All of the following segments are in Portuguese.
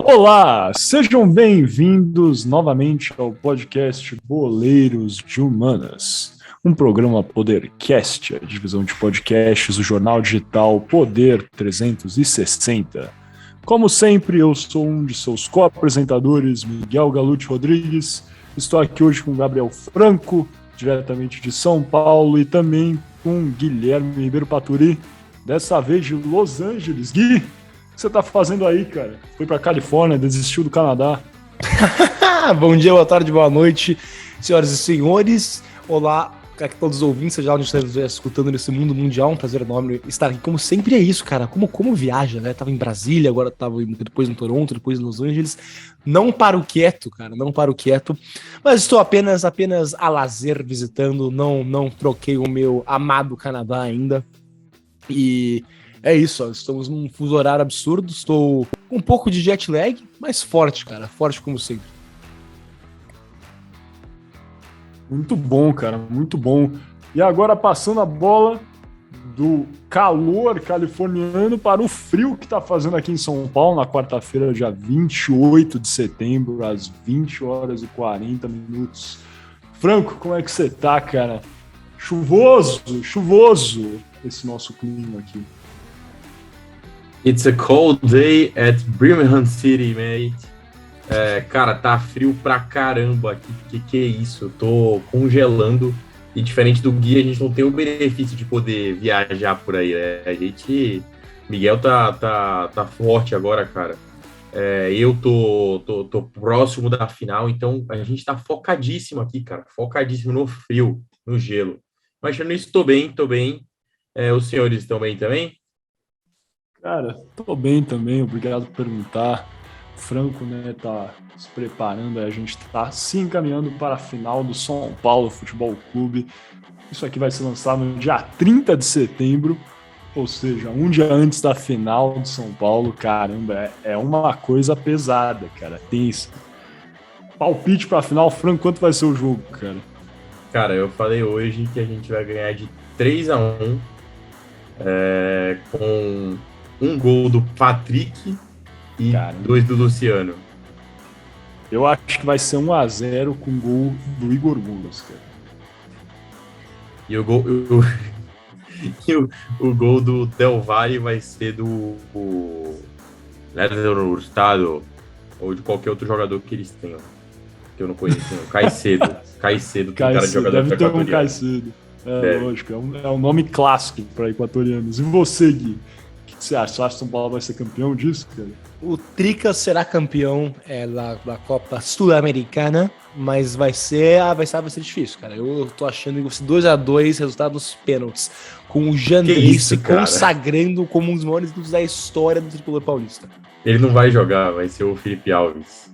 Olá, sejam bem-vindos novamente ao podcast Boleiros de Humanas, um programa Podercast, a divisão de podcasts do jornal digital Poder 360. Como sempre, eu sou um de seus co-apresentadores, Miguel Galute Rodrigues. Estou aqui hoje com Gabriel Franco, diretamente de São Paulo, e também com Guilherme Ribeiro Paturi, dessa vez de Los Angeles. Gui, o que você tá fazendo aí, cara? Foi pra Califórnia, desistiu do Canadá. Bom dia, boa tarde, boa noite, senhoras e senhores. Olá, aqui todos os ouvintes, seja lá onde estiver escutando nesse mundo mundial. Um prazer enorme estar aqui, como sempre é isso, cara. Como viaja, né? Tava em Brasília, agora tava depois em Toronto, depois em Los Angeles. Não paro quieto, cara, não paro quieto. Mas estou apenas a lazer visitando, não troquei o meu amado Canadá ainda. E é isso, ó, estamos num fuso horário absurdo, estou com um pouco de jet lag, mas forte, cara, forte como sempre. Muito bom, cara, muito bom. E agora passando a bola do calor californiano para o frio que tá fazendo aqui em São Paulo, na quarta-feira, dia 28 de setembro, às 20 horas e 40 minutos. Franco, como é que você tá, cara? Chuvoso esse nosso clima aqui. It's a cold day at Birmingham City, mate. Cara, tá frio pra caramba aqui. Que é isso? Eu tô congelando. E diferente do Gui, a gente não tem o benefício de poder viajar por aí, né? Miguel tá forte agora, cara. Eu tô próximo da final, então a gente tá focadíssimo aqui, cara. Focadíssimo no frio, no gelo. Mas tirando isso, tô bem. Os senhores estão bem também? Cara, tô bem também, obrigado por perguntar. O Franco, né, tá se preparando, a gente tá se encaminhando para a final do São Paulo Futebol Clube. Isso aqui vai ser lançado no dia 30 de setembro, ou seja, um dia antes da final do São Paulo. Caramba, é uma coisa pesada, cara, tensa. Palpite para a final, Franco, quanto vai ser o jogo, cara? Cara, eu falei hoje que a gente vai ganhar de 3-1, com um gol do Patrick e Caramba. 2 do Luciano. Eu acho que vai ser 1-0 com gol do Igor Gomes, cara. E o gol do Del Valle vai ser do Léder Hurtado ou de qualquer outro jogador que eles tenham, que eu não conheço. Caicedo, tem cara de jogador deve ter um equatoriano. Caicedo. Lógico, é um nome clássico para equatorianos. E você, Gui? O que você acha? Você acha que São Paulo vai ser campeão disso, cara? O Tricas será campeão da Copa Sul-Americana, mas vai ser difícil, cara. Eu tô achando que vai ser 2-2, resultado dos pênaltis, com o Jandrei se consagrando como um dos maiores ídolos da história do tricolor paulista. Ele não vai jogar, vai ser o Felipe Alves.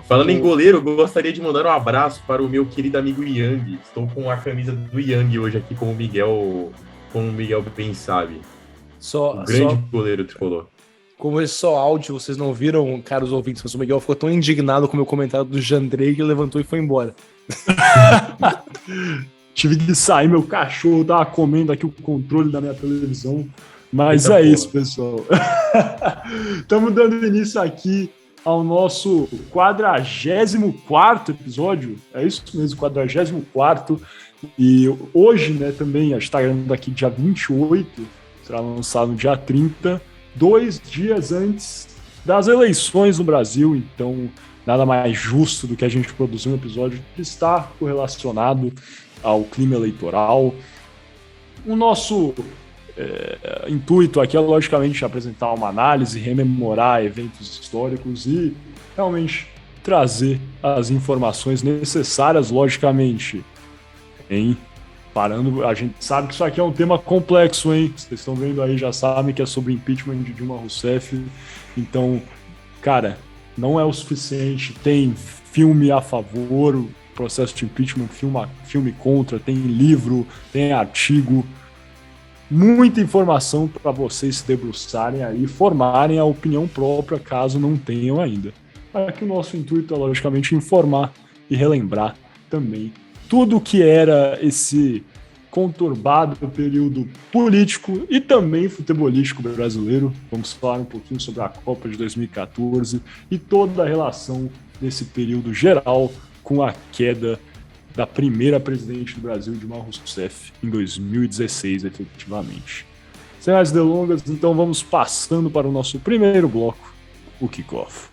Falando em goleiro, eu gostaria de mandar um abraço para o meu querido amigo Yang. Estou com a camisa do Yang hoje aqui, como o Miguel bem sabe. O grande goleiro tricolor. Como esse só áudio, vocês não viram, caros ouvintes, mas o Miguel ficou tão indignado com o meu comentário do Jandrei que ele levantou e foi embora. Tive que sair, meu cachorro tava comendo aqui o controle da minha televisão. Mas Eita, isso, pessoal. Estamos dando início aqui ao nosso 44º episódio. É isso mesmo, 44º. E hoje, né, também, a gente está gravando aqui dia 28, será lançado no dia 30, 2 dias antes das eleições no Brasil. Então, nada mais justo do que a gente produzir um episódio que está correlacionado ao clima eleitoral. O nosso intuito aqui é, logicamente, apresentar uma análise, rememorar eventos históricos e realmente trazer as informações necessárias, logicamente, parando. A gente sabe que isso aqui é um tema complexo, hein? Vocês estão vendo aí, já sabem que é sobre impeachment de Dilma Rousseff. Então, cara, não é o suficiente. Tem filme a favor, o processo de impeachment, filme contra, tem livro, tem artigo. Muita informação para vocês se debruçarem aí, formarem a opinião própria, caso não tenham ainda. Aqui o nosso intuito é, logicamente, informar e relembrar também tudo o que era esse conturbado período político e também futebolístico brasileiro. Vamos falar um pouquinho sobre a Copa de 2014 e toda a relação nesse período geral com a queda da primeira presidente do Brasil, Dilma Rousseff, em 2016, efetivamente. Sem mais delongas, então vamos passando para o nosso primeiro bloco, o Kickoff.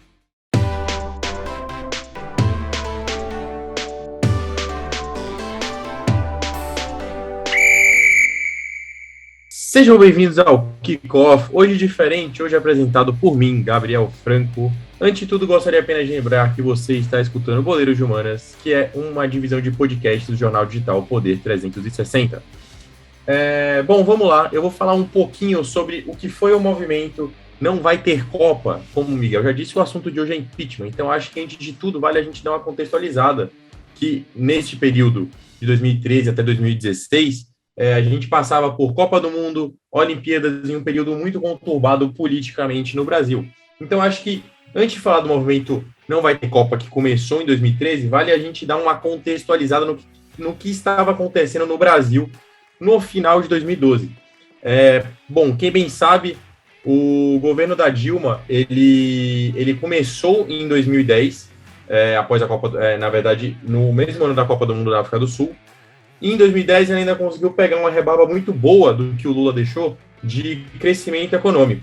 Sejam bem-vindos ao Kickoff, hoje diferente, hoje apresentado por mim, Gabriel Franco. Antes de tudo, gostaria apenas de lembrar que você está escutando Boleiros de Humanas, que é uma divisão de podcast do jornal digital Poder 360. Bom, vamos lá, eu vou falar um pouquinho sobre o que foi o movimento Não Vai Ter Copa. Como o Miguel já disse, o assunto de hoje é impeachment, então acho que antes de tudo vale a gente dar uma contextualizada, que neste período de 2013 até 2016, a gente passava por Copa do Mundo, Olimpíadas, em um período muito conturbado politicamente no Brasil. Então, acho que, antes de falar do movimento Não Vai Ter Copa, que começou em 2013, vale a gente dar uma contextualizada no que estava acontecendo no Brasil no final de 2012. Bom, quem bem sabe, o governo da Dilma, ele começou em 2010, após a Copa, na verdade, no mesmo ano da Copa do Mundo da África do Sul. E em 2010 ele ainda conseguiu pegar uma rebarba muito boa do que o Lula deixou de crescimento econômico.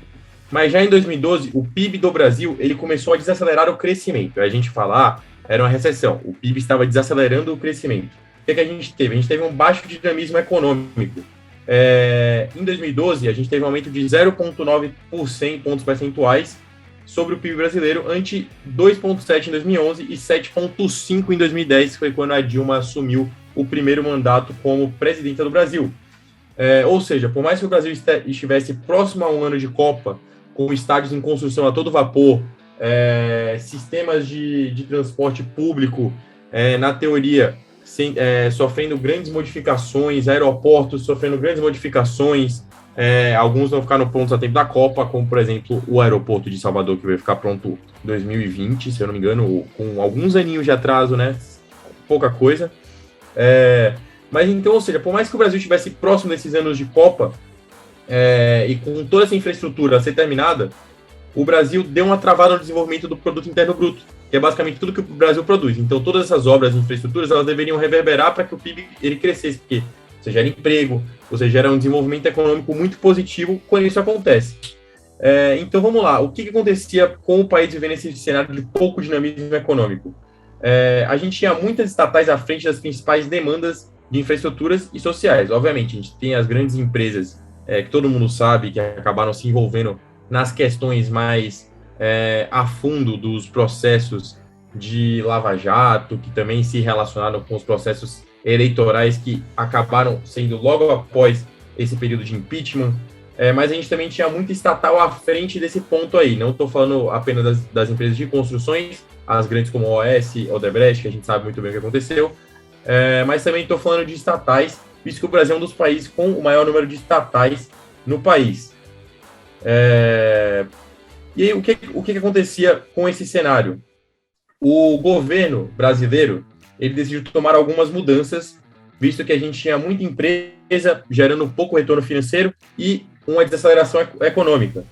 Mas já em 2012, o PIB do Brasil ele começou a desacelerar o crescimento. A gente fala, era uma recessão, o PIB estava desacelerando o crescimento. O que a gente teve? A gente teve um baixo dinamismo econômico. Em 2012, a gente teve um aumento de 0,9 pontos percentuais sobre o PIB brasileiro, ante 2,7 em 2011 e 7,5 em 2010, que foi quando a Dilma assumiu o primeiro mandato como presidenta do Brasil. Ou seja, por mais que o Brasil estivesse próximo a um ano de Copa, com estádios em construção a todo vapor, sistemas de transporte público, na teoria, sofrendo grandes modificações, aeroportos sofrendo grandes modificações, alguns não ficaram prontos a tempo da Copa, como, por exemplo, o aeroporto de Salvador, que vai ficar pronto em 2020, se eu não me engano, com alguns aninhos de atraso, né? Pouca coisa. Mas então, ou seja, por mais que o Brasil estivesse próximo desses anos de Copa, e com toda essa infraestrutura a ser terminada, o Brasil deu uma travada no desenvolvimento do produto interno bruto, que é basicamente tudo que o Brasil produz. Então, todas essas obras e infraestruturas, elas deveriam reverberar para que o PIB ele crescesse, porque você gera emprego, você gera um desenvolvimento econômico muito positivo quando isso acontece. Então, vamos lá. O que acontecia com o país vivendo esse cenário de pouco dinamismo econômico? A gente tinha muitas estatais à frente das principais demandas de infraestruturas e sociais. Obviamente, a gente tem as grandes empresas que todo mundo sabe que acabaram se envolvendo nas questões mais a fundo dos processos de Lava Jato, que também se relacionaram com os processos eleitorais que acabaram sendo logo após esse período de impeachment. Mas a gente também tinha muita estatal à frente desse ponto aí. Não estou falando apenas das empresas de construções, as grandes como a OS, Odebrecht, que a gente sabe muito bem o que aconteceu, mas também estou falando de estatais, visto que o Brasil é um dos países com o maior número de estatais no país. E aí, o que acontecia com esse cenário? O governo brasileiro ele decidiu tomar algumas mudanças, visto que a gente tinha muita empresa gerando pouco retorno financeiro e uma desaceleração econômica.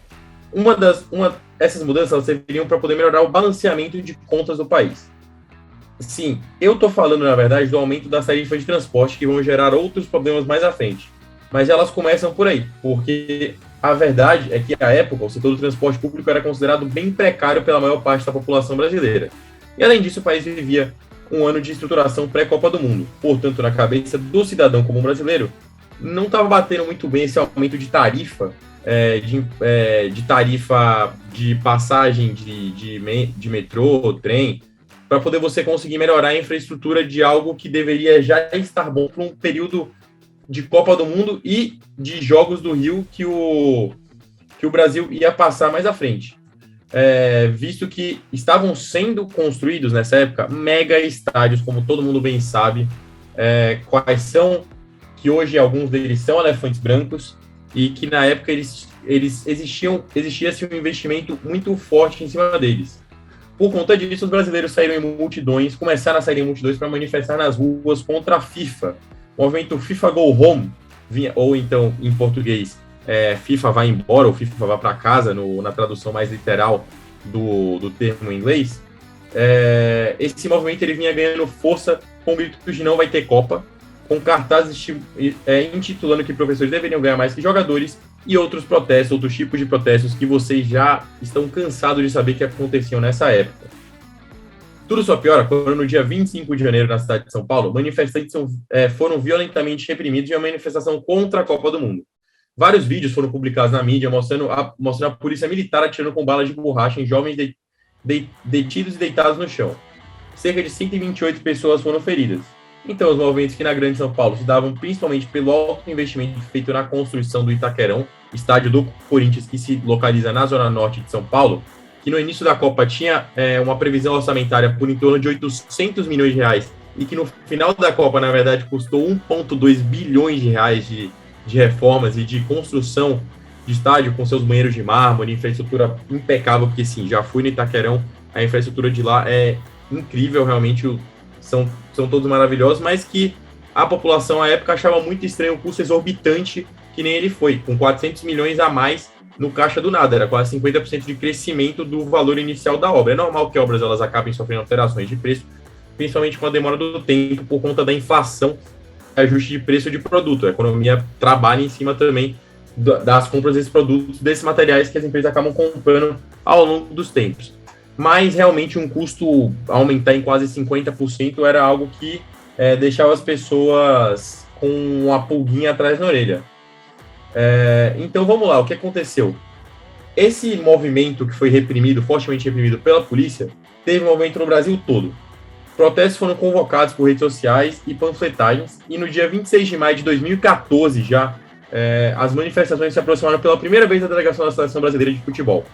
Essas mudanças elas serviriam para poder melhorar o balanceamento de contas do país. Sim, eu estou falando, na verdade, do aumento das tarifas de transporte, que vão gerar outros problemas mais à frente. Mas elas começam por aí, porque a verdade é que, à época, o setor do transporte público era considerado bem precário pela maior parte da população brasileira. E, além disso, o país vivia um ano de estruturação pré-Copa do Mundo. Portanto, na cabeça do cidadão comum brasileiro, não estava batendo muito bem esse aumento de tarifa, de tarifa de passagem de metrô, trem, para poder você conseguir melhorar a infraestrutura de algo que deveria já estar bom para um período de Copa do Mundo e de Jogos do Rio que o Brasil ia passar mais à frente. Visto que estavam sendo construídos nessa época mega estádios, como todo mundo bem sabe, quais são, que hoje alguns deles são elefantes brancos, e que na época existia um investimento muito forte em cima deles. Por conta disso, os brasileiros saíram em multidões, começaram a sair em multidões para manifestar nas ruas contra a FIFA, O movimento FIFA Go Home, ou então, em português, FIFA vai embora, ou FIFA vai para casa, na tradução mais literal do termo em inglês, esse movimento ele vinha ganhando força com gritos de não vai ter Copa, com cartazes intitulando que professores deveriam ganhar mais que jogadores e outros protestos, outros tipos de protestos que vocês já estão cansados de saber que aconteciam nessa época. Tudo só piora quando no dia 25 de janeiro, na cidade de São Paulo, manifestantes foram violentamente reprimidos em uma manifestação contra a Copa do Mundo. Vários vídeos foram publicados na mídia mostrando a polícia militar atirando com balas de borracha em jovens detidos e deitados no chão. Cerca de 128 pessoas foram feridas. Então, os movimentos que na Grande São Paulo se davam principalmente pelo alto investimento feito na construção do Itaquerão, estádio do Corinthians que se localiza na zona norte de São Paulo, que no início da Copa tinha uma previsão orçamentária por em torno de 800 milhões de reais e que no final da Copa, na verdade, custou 1,2 bilhões de reais de reformas e de construção de estádio com seus banheiros de mármore, infraestrutura impecável, porque sim, já fui no Itaquerão, a infraestrutura de lá é incrível, realmente são todos maravilhosos, mas que a população à época achava muito estranho o custo exorbitante que nem ele foi, com 400 milhões a mais no caixa do nada, era quase 50% de crescimento do valor inicial da obra. É normal que obras elas acabem sofrendo alterações de preço, principalmente com a demora do tempo por conta da inflação, ajuste de preço de produto. A economia trabalha em cima também das compras desses produtos, desses materiais que as empresas acabam comprando ao longo dos tempos. Mas realmente um custo aumentar em quase 50% era algo que deixava as pessoas com uma pulguinha atrás na orelha. Então vamos lá, o que aconteceu? Esse movimento que foi reprimido, fortemente reprimido pela polícia, teve um movimento no Brasil todo. Protestos foram convocados por redes sociais e panfletagens, e no dia 26 de maio de 2014 já, as manifestações se aproximaram pela primeira vez da delegação da Seleção Brasileira de Futebol.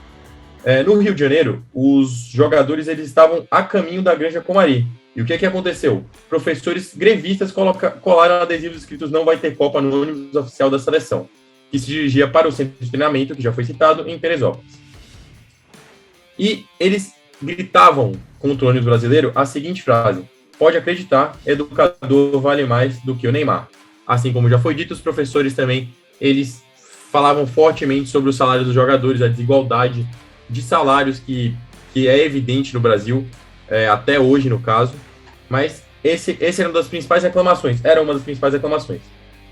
No Rio de Janeiro, os jogadores eles estavam a caminho da Granja Comari. E o que aconteceu? Professores grevistas colaram adesivos escritos "Não vai ter Copa" no ônibus oficial da seleção, que se dirigia para o centro de treinamento, que já foi citado, em Teresópolis. E eles gritavam contra o ônibus brasileiro a seguinte frase: "Pode acreditar, educador vale mais do que o Neymar." Assim como já foi dito, os professores também, eles falavam fortemente sobre os salários dos jogadores, a desigualdade de salários que é evidente no Brasil, até hoje no caso, mas esse era uma das principais reclamações,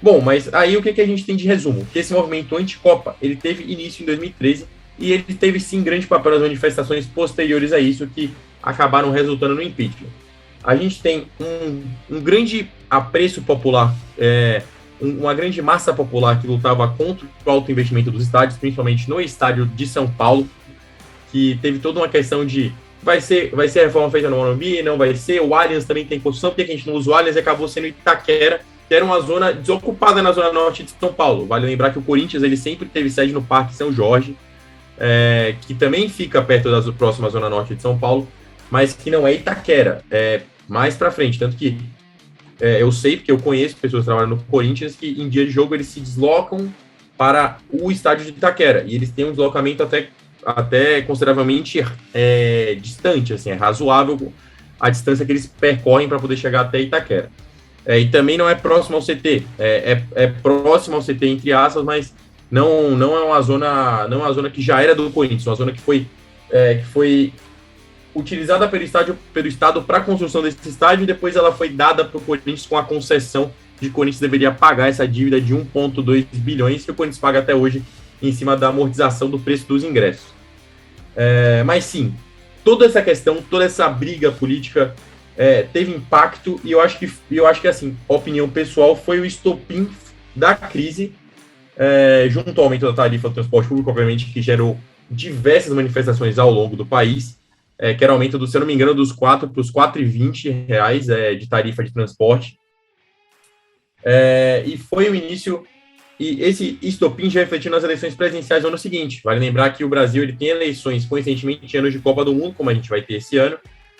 Bom, mas aí o que a gente tem de resumo? Que esse movimento anti-Copa, ele teve início em 2013 e ele teve sim grande papel nas manifestações posteriores a isso que acabaram resultando no impeachment. A gente tem um grande apreço popular, uma grande massa popular que lutava contra o alto investimento dos estádios, principalmente no estádio de São Paulo, que teve toda uma questão de vai ser a reforma feita no Morumbi, não vai ser, o Allianz também tem construção, porque a gente não usa o Allianz e acabou sendo Itaquera, que era uma zona desocupada na zona norte de São Paulo. Vale lembrar que o Corinthians ele sempre teve sede no Parque São Jorge, que também fica perto da próxima zona norte de São Paulo, mas que não é Itaquera, é mais para frente, tanto que eu sei, porque eu conheço pessoas que trabalham no Corinthians, que em dia de jogo eles se deslocam para o estádio de Itaquera, e eles têm um deslocamento até consideravelmente distante, assim, é razoável a distância que eles percorrem para poder chegar até Itaquera. E também não é próximo ao CT, é próximo ao CT, entre aspas, mas não é uma zona que já era do Corinthians, uma zona que foi utilizada pelo Estado para a construção desse estádio, e depois ela foi dada para o Corinthians com a concessão de que o Corinthians deveria pagar essa dívida de 1,2 bilhões que o Corinthians paga até hoje em cima da amortização do preço dos ingressos. Mas sim, toda essa questão, toda essa briga política teve impacto, e eu acho que assim, opinião pessoal, foi o estopim da crise, junto ao aumento da tarifa do transporte público, obviamente, que gerou diversas manifestações ao longo do país, que era aumento, se eu não me engano, dos 4 para os R$ 4,20 de tarifa de transporte. E foi o início, e esse estopim já refletiu nas eleições presidenciais do ano seguinte. Vale lembrar que o Brasil ele tem eleições, coincidentemente, em anos de Copa do Mundo, como a gente vai ter esse ano.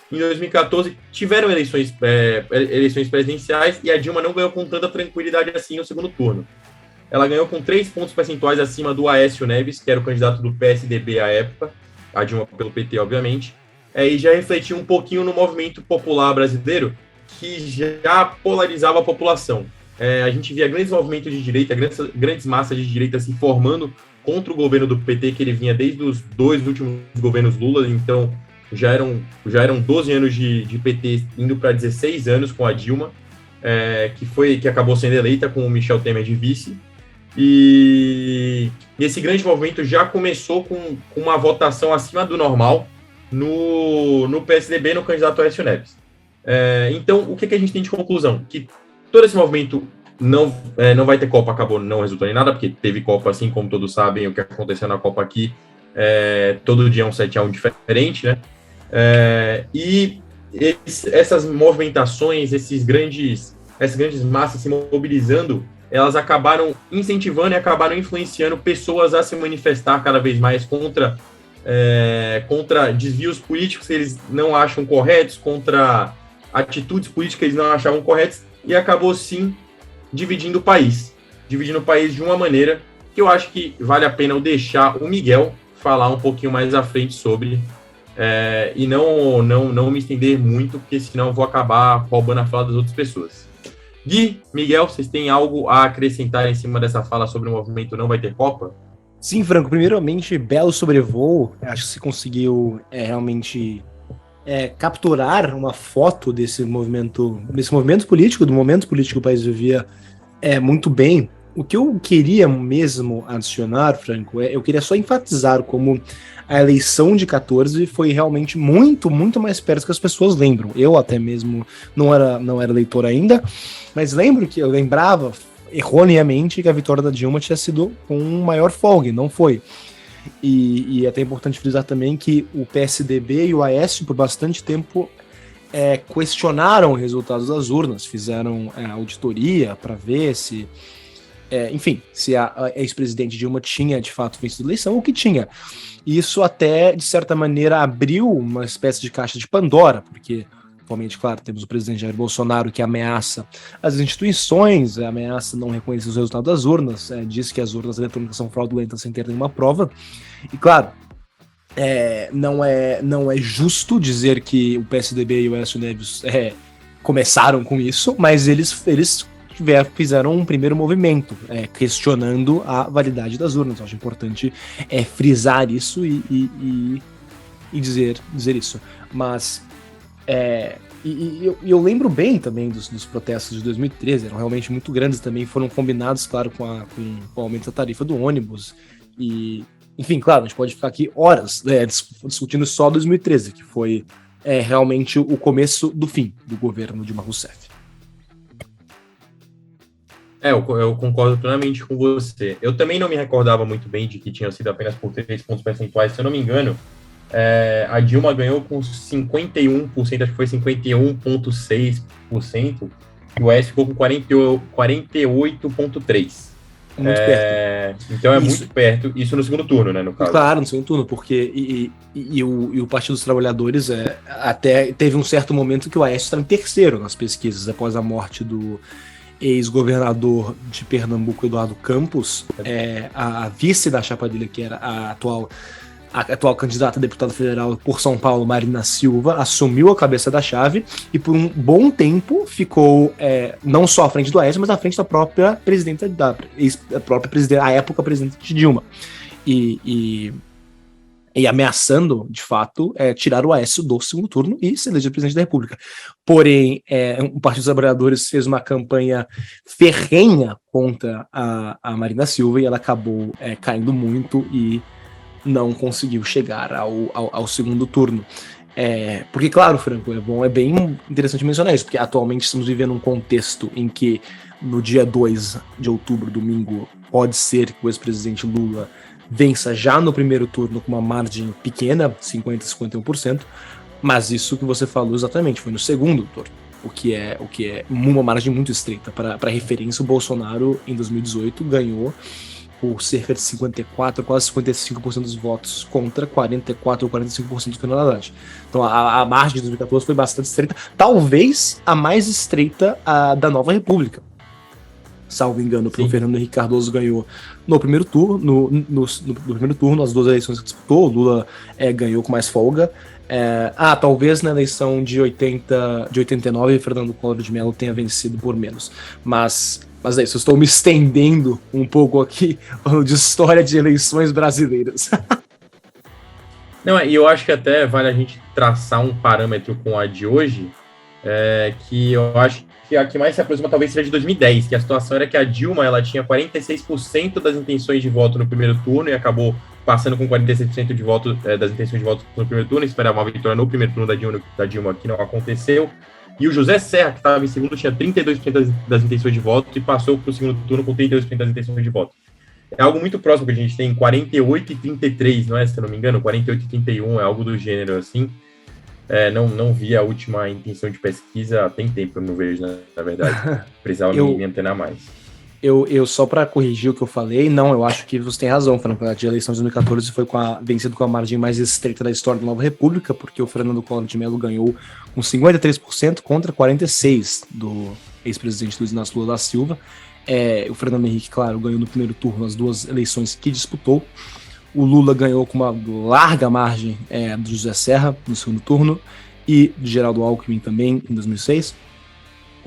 Em 2014, tiveram eleições presidenciais, e a Dilma não ganhou com tanta tranquilidade assim no segundo turno. Ela ganhou com 3 pontos percentuais acima do Aécio Neves, que era o candidato do PSDB à época, a Dilma pelo PT, obviamente, e já refletiu um pouquinho no movimento popular brasileiro, que já polarizava a população. a gente via grandes movimentos de direita, grandes massas de direita se formando contra o governo do PT, que ele vinha desde os 2 últimos governos Lula, então já eram 12 anos de PT indo para 16 anos com a Dilma, que acabou sendo eleita com o Michel Temer de vice. E esse grande movimento já começou com uma votação acima do normal no PSDB, no candidato Aécio Neves. Então, o que a gente tem de conclusão? Que todo esse movimento não vai ter Copa, acabou não resultando em nada, porque teve Copa, assim como todos sabem, o que aconteceu na Copa aqui, todo dia é um 7-1 diferente, né? E essas movimentações, essas grandes massas se mobilizando, elas acabaram incentivando e acabaram influenciando pessoas a se manifestar cada vez mais contra desvios políticos que eles não acham corretos, contra atitudes políticas que eles não achavam corretas, e acabou, sim, dividindo o país de uma maneira que eu acho que vale a pena eu deixar o Miguel falar um pouquinho mais à frente sobre, e não me estender muito, porque senão eu vou acabar roubando a fala das outras pessoas. Gui, Miguel, vocês têm algo a acrescentar em cima dessa fala sobre o movimento Não Vai Ter Copa? Sim, Franco, primeiramente, belo sobrevoo. Acho que você conseguiu realmente capturar uma foto desse movimento político, do momento político que o país vivia muito bem. O que eu queria mesmo adicionar, Franco, eu queria só enfatizar como a eleição de 14 foi realmente muito, muito mais perto do que as pessoas lembram. Eu até mesmo não era eleitor ainda, mas eu lembrava erroneamente que a vitória da Dilma tinha sido com um maior folga, não foi. E é até importante frisar também que o PSDB e o Aécio, por bastante tempo, questionaram os resultados das urnas, fizeram auditoria para ver se a ex-presidente Dilma tinha de fato vencido a eleição ou que tinha. Isso até, de certa maneira, abriu uma espécie de caixa de Pandora, porque, atualmente, claro, temos o presidente Jair Bolsonaro que ameaça as instituições, ameaça não reconhecer os resultados das urnas, diz que as urnas eletrônicas são fraudulentas sem ter nenhuma prova. E, claro, não é justo dizer que o PSDB e o Aécio Neves começaram com isso, mas eles fizeram um primeiro movimento, questionando a validade das urnas. Eu acho importante frisar isso e dizer isso. Mas eu lembro bem também dos protestos de 2013, eram realmente muito grandes também, foram combinados, claro, com o aumento da tarifa do ônibus. E, enfim, claro, a gente pode ficar aqui horas discutindo só 2013, que foi realmente o começo do fim do governo Dilma Rousseff. Eu concordo plenamente com você. Eu também não me recordava muito bem de que tinha sido apenas por 3 pontos percentuais. Se eu não me engano, a Dilma ganhou com 51%, acho que foi 51,6%, e o Aécio ficou com 48,3%. Muito perto. Então muito perto. Isso no segundo turno, né, no caso? Claro, no segundo turno, porque o Partido dos Trabalhadores até teve um certo momento que o Aécio estava em terceiro nas pesquisas, após a morte do ex-governador de Pernambuco, Eduardo Campos. A vice da chapa dele, que era a atual candidata a deputada federal por São Paulo, Marina Silva, assumiu a cabeça da chave e por um bom tempo ficou não só à frente do Aécio, mas à frente da própria presidenta, à época presidente Dilma. E ameaçando, de fato, tirar o Aécio do segundo turno e ser eleito presidente da República. Porém, o Partido dos Trabalhadores fez uma campanha ferrenha contra a Marina Silva e ela acabou caindo muito e não conseguiu chegar ao segundo turno. Porque, claro, Franco, é bem interessante mencionar isso, porque atualmente estamos vivendo um contexto em que no dia 2 de outubro, domingo, pode ser que o ex-presidente Lula vença já no primeiro turno com uma margem pequena, 50%, 51%, mas isso que você falou exatamente, foi no segundo turno, o que é uma margem muito estreita. Para referência, o Bolsonaro, em 2018, ganhou por cerca de 54%, quase 55% dos votos contra 44% ou 45% do Fernando Haddad. Então a margem de 2014 foi bastante estreita, talvez a mais estreita da Nova República. salvo engano, porque Sim. o Fernando Henrique Cardoso ganhou no primeiro turno, no primeiro turno, as 2 eleições que disputou, o Lula ganhou com mais folga. Talvez na eleição de 89, Fernando Collor de Mello tenha vencido por menos. Mas é isso, eu estou me estendendo um pouco aqui falando de história de eleições brasileiras. Não, e eu acho que até vale a gente traçar um parâmetro com a de hoje, que eu acho que a que mais se aproxima talvez seja de 2010, que a situação era que a Dilma ela tinha 46% das intenções de voto no primeiro turno e acabou passando com 46% de voto, das intenções de voto no primeiro turno, esperava uma vitória no primeiro turno da Dilma, que não aconteceu. E o José Serra, que estava em segundo, tinha 32% das intenções de voto e passou para o segundo turno com 32% das intenções de voto. É algo muito próximo que a gente tem 48 e 33, não é? Se eu não me engano, 48 e 31, é algo do gênero assim. Não vi a última intenção de pesquisa, tem tempo, eu não vejo, na verdade. Precisava me antenar mais. Eu só para corrigir o que eu falei, eu acho que você tem razão, Fernando. A eleição de 2014 foi vencido com a margem mais estreita da história da Nova República, porque o Fernando Collor de Mello ganhou com 53% contra 46% do ex-presidente Luiz Inácio Lula da Silva. O Fernando Henrique, claro, ganhou no primeiro turno as 2 eleições que disputou. O Lula ganhou com uma larga margem do José Serra no segundo turno e de Geraldo Alckmin também em 2006.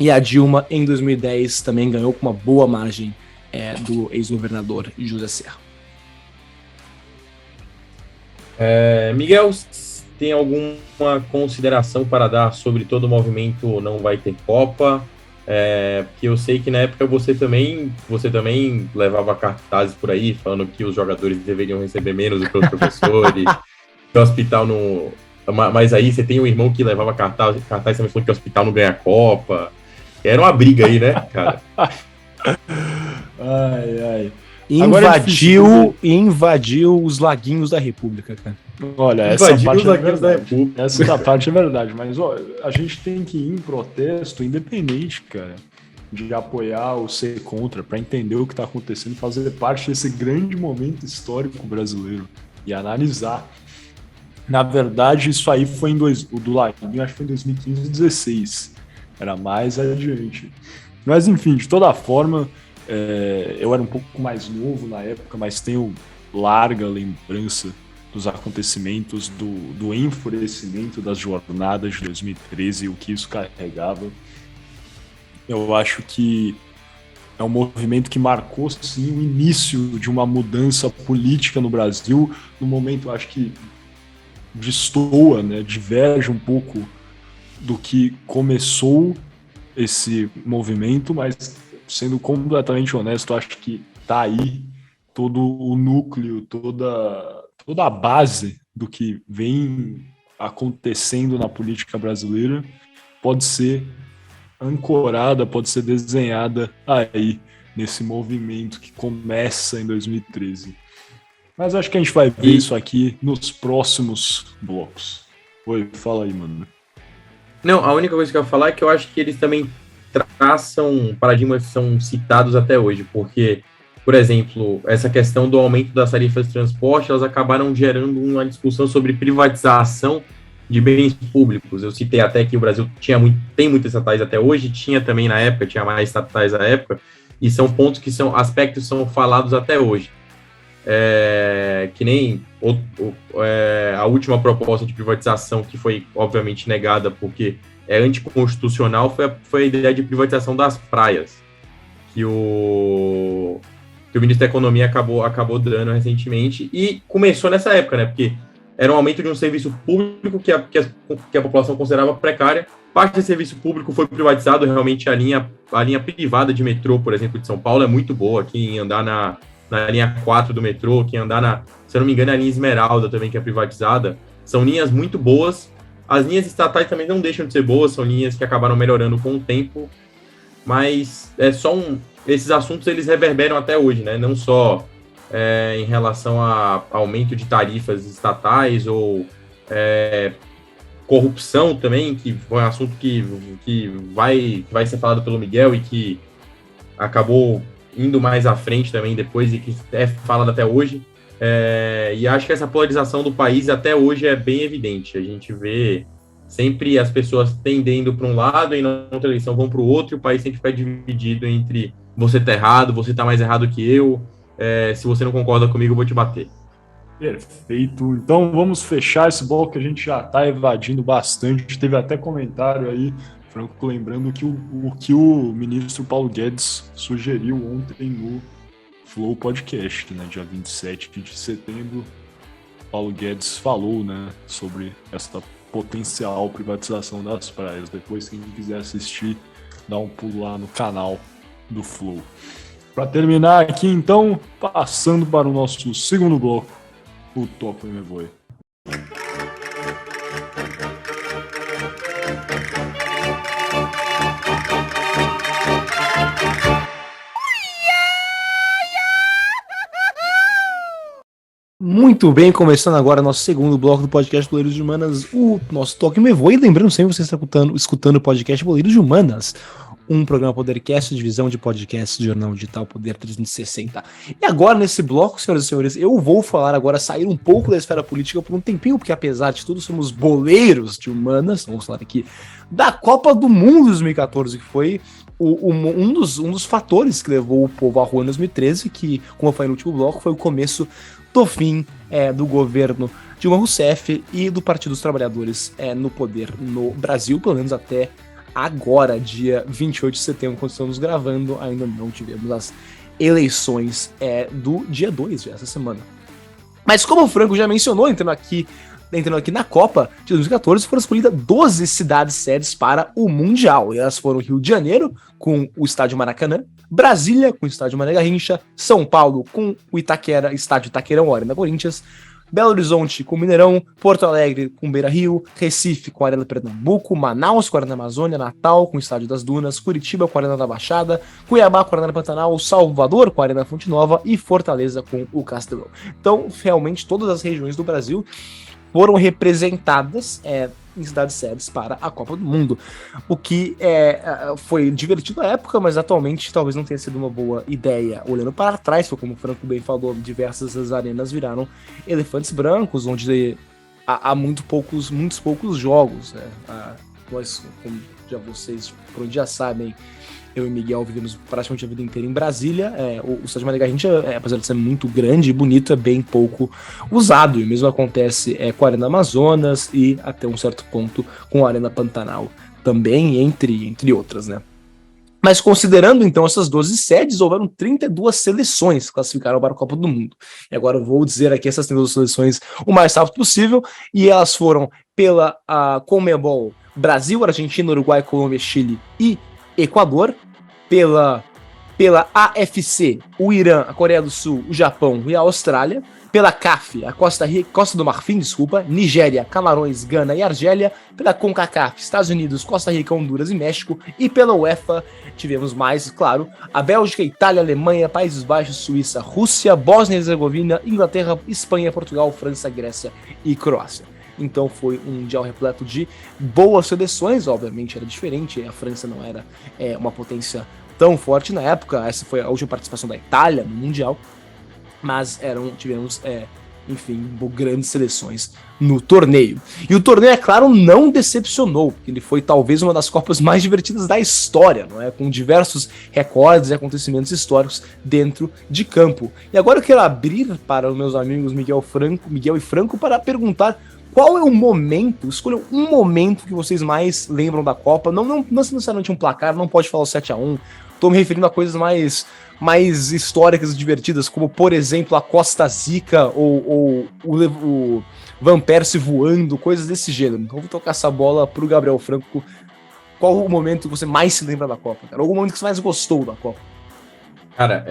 E a Dilma, em 2010, também ganhou com uma boa margem do ex-governador José Serra. Miguel, tem alguma consideração para dar sobre todo o movimento Não Vai Ter Copa? Porque eu sei que na época você também levava cartazes por aí, falando que os jogadores deveriam receber menos do que os professores, que o hospital não... Mas aí você tem um irmão que levava cartaz também falando que o hospital não ganha Copa. Era uma briga aí, né, cara? Ai. Invadiu os laguinhos da República, cara. Olha, essa parte é verdade, mas a gente tem que ir em protesto independente, cara, de apoiar ou ser contra, para entender o que está acontecendo, fazer parte desse grande momento histórico brasileiro e analisar. Na verdade, isso aí foi o do laguinho, acho que foi em 2015 e 2016. Era mais adiante. Mas, enfim, de toda forma, eu era um pouco mais novo na época, mas tenho larga lembrança dos acontecimentos, do enfurecimento das jornadas de 2013 e o que isso carregava. Eu acho que é um movimento que marcou, sim, o início de uma mudança política no Brasil, no momento, acho que destoa, né, diverge um pouco do que começou esse movimento, mas sendo completamente honesto, acho que tá aí todo o núcleo, toda a base do que vem acontecendo na política brasileira pode ser ancorada, pode ser desenhada aí nesse movimento que começa em 2013. Mas acho que a gente vai ver isso aqui nos próximos blocos. Oi, fala aí, mano. Não, a única coisa que eu ia falar é que eu acho que eles também traçam paradigmas que são citados até hoje, porque, por exemplo, essa questão do aumento das tarifas de transporte, elas acabaram gerando uma discussão sobre privatização de bens públicos. Eu citei até que o Brasil tem muitas estatais até hoje, tinha também na época, tinha mais estatais na época, e são pontos que são, aspectos que são falados até hoje. Que nem a última proposta de privatização, que foi obviamente negada porque é anticonstitucional, foi a ideia de privatização das praias, que o ministro da Economia acabou dando recentemente, e começou nessa época, né? Porque era um aumento de um serviço público que a população considerava precária. Parte desse serviço público foi privatizado, realmente a linha privada de metrô, por exemplo, de São Paulo é muito boa, quem andar na linha 4 do metrô, quem andar se eu não me engano, a linha Esmeralda também, que é privatizada, são linhas muito boas. As linhas estatais também não deixam de ser boas, são linhas que acabaram melhorando com o tempo, mas esses assuntos eles reverberam até hoje, né? Não só em relação a aumento de tarifas estatais ou corrupção também, que foi um assunto que vai ser falado pelo Miguel e que acabou indo mais à frente também depois e que é falado até hoje. E acho que essa polarização do país até hoje é bem evidente. A gente vê sempre as pessoas tendendo para um lado e na outra eleição vão para o outro, e o país sempre fica dividido entre você tá errado, você tá mais errado que eu, se você não concorda comigo, eu vou te bater. Perfeito. Então vamos fechar esse bloco que a gente já está evadindo bastante. Teve até comentário aí, Franco, lembrando o que o ministro Paulo Guedes sugeriu ontem no Flow Podcast, né, dia 27 de setembro. Paulo Guedes falou, né, sobre essa potencial privatização das praias. Depois, quem quiser assistir, dá um pulo lá no canal do Flow. Para terminar aqui, então, passando para o nosso segundo bloco, o Toca Me Voe. Muito bem, começando agora nosso segundo bloco do podcast Boleiros de Humanas, o nosso Toque Me Voe. E lembrando sempre, você está escutando o podcast Boleiros de Humanas, um programa Podercast, divisão de podcast, Jornal Digital Poder 360. E agora, nesse bloco, senhoras e senhores, eu vou falar agora, sair um pouco da esfera política por um tempinho, porque apesar de tudo, somos boleiros de humanas, vamos falar aqui, da Copa do Mundo 2014, que foi um dos fatores que levou o povo à rua em 2013, que, como eu falei no último bloco, foi o começo do fim do governo Dilma Rousseff e do Partido dos Trabalhadores no poder no Brasil, pelo menos até agora, dia 28 de setembro, quando estamos gravando, ainda não tivemos as eleições do dia 2 dessa semana. Mas como o Franco já mencionou, entrando aqui na Copa de 2014, foram escolhidas 12 cidades-sedes para o Mundial. E elas foram Rio de Janeiro, com o Estádio Maracanã, Brasília, com o Estádio Mané Garrincha, São Paulo, com o Estádio Itaquerão, Arena Corinthians, Belo Horizonte com Mineirão, Porto Alegre com Beira Rio, Recife com Arena Pernambuco, Manaus com Arena Amazônia, Natal com o Estádio das Dunas, Curitiba com a Arena da Baixada, Cuiabá com a Arena Pantanal, Salvador com a Arena Fonte Nova e Fortaleza com o Castelão. Então, realmente, todas as regiões do Brasil foram representadas em cidades-sedes para a Copa do Mundo, o que foi divertido na época, mas atualmente talvez não tenha sido uma boa ideia. Olhando para trás, foi como o Franco bem falou, diversas das arenas viraram elefantes brancos, onde há muitos poucos jogos. Nós, como vocês por onde já sabem, eu e Miguel vivemos praticamente a vida inteira em Brasília. O Estádio Mané Garrincha, apesar de ser muito grande e bonito, é bem pouco usado. E o mesmo acontece com a Arena Amazonas e, até um certo ponto, com a Arena Pantanal também, entre outras, né? Mas considerando, então, essas 12 sedes, houveram 32 seleções que classificaram para a Copa do Mundo. E agora eu vou dizer aqui essas 32 seleções o mais rápido possível. E elas foram pela Conmebol: Brasil, Argentina, Uruguai, Colômbia, Chile e Equador. Pela AFC, o Irã, a Coreia do Sul, o Japão e a Austrália. Pela CAF, a Costa do Marfim, Nigéria, Camarões, Gana e Argélia. Pela CONCACAF, Estados Unidos, Costa Rica, Honduras e México. E pela UEFA, tivemos mais, claro, a Bélgica, Itália, Alemanha, Países Baixos, Suíça, Rússia, Bósnia e Herzegovina, Inglaterra, Espanha, Portugal, França, Grécia e Croácia. Então foi um mundial repleto de boas seleções. Obviamente era diferente, a França não era uma potência tão forte na época. Essa foi a última participação da Itália no mundial, mas tivemos grandes seleções no torneio. E o torneio, é claro, não decepcionou, porque ele foi talvez uma das Copas mais divertidas da história, não é? Com diversos recordes e acontecimentos históricos dentro de campo. E agora eu quero abrir para os meus amigos Miguel e Franco para perguntar: qual é o momento, escolham um momento que vocês mais lembram da Copa, não necessariamente um placar, não pode falar o 7-1, tô me referindo a coisas mais históricas e divertidas, como, por exemplo, a Costa Zica ou o Van Persie voando, coisas desse gênero. Então vou tocar essa bola pro Gabriel Franco. Qual o momento que você mais se lembra da Copa, cara? Algum momento que você mais gostou da Copa? Cara,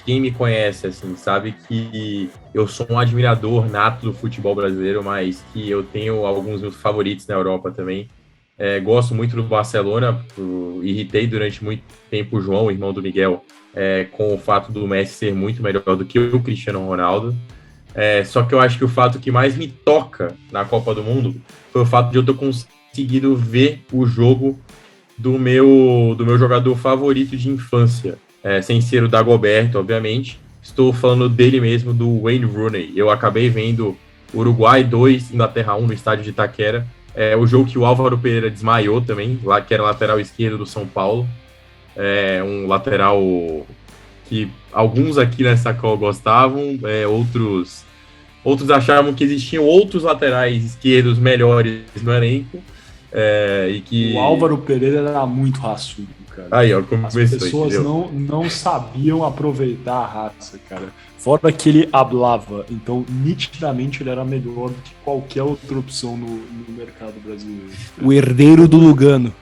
quem me conhece, assim, sabe que eu sou um admirador nato do futebol brasileiro, mas que eu tenho alguns meus favoritos na Europa também. Gosto muito do Barcelona, irritei durante muito tempo o João, irmão do Miguel, com o fato do Messi ser muito melhor do que o Cristiano Ronaldo. Só que eu acho que o fato que mais me toca na Copa do Mundo foi o fato de eu ter conseguido ver o jogo do meu jogador favorito de infância. Sem ser o Dagoberto, obviamente. Estou falando dele mesmo, do Wayne Rooney. Eu acabei vendo Uruguai 2, Inglaterra 1 no estádio de Itaquera. O jogo que o Álvaro Pereira desmaiou também, lá que era lateral esquerdo do São Paulo. um lateral que alguns aqui nessa call gostavam, outros achavam que existiam outros laterais esquerdos melhores no elenco, e que... O Álvaro Pereira era muito raçudo, cara. Aí, ó, as pessoas não sabiam aproveitar a raça, cara. Fora que ele hablava, então nitidamente ele era melhor do que qualquer outra opção no mercado brasileiro. O herdeiro do Lugano.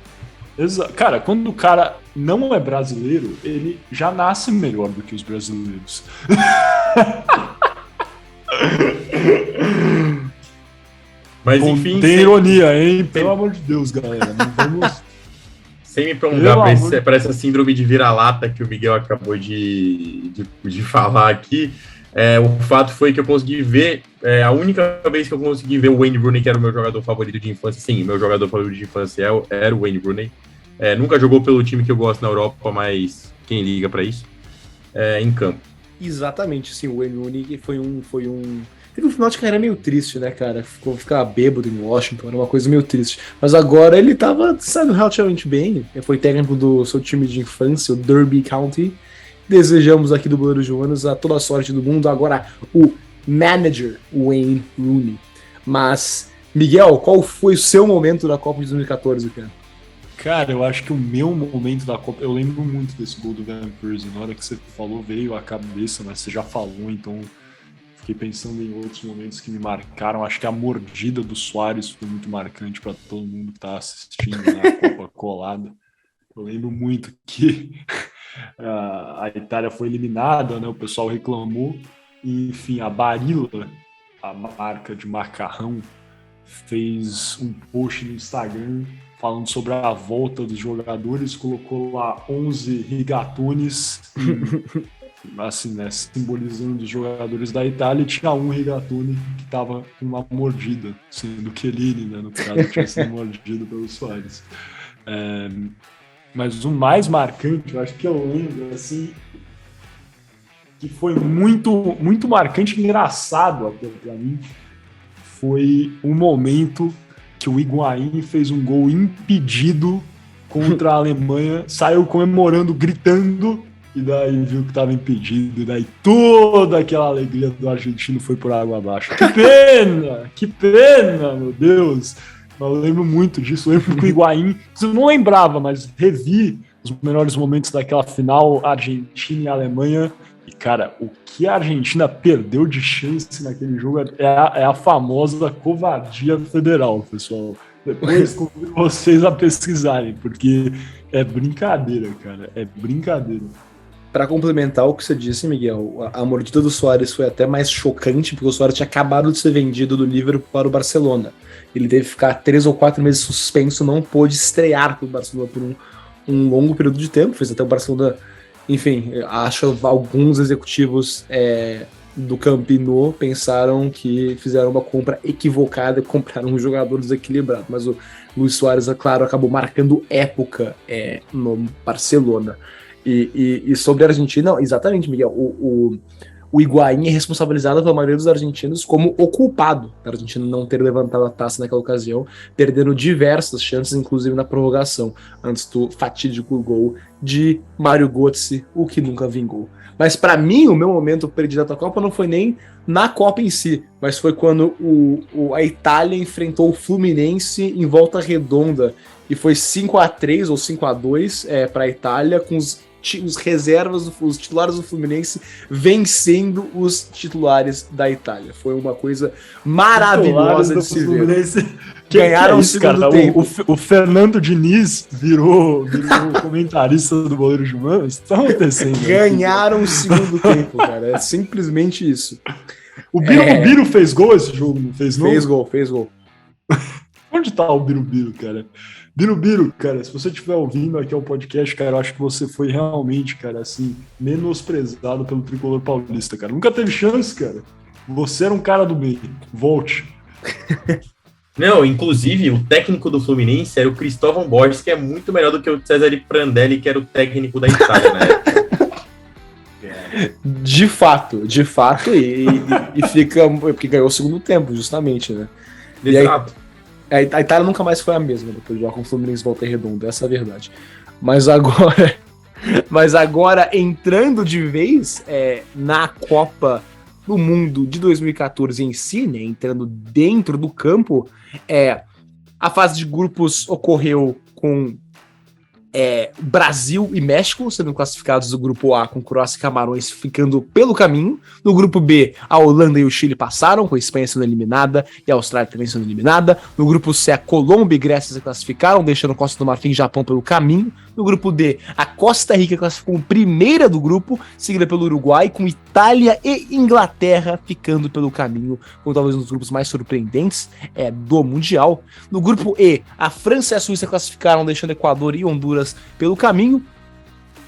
Cara, quando o cara não é brasileiro, ele já nasce melhor do que os brasileiros. Mas enfim... Tem ironia, hein? Pelo amor de Deus, galera. Não vamos... Sem me prolongar para essa síndrome de vira-lata que o Miguel acabou de falar aqui, o fato foi que eu consegui ver, a única vez que eu consegui ver o Wayne Rooney, que era o meu jogador favorito de infância, sim, meu jogador favorito de infância era o Wayne Rooney. Nunca jogou pelo time que eu gosto na Europa, mas quem liga para isso? Em campo. Exatamente, sim, o Wayne Rooney foi um... Teve um final de carreira meio triste, né, cara? Ficar bêbado em Washington, era uma coisa meio triste. Mas agora ele tava saindo relativamente bem. Ele foi técnico do seu time de infância, o Derby County. Desejamos aqui do Boleiro Joanas a toda a sorte do mundo. Agora, o manager, Wayne Rooney. Mas, Miguel, qual foi o seu momento da Copa de 2014, cara? Cara, eu acho que o meu momento da Copa... Eu lembro muito desse gol do Van Persie. Na hora que você falou, veio à cabeça, mas você já falou, então... Fiquei pensando em outros momentos que me marcaram. Acho que a mordida do Suárez foi muito marcante para todo mundo que tá assistindo na Copa colada. Eu lembro muito que a Itália foi eliminada, né? O pessoal reclamou. E, enfim, a Barilla, a marca de macarrão, fez um post no Instagram falando sobre a volta dos jogadores. Colocou lá 11 rigatones assim, né, simbolizando os jogadores da Itália, e tinha um Rigatoni que tava com uma mordida, sendo que Chiellini, né, no caso, tinha sido mordido pelo Suárez. Mas o mais marcante, eu acho que eu lembro, assim, que foi muito, muito marcante e engraçado até pra mim, foi o momento que o Higuaín fez um gol impedido contra a Alemanha, saiu comemorando, gritando, e daí viu que estava impedido, e daí toda aquela alegria do argentino foi por água abaixo. Que pena, meu Deus. Eu lembro muito disso, eu lembro que o Higuaín, eu não lembrava, mas revi os melhores momentos daquela final Argentina e Alemanha, e cara, o que a Argentina perdeu de chance naquele jogo é a famosa covardia federal, pessoal. Depois convido vocês a pesquisarem, porque é brincadeira, cara, é brincadeira. Para complementar o que você disse, Miguel, a mordida do Suárez foi até mais chocante, porque o Suárez tinha acabado de ser vendido do Liverpool para o Barcelona. Ele teve que ficar 3 ou 4 meses suspenso, não pôde estrear para o Barcelona por um longo período de tempo. Fez até o Barcelona, enfim, acho que alguns executivos do Camp Nou pensaram que fizeram uma compra equivocada e compraram um jogador desequilibrado. Mas o Luis Suárez, é claro, acabou marcando época no Barcelona. E sobre a Argentina, exatamente, Miguel, o Higuaín é responsabilizado pela maioria dos argentinos como o culpado da Argentina não ter levantado a taça naquela ocasião, perdendo diversas chances, inclusive na prorrogação, antes do fatídico gol de Mário Götze, o que nunca vingou. Mas para mim, o meu momento predileto da Copa não foi nem na Copa em si, mas foi quando a Itália enfrentou o Fluminense em volta redonda, e foi 5-3 ou 5-2 para a Itália, com os reservas, os titulares do Fluminense vencendo os titulares da Itália. Foi uma coisa maravilhosa de se ver. Ganharam o segundo tempo. O Fernando Diniz virou comentarista do Boleiro João. Isso tá acontecendo. Ganharam o segundo tempo, cara. É simplesmente isso. O Birubiru fez gol esse jogo, não fez não? Fez gol. Onde tá o Birubiru, cara? Birubiru, cara, se você estiver ouvindo aqui o podcast, cara, eu acho que você foi realmente, cara, assim, menosprezado pelo tricolor paulista, cara. Nunca teve chance, cara. Você era um cara do bem. Volte. Não, inclusive, o técnico do Fluminense era o Cristóvão Borges, que é muito melhor do que o Cesare Prandelli, que era o técnico da Itália, né? De fato, e fica, porque ganhou o segundo tempo, justamente, né? Exato. A Itália nunca mais foi a mesma depois de jogar com o Fluminense Volta Redonda, essa é a verdade. Mas agora, Mas agora, entrando de vez na Copa do Mundo de 2014 em si, né, entrando dentro do campo, a fase de grupos ocorreu com Brasil e México sendo classificados do grupo A, com Croácia e Camarões ficando pelo caminho. No grupo B, a Holanda e o Chile passaram, com a Espanha sendo eliminada e a Austrália também sendo eliminada. No grupo C, a Colômbia e Grécia se classificaram, deixando Costa do Marfim e Japão pelo caminho. No grupo D, a Costa Rica classificou primeira do grupo, seguida pelo Uruguai, com Itália e Inglaterra ficando pelo caminho, com talvez um dos grupos mais surpreendentes do Mundial. No grupo E, a França e a Suíça classificaram, deixando Equador e Honduras pelo caminho.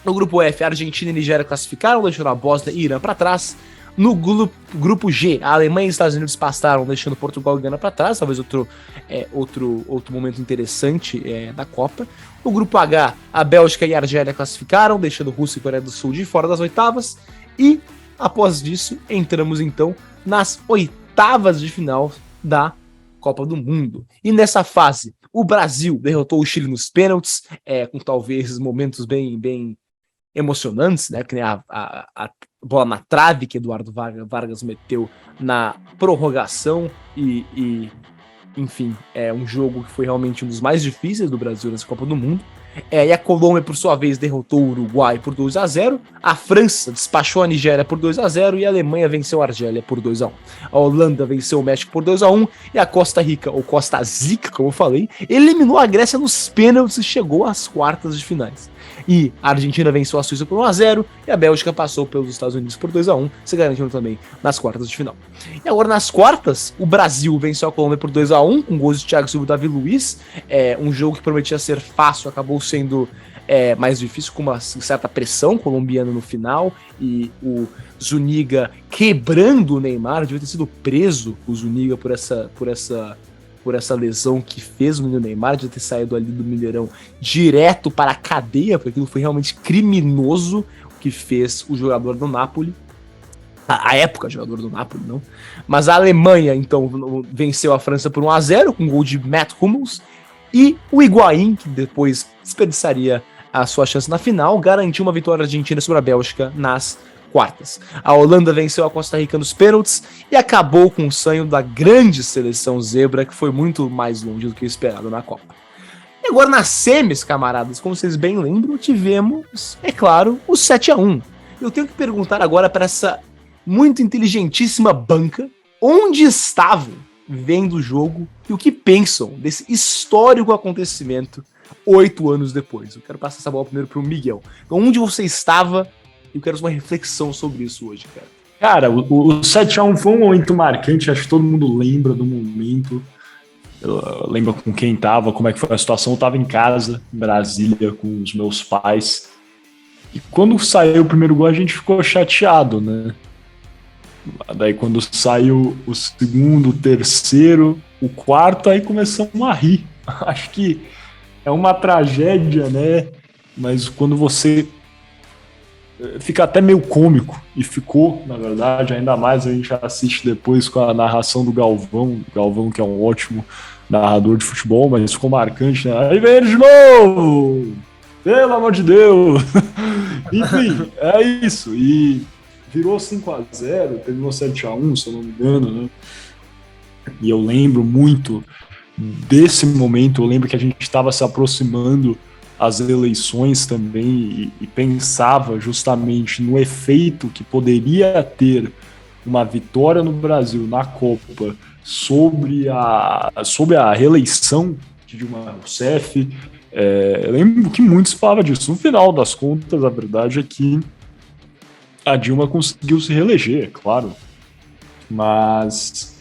No grupo F, a Argentina e Nigéria classificaram, deixando a Bósnia e Irã para trás. No grupo G, a Alemanha e os Estados Unidos passaram, deixando Portugal e Gana para trás, talvez outro momento interessante da Copa. No grupo H, a Bélgica e a Argélia classificaram, deixando Rússia e Coreia do Sul de fora das oitavas. E, após disso, entramos então nas oitavas de final da Copa do Mundo. E nessa fase, o Brasil derrotou o Chile nos pênaltis, com talvez momentos bem emocionantes, né? Que nem a bola na trave que Eduardo Vargas meteu na prorrogação e enfim, um jogo que foi realmente um dos mais difíceis do Brasil nessa Copa do Mundo. E a Colômbia, por sua vez, derrotou o Uruguai por 2-0. A França despachou a Nigéria por 2-0 e a Alemanha venceu a Argélia por 2-1. A Holanda venceu o México por 2-1 e a Costa Rica, ou Costa Zica, como eu falei, eliminou a Grécia nos pênaltis e chegou às quartas de finais. E a Argentina venceu a Suíça por 1-0 e a Bélgica passou pelos Estados Unidos por 2-1, se garantindo também nas quartas de final. E agora nas quartas, o Brasil venceu a Colômbia por 2-1, com gols de Thiago Silva e Davi Luiz. Um jogo que prometia ser fácil, acabou sendo mais difícil, com uma certa pressão colombiana no final, e o Zuniga quebrando o Neymar. Devia ter sido preso o Zuniga por essa lesão que fez o menino Neymar, de ter saído ali do Mineirão direto para a cadeia, porque aquilo foi realmente criminoso o que fez o jogador do Napoli. A época jogador do Napoli, não. Mas a Alemanha, então, venceu a França por 1-0, com um gol de Matt Hummels, e o Higuaín, que depois desperdiçaria a sua chance na final, garantiu uma vitória argentina sobre a Bélgica nas quartas. A Holanda venceu a Costa Rica nos pênaltis e acabou com o sonho da grande seleção zebra, que foi muito mais longe do que o esperado na Copa. E agora nas semis, camaradas, como vocês bem lembram, tivemos, é claro, o 7-1. Eu tenho que perguntar agora para essa muito inteligentíssima banca onde estavam vendo o jogo e o que pensam desse histórico acontecimento 8 anos depois. Eu quero passar essa bola primeiro para o Miguel. Então, onde você estava? Eu quero uma reflexão sobre isso hoje, cara. Cara, o 7-1 foi um momento marcante, acho que todo mundo lembra do momento. Eu lembro com quem tava, como é que foi a situação. Eu tava em casa, em Brasília, com os meus pais. E quando saiu o primeiro gol, a gente ficou chateado, né? Daí quando saiu o segundo, o terceiro, o quarto, aí começamos a rir. Acho que é uma tragédia, né? Mas quando você... fica até meio cômico, e ficou, na verdade, ainda mais a gente assiste depois com a narração do Galvão, que é um ótimo narrador de futebol, mas ficou marcante, né? Aí vem ele de novo! Pelo amor de Deus! Enfim, é isso, e virou 5-0, terminou 7-1, se eu não me engano, né? E eu lembro muito desse momento, eu lembro que a gente estava se aproximando as eleições também e pensava justamente no efeito que poderia ter uma vitória no Brasil na Copa sobre a reeleição de Dilma Rousseff. Eu lembro que muitos falavam disso. No final das contas, a verdade é que a Dilma conseguiu se reeleger, é claro, mas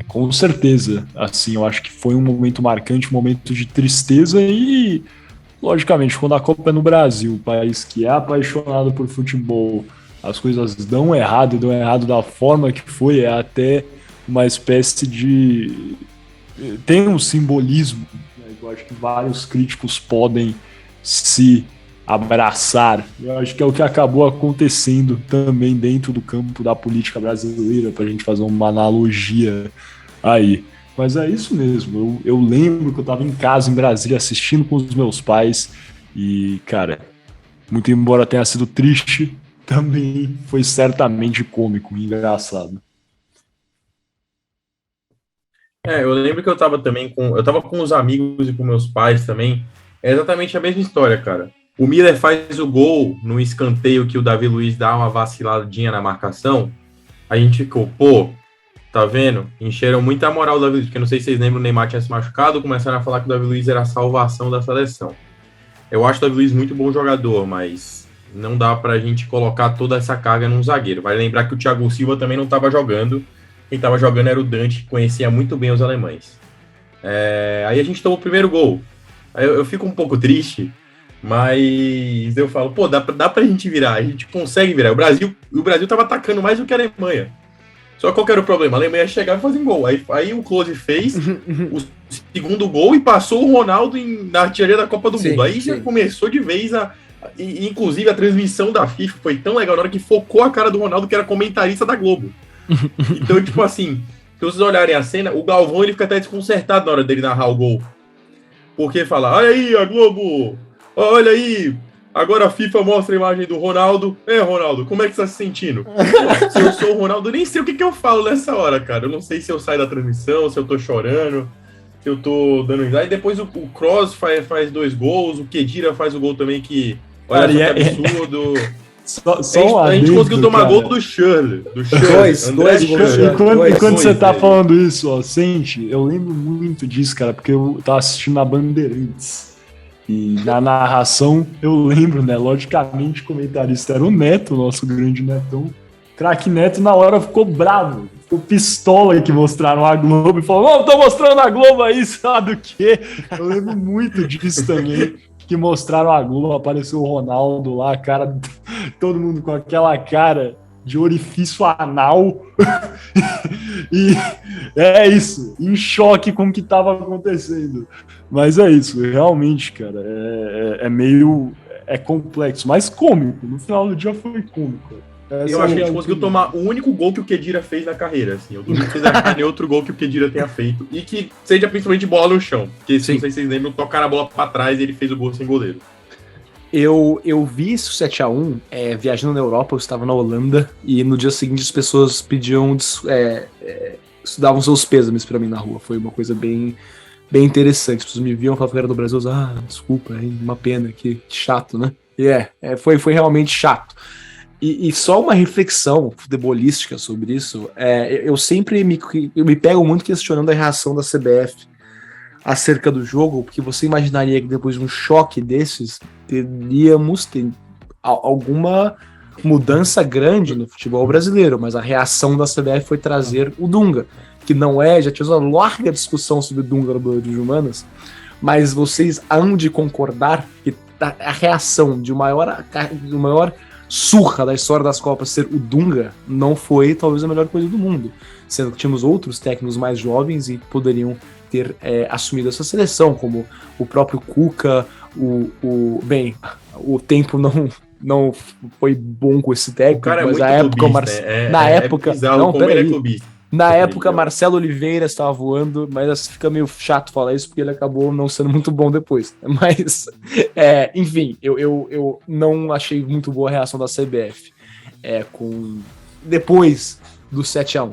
com certeza, assim, eu acho que foi um momento marcante, um momento de tristeza e, logicamente, quando a Copa é no Brasil, um país que é apaixonado por futebol, as coisas dão errado e dão errado da forma que foi, é até uma espécie de... tem um simbolismo, né? Eu acho que vários críticos podem se abraçar. Eu acho que é o que acabou acontecendo também dentro do campo da política brasileira, para a gente fazer uma analogia aí. Mas é isso mesmo, eu lembro que eu estava em casa, em Brasília, assistindo com os meus pais e, cara, muito embora tenha sido triste, também foi certamente cômico e engraçado. Eu lembro que eu tava com os amigos e com meus pais também. É exatamente a mesma história, cara. O Miller faz o gol no escanteio que o Davi Luiz dá uma vaciladinha na marcação. A gente ficou, pô, tá vendo? Encheram muita moral do Davi Luiz, porque não sei se vocês lembram, o Neymar tinha se machucado, começaram a falar que o Davi Luiz era a salvação da seleção. Eu acho o Davi Luiz muito bom jogador, mas não dá pra gente colocar toda essa carga num zagueiro. Vai lembrar que o Thiago Silva também não tava jogando. Quem estava jogando era o Dante, que conhecia muito bem os alemães. Aí a gente tomou o primeiro gol. Aí eu fico um pouco triste, mas eu falo, pô, dá pra gente virar, a gente consegue virar. O Brasil tava atacando mais do que a Alemanha. Só que qual que era o problema? A Alemanha chegava e fazia um gol. Aí o Klose fez o segundo gol e passou o Ronaldo na artilharia da Copa do Mundo. Aí já começou de vez inclusive a transmissão da FIFA foi tão legal na hora que focou a cara do Ronaldo, que era comentarista da Globo. Então, tipo assim, se vocês olharem a cena, o Galvão ele fica até desconcertado na hora dele narrar o gol. Porque fala, olha aí, a Globo, olha aí, agora a FIFA mostra a imagem do Ronaldo. Ronaldo, como é que você tá se sentindo? Se eu sou o Ronaldo, eu nem sei o que eu falo nessa hora, cara. Eu não sei se eu saio da transmissão, se eu tô chorando, se eu tô dando risada. E depois o Kroos faz 2 gols, o Khedira faz o gol também que, olha só que absurdo. A gente conseguiu tomar gol do Shirley. Dois gols. Enquanto você tá falando isso, ó, sente, eu lembro muito disso, cara, porque eu tava assistindo a Bandeirantes. E na narração, eu lembro, né? Logicamente, o comentarista era o Neto, nosso grande Netão. Craque Neto, na hora, ficou bravo. Ficou pistola que mostraram a Globo e falou: não, tô mostrando a Globo aí, sabe o quê? Eu lembro muito disso também. Que mostraram a Globo, apareceu o Ronaldo lá, cara, todo mundo com aquela cara de orifício anal. E é isso, em choque com o que estava acontecendo. Mas é isso, realmente, cara, é meio complexo, mas cômico. No final do dia foi cômico. Eu acho que a gente conseguiu tomar o único gol que o Khedira fez na carreira, assim. Eu duvido que vocês acharam nenhum outro gol que o Khedira tenha feito. E que seja principalmente bola no chão. Porque, se não sei se vocês lembram, tocaram a bola pra trás e ele fez o gol sem goleiro. Eu vi isso 7x1 viajando na Europa, eu estava na Holanda, e no dia seguinte as pessoas pediam, davam seus pêsames pra mim na rua. Foi uma coisa bem interessante. As pessoas me viam, falavam que era do Brasil, desculpa, uma pena, que chato, né? E foi realmente chato. E só uma reflexão futebolística sobre isso, eu sempre me pego muito questionando a reação da CBF acerca do jogo, porque você imaginaria que depois de um choque desses, teríamos alguma mudança grande no futebol brasileiro, mas a reação da CBF foi trazer o Dunga, que não já tinha uma larga discussão sobre o Dunga no Boleiro de Humanas, mas vocês hão de concordar que a reação de maior surra da história das Copas ser o Dunga não foi talvez a melhor coisa do mundo, sendo que tínhamos outros técnicos mais jovens e poderiam ter assumido essa seleção, como o próprio Cuca, o tempo não foi bom com esse técnico, mas a época na época Marcelo Oliveira estava voando, mas fica meio chato falar isso porque ele acabou não sendo muito bom depois. Mas, enfim, eu não achei muito boa a reação da CBF depois do 7x1.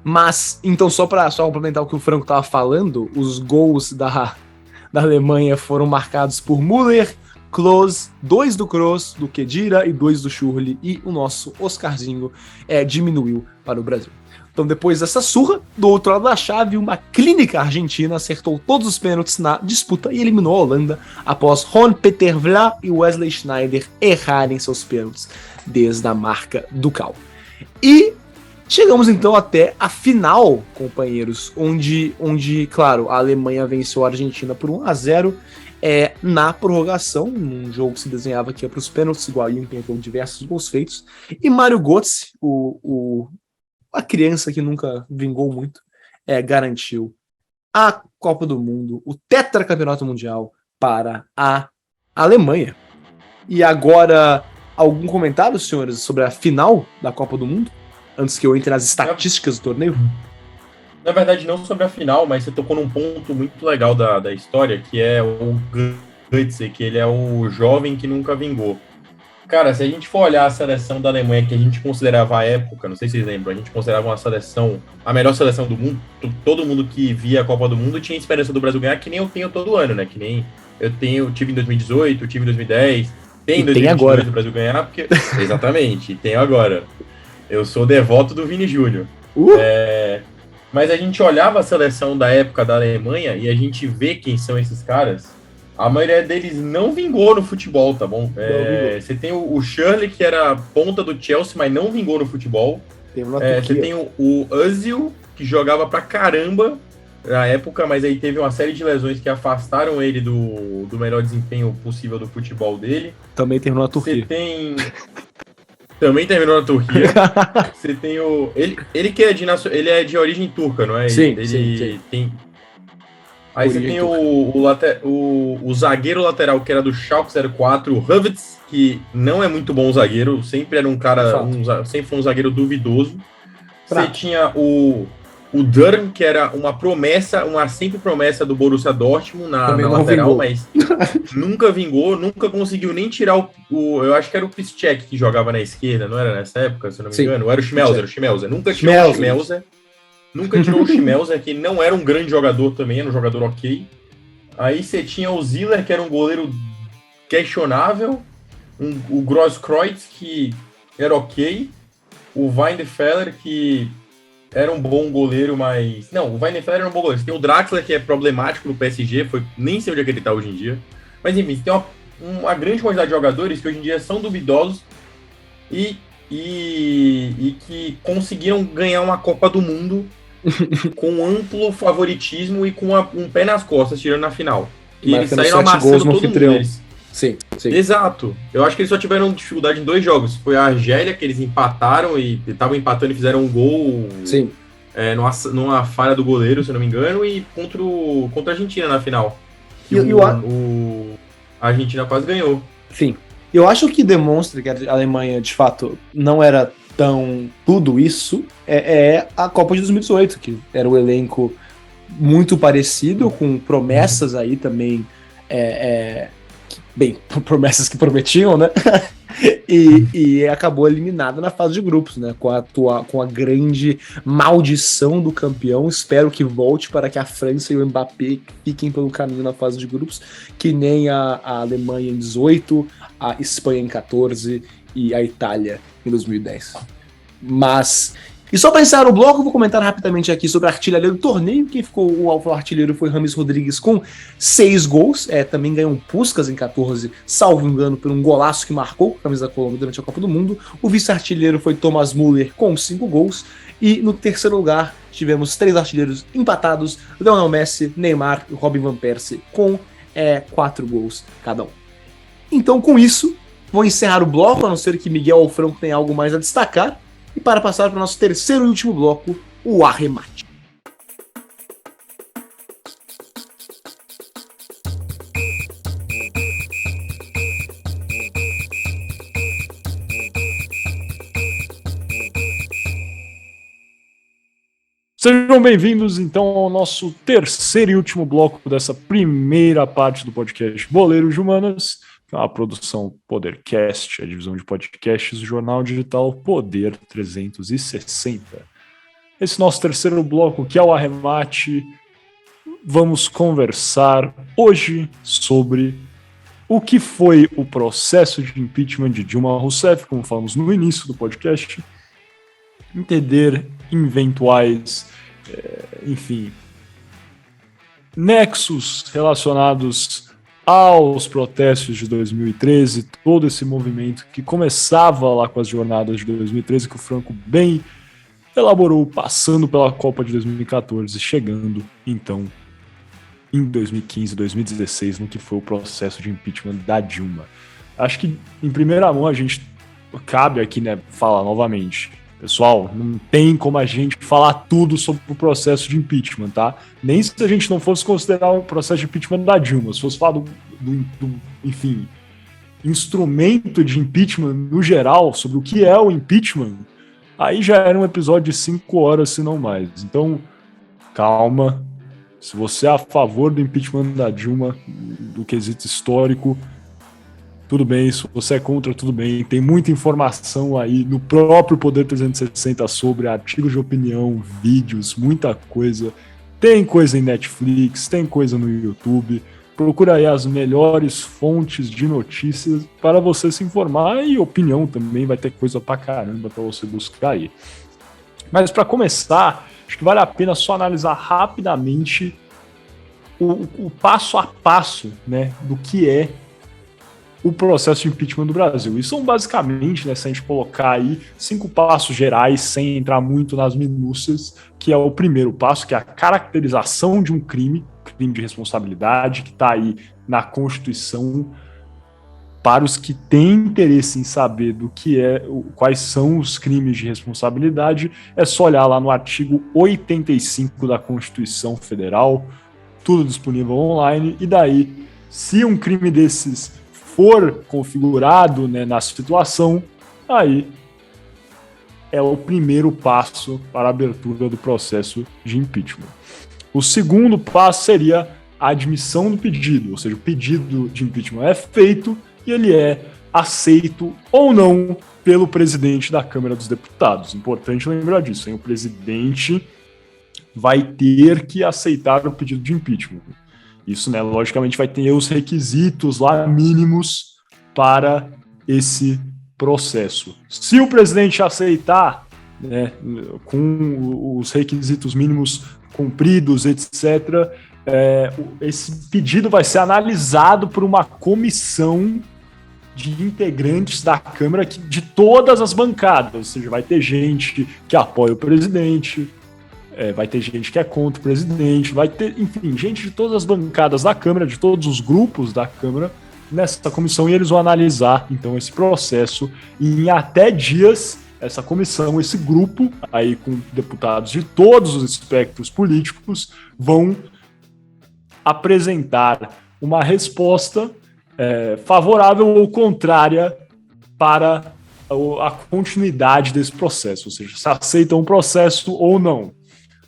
Mas, então, só complementar o que o Franco estava falando, os gols da Alemanha foram marcados por Müller, Klose, 2 do Kroos, do Khedira e 2 do Schürrle, e o nosso Oscarzinho diminuiu para o Brasil. Então, depois dessa surra, do outro lado da chave, uma clínica argentina acertou todos os pênaltis na disputa e eliminou a Holanda após Ron Peter Vlaar e Wesley Sneijder errarem seus pênaltis desde a marca do cal. E chegamos então até a final, companheiros, onde, claro, a Alemanha venceu a Argentina por 1-0 na prorrogação, num jogo que se desenhava aqui para os pênaltis, igual tentou diversos gols feitos, e Mário Götze, a criança que nunca vingou muito, garantiu a Copa do Mundo, o tetracampeonato mundial para a Alemanha. E agora, algum comentário, senhores, sobre a final da Copa do Mundo? Antes que eu entre nas estatísticas do torneio? Na verdade, não sobre a final, mas você tocou num ponto muito legal da história, que é o Götze, que ele é o jovem que nunca vingou. Cara, se a gente for olhar a seleção da Alemanha, que a gente considerava à época, não sei se vocês lembram, a gente considerava uma seleção, a melhor seleção do mundo, todo mundo que via a Copa do Mundo tinha esperança do Brasil ganhar, que nem eu tenho todo ano, né? Que nem eu tive em 2018, eu tive em 2010, tem em 2022 agora. do Brasil ganhar, porque... Exatamente, e tenho agora. Eu sou devoto do Vini Júnior. Mas a gente olhava a seleção da época da Alemanha e a gente vê quem são esses caras. A maioria deles não vingou no futebol, tá bom? Você tem o Schürrle, que era ponta do Chelsea, mas não vingou no futebol. Você tem o Özil, que jogava pra caramba na época, mas aí teve uma série de lesões que afastaram ele do melhor desempenho possível do futebol dele. Também terminou na Turquia. Você tem... Também terminou na Turquia. Você tem o... Ele que ele é de origem turca, não é? Sim, sim. Aí você tem o zagueiro lateral, que era do Schalke 04, o Havertz, que não é muito bom zagueiro, sempre era um cara, sempre foi um zagueiro duvidoso. Você tinha o Dörn, que era uma promessa, uma sempre promessa do Borussia Dortmund na lateral, mas nunca vingou, nunca conseguiu nem tirar eu acho que era o Piszczek que jogava na esquerda, não era nessa época, se eu não me engano? Ou era o Schmelzer, nunca tirou o Schmelzer. Nunca tirou o Schmelzer, que não era um grande jogador também, era um jogador ok. Aí você tinha o Ziller, que era um goleiro questionável. O Grosskreutz, que era ok. O Weidenfeller, que era um bom goleiro, mas... Não, o Weidenfeller era um bom goleiro. Você tem o Draxler, que é problemático no PSG, nem sei onde é que ele tá hoje em dia. Mas enfim, você tem uma grande quantidade de jogadores que hoje em dia são duvidosos e que conseguiram ganhar uma Copa do Mundo com amplo favoritismo e com um pé nas costas, tirando na final. E eles saíram amassando todo mundo deles. Sim. Exato. Eu acho que eles só tiveram dificuldade em 2 jogos. Foi a Argélia, que eles empataram e estavam empatando e fizeram um gol numa falha do goleiro, se eu não me engano, e contra a Argentina na final. A Argentina quase ganhou. Sim. Eu acho que demonstra que a Alemanha, de fato, não era tão tudo isso, é a Copa de 2018, que era um elenco muito parecido, com promessas aí também, promessas que prometiam, né? e acabou eliminada na fase de grupos, né? Com a grande maldição do campeão. Espero que volte para que a França e o Mbappé fiquem pelo caminho na fase de grupos, que nem a Alemanha em 18, a Espanha em 14 e a Itália em 2010. E só para encerrar o bloco, eu vou comentar rapidamente aqui sobre a artilharia do torneio. Quem ficou o artilheiro foi James Rodrigues com 6 gols. Também ganhou um Puskás em 14, salvo engano, por um golaço que marcou a camisa da Colômbia durante a Copa do Mundo. O vice-artilheiro foi Thomas Müller com 5 gols. E no terceiro lugar tivemos 3 artilheiros empatados: Lionel Messi, Neymar e Robin van Persie com 4 gols cada um. Então, com isso, vou encerrar o bloco, a não ser que Miguel ou Franco tenha algo mais a destacar. E para passar para o nosso terceiro e último bloco, o arremate. Sejam bem-vindos, então, ao nosso terceiro e último bloco dessa primeira parte do podcast Boleiros de Humanas, que é uma produção Podercast, a divisão de podcasts do jornal digital Poder 360. Esse nosso terceiro bloco, que é o arremate, vamos conversar hoje sobre o que foi o processo de impeachment de Dilma Rousseff, como falamos no início do podcast, entender eventuais, nexos relacionados aos protestos de 2013, todo esse movimento que começava lá com as jornadas de 2013, que o Franco bem elaborou, passando pela Copa de 2014, chegando, então, em 2015, 2016, no que foi o processo de impeachment da Dilma. Acho que, em primeira mão, a gente cabe aqui, né, falar novamente. Pessoal, não tem como a gente falar tudo sobre o processo de impeachment, tá? Nem se a gente não fosse considerar o processo de impeachment da Dilma, se fosse falar enfim, instrumento de impeachment no geral, sobre o que é o impeachment, aí já era um episódio de 5 horas, se não mais. Então, calma, Se você é a favor do impeachment da Dilma, do quesito histórico, tudo bem. Se você é contra, tudo bem. Tem muita informação aí no próprio Poder 360 sobre artigos de opinião, vídeos, muita coisa. Tem coisa em Netflix, tem coisa no YouTube. Procura aí as melhores fontes de notícias para você se informar, e opinião também, vai ter coisa pra caramba para você buscar aí. Mas para começar, acho que vale a pena só analisar rapidamente o passo a passo, né, do que é o processo de impeachment do Brasil. E são basicamente, né, se a gente colocar aí 5 passos gerais, sem entrar muito nas minúcias, que é o primeiro passo, que é a caracterização de um crime de responsabilidade, que está aí na Constituição. Para os que têm interesse em saber do que quais são os crimes de responsabilidade, é só olhar lá no artigo 85 da Constituição Federal, tudo disponível online, e daí, se um crime desses for configurado, né, na situação, aí é o primeiro passo para a abertura do processo de impeachment. O segundo passo seria a admissão do pedido, ou seja, o pedido de impeachment é feito e ele é aceito ou não pelo presidente da Câmara dos Deputados. Importante lembrar disso, hein? O presidente vai ter que aceitar o pedido de impeachment. Isso, né, logicamente, vai ter os requisitos lá mínimos para esse processo. Se o presidente aceitar, né, com os requisitos mínimos cumpridos, etc., esse pedido vai ser analisado por uma comissão de integrantes da Câmara de todas as bancadas, ou seja, vai ter gente que apoia o presidente, vai ter gente que é contra o presidente, vai ter, enfim, gente de todas as bancadas da Câmara, de todos os grupos da Câmara, nessa comissão, e eles vão analisar, então, esse processo, e em até dias, essa comissão, esse grupo, aí com deputados de todos os espectros políticos, vão apresentar uma resposta favorável ou contrária para a continuidade desse processo, ou seja, se aceitam o processo ou não.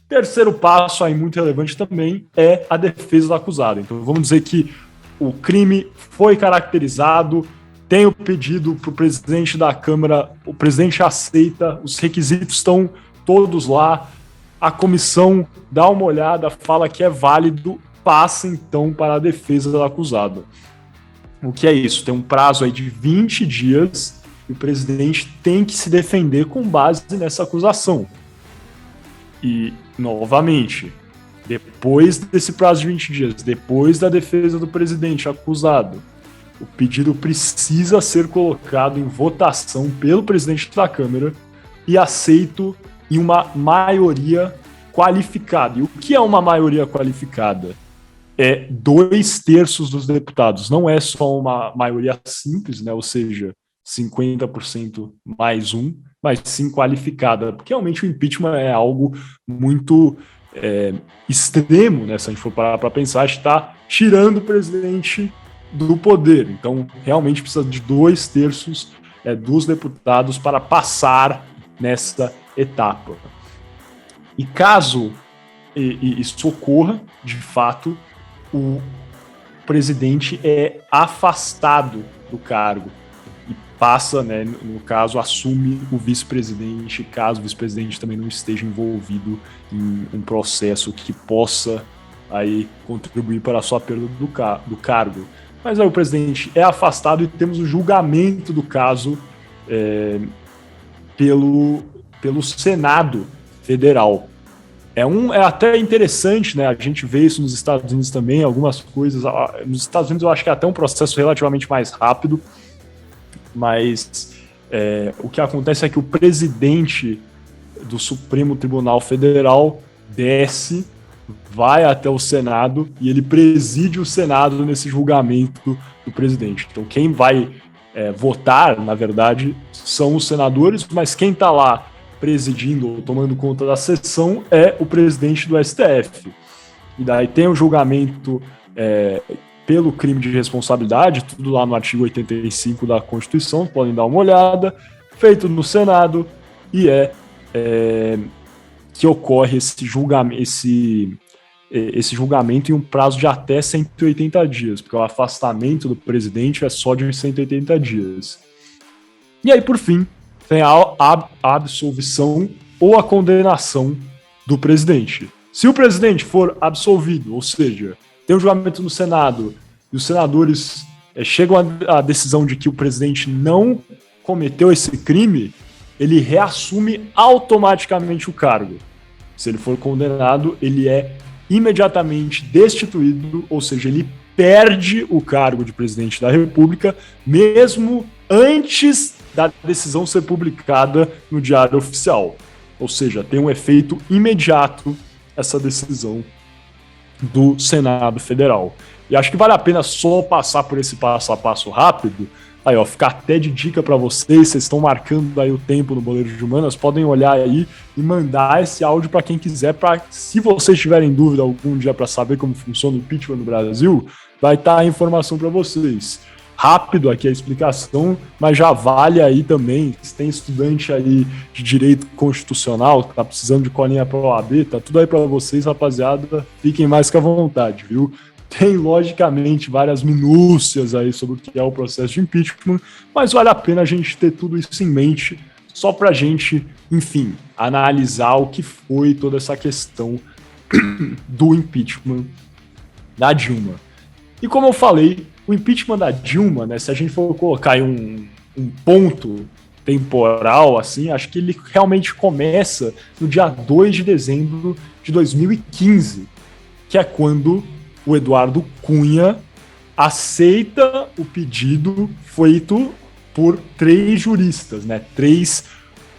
Terceiro passo, aí muito relevante também, é a defesa do acusado. Então, vamos dizer que o crime foi caracterizado, tem o pedido para o presidente da Câmara, o presidente aceita, os requisitos estão todos lá, a comissão dá uma olhada, fala que é válido, passa então para a defesa do acusado. O que é isso? Tem um prazo aí de 20 dias e o presidente tem que se defender com base nessa acusação. E, novamente, depois desse prazo de 20 dias, depois da defesa do presidente acusado, o pedido precisa ser colocado em votação pelo presidente da Câmara e aceito em uma maioria qualificada. E o que é uma maioria qualificada? É 2/3 dos deputados. Não é só uma maioria simples, né? Ou seja, 50% mais um, mas sim qualificada. Porque realmente o impeachment é algo muito extremo, né? Se a gente for parar para pensar, a gente está tirando o presidente do poder. Então, realmente precisa de 2/3 dos deputados para passar nessa etapa. E caso isso ocorra, de fato, o presidente é afastado do cargo e passa, né, no caso, assume o vice-presidente, caso o vice-presidente também não esteja envolvido em um processo que possa aí contribuir para a sua perda do cargo. Mas aí o presidente é afastado e temos o julgamento do caso pelo Senado Federal. É até interessante, né? A gente vê isso nos Estados Unidos também, algumas coisas. Nos Estados Unidos eu acho que é até um processo relativamente mais rápido, mas o que acontece é que o presidente do Supremo Tribunal Federal desce, vai até o Senado e ele preside o Senado nesse julgamento do presidente. Então quem vai votar, na verdade, são os senadores, mas quem está lá presidindo ou tomando conta da sessão é o presidente do STF. E daí tem o julgamento pelo crime de responsabilidade, tudo lá no artigo 85 da Constituição, podem dar uma olhada, feito no Senado, e que ocorre esse julgamento, esse julgamento em um prazo de até 180 dias, porque o afastamento do presidente é só de 180 dias. E aí, por fim, tem a absolvição ou a condenação do presidente. Se o presidente for absolvido, ou seja, tem um julgamento no Senado e os senadores chegam à decisão de que o presidente não cometeu esse crime, ele reassume automaticamente o cargo. Se ele for condenado, ele é imediatamente destituído, ou seja, ele perde o cargo de presidente da República, mesmo antes da decisão ser publicada no Diário Oficial. Ou seja, tem um efeito imediato essa decisão do Senado Federal. E acho que vale a pena só passar por esse passo a passo rápido. Aí, ó, fica até de dica para vocês estão marcando aí o tempo no Boleiro de Humanas, podem olhar aí e mandar esse áudio para quem quiser, para se vocês tiverem dúvida algum dia para saber como funciona o impeachment no Brasil, vai estar a informação para vocês. Rápido aqui a explicação, mas já vale aí também, se tem estudante aí de direito constitucional que tá precisando de colinha para o OAB, tá tudo aí para vocês, rapaziada, fiquem mais que à vontade, viu? Tem, logicamente, várias minúcias aí sobre o que é o processo de impeachment, mas vale a pena a gente ter tudo isso em mente, só para a gente, enfim, analisar o que foi toda essa questão do impeachment da Dilma. E como eu falei, o impeachment da Dilma, né, se a gente for colocar aí um ponto temporal, assim, acho que ele realmente começa no dia 2 de dezembro de 2015, que é quando o Eduardo Cunha aceita o pedido feito por 3 juristas, né? 3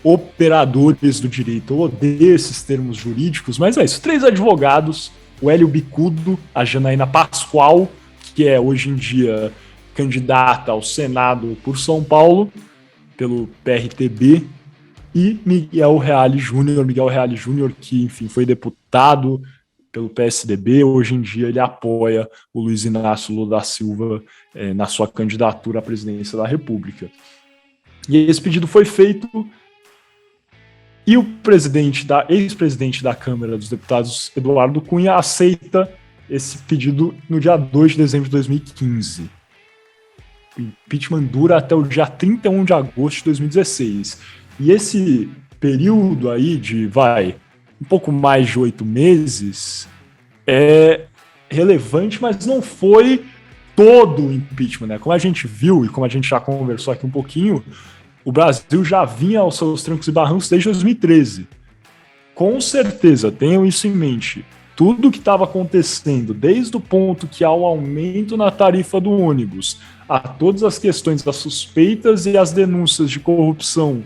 operadores do direito. Eu odeio esses termos jurídicos, mas é isso. 3 advogados, o Hélio Bicudo, a Janaína Pascoal, que é hoje em dia candidata ao Senado por São Paulo, pelo PRTB, e Miguel Reale Júnior, que, enfim, foi deputado pelo PSDB, hoje em dia ele apoia o Luiz Inácio Lula da Silva na sua candidatura à presidência da República. E esse pedido foi feito e o ex-presidente da Câmara dos Deputados, Eduardo Cunha, aceita esse pedido no dia 2 de dezembro de 2015. O impeachment dura até o dia 31 de agosto de 2016. E esse período aí de, um pouco mais de 8 meses, é relevante, mas não foi todo o impeachment, né? Como a gente viu e como a gente já conversou aqui um pouquinho, o Brasil já vinha aos seus trancos e barrancos desde 2013. Com certeza, tenham isso em mente. Tudo que estava acontecendo, desde o ponto que há o aumento na tarifa do ônibus, a todas as questões das suspeitas e as denúncias de corrupção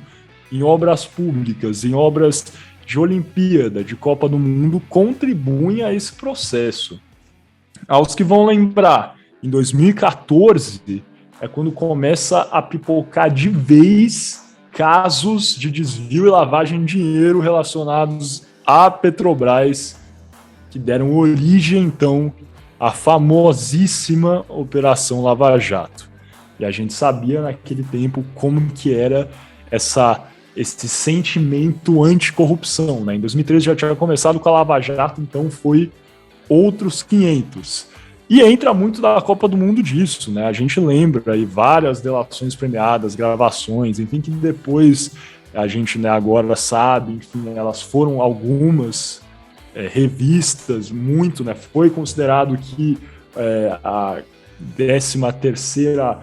em obras públicas, em obras de Olimpíada, de Copa do Mundo, contribuem a esse processo. Aos que vão lembrar, em 2014 é quando começa a pipocar de vez casos de desvio e lavagem de dinheiro relacionados à Petrobras, que deram origem, então, à famosíssima Operação Lava Jato. E a gente sabia naquele tempo como que era esse sentimento anticorrupção, né? Em 2013 já tinha começado com a Lava Jato, então foi outros 500. E entra muito da Copa do Mundo disso, né? A gente lembra aí várias delações premiadas, gravações, enfim, que depois a gente, né, agora sabe, enfim, elas foram algumas revistas, muito, né? Foi considerado que a 13ª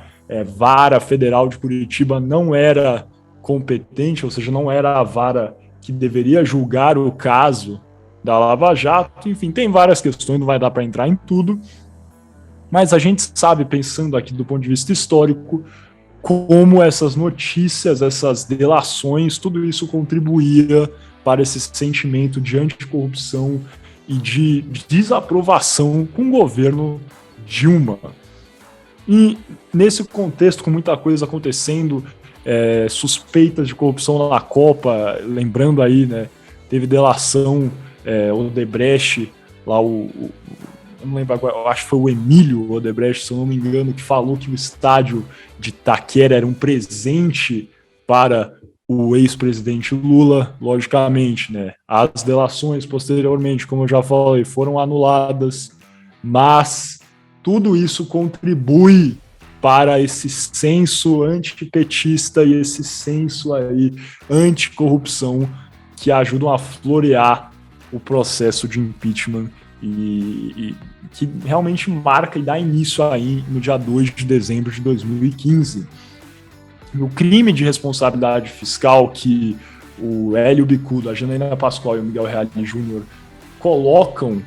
Vara Federal de Curitiba não era competente, ou seja, não era a vara que deveria julgar o caso da Lava Jato. Enfim, tem várias questões, não vai dar para entrar em tudo, mas a gente sabe, pensando aqui do ponto de vista histórico, como essas notícias, essas delações, tudo isso contribuía para esse sentimento de anticorrupção e de desaprovação com o governo Dilma. E nesse contexto, com muita coisa acontecendo, suspeitas de corrupção na Copa, lembrando aí, né, teve delação, Odebrecht, lá eu não lembro agora, eu acho que foi o Emílio Odebrecht, se eu não me engano, que falou que o estádio de Itaquera era um presente para o ex-presidente Lula, logicamente, né? As delações posteriormente, como eu já falei, foram anuladas, mas tudo isso contribui para esse senso antipetista e esse senso aí anticorrupção que ajudam a florear o processo de impeachment e que realmente marca e dá início aí no dia 2 de dezembro de 2015. O crime de responsabilidade fiscal que o Hélio Bicudo, a Janaína Pascoal e o Miguel Reale Júnior colocam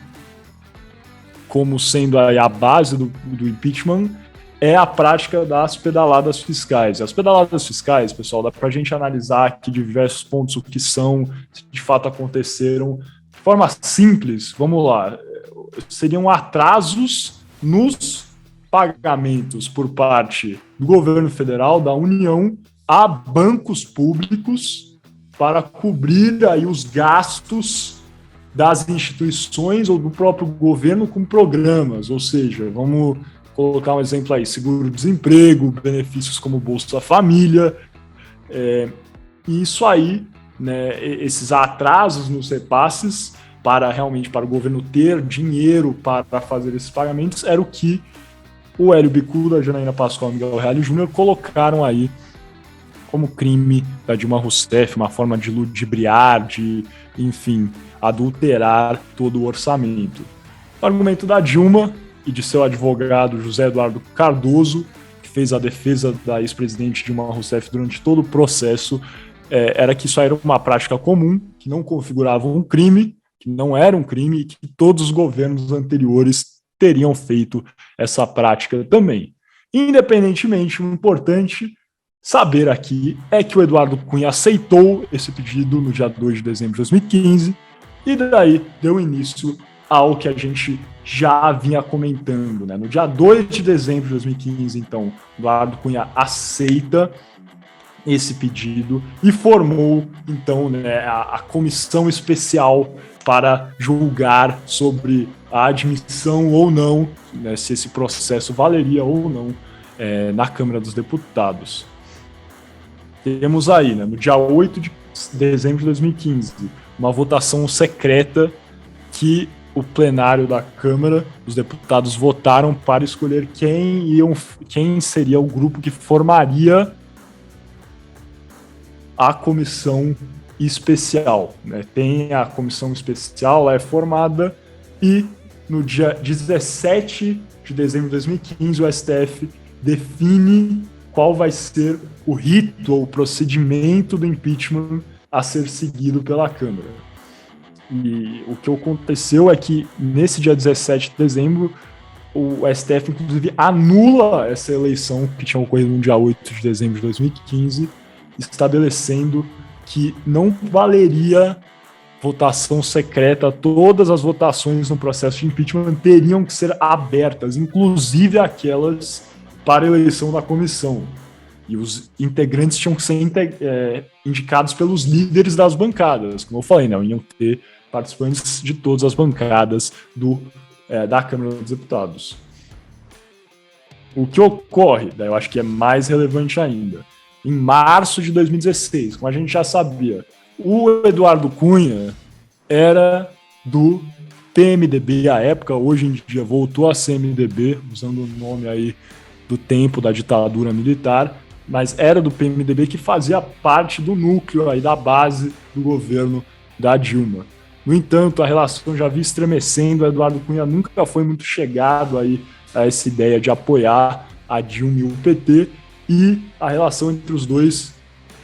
como sendo a base do impeachment é a prática das pedaladas fiscais. As pedaladas fiscais, pessoal, dá para a gente analisar aqui de diversos pontos o que são, se de fato aconteceram. De forma simples, vamos lá, seriam atrasos nos pagamentos por parte do governo federal, da União, a bancos públicos para cobrir aí os gastos das instituições ou do próprio governo com programas, ou seja, vamos colocar um exemplo aí, seguro-desemprego, benefícios como Bolsa Família, e isso aí, né, esses atrasos nos repasses para o governo ter dinheiro para fazer esses pagamentos, era o que o Hélio Bicudo, a Janaína Pascoal e o Miguel Reale Júnior colocaram aí como crime da Dilma Rousseff, uma forma de ludibriar, de, enfim, adulterar todo o orçamento. O argumento da Dilma e de seu advogado José Eduardo Cardoso, que fez a defesa da ex-presidente Dilma Rousseff durante todo o processo, era que isso era uma prática comum, que não configurava um crime, que não era um crime e que todos os governos anteriores teriam feito essa prática também. Independentemente, o importante saber aqui é que o Eduardo Cunha aceitou esse pedido no dia 2 de dezembro de 2015 e daí deu início ao que a gente já vinha comentando, né? No dia 2 de dezembro de 2015, então, Eduardo Cunha aceita esse pedido e formou, então, né, a comissão especial para julgar sobre a admissão ou não, né, se esse processo valeria ou não na Câmara dos Deputados. Temos aí, né, no dia 8 de dezembro de 2015, uma votação secreta que o plenário da Câmara, os deputados votaram para escolher quem seria o grupo que formaria a comissão especial, né? Tem a comissão especial, ela é formada e no dia 17 de dezembro de 2015 o STF define qual vai ser o rito ou o procedimento do impeachment a ser seguido pela Câmara. E o que aconteceu é que nesse dia 17 de dezembro o STF inclusive anula essa eleição que tinha ocorrido no dia 8 de dezembro de 2015, estabelecendo que não valeria votação secreta, todas as votações no processo de impeachment teriam que ser abertas, inclusive aquelas para a eleição da comissão. E os integrantes tinham que ser indicados pelos líderes das bancadas, como eu falei, não iam ter participantes de todas as bancadas da Câmara dos Deputados. O que ocorre, daí eu acho que é mais relevante ainda, em março de 2016, como a gente já sabia, o Eduardo Cunha era do PMDB à época, hoje em dia voltou a ser MDB, usando o nome aí do tempo da ditadura militar, mas era do PMDB que fazia parte do núcleo aí da base do governo da Dilma. No entanto, a relação já vinha estremecendo, o Eduardo Cunha nunca foi muito chegado aí a essa ideia de apoiar a Dilma e o PT, e a relação entre os dois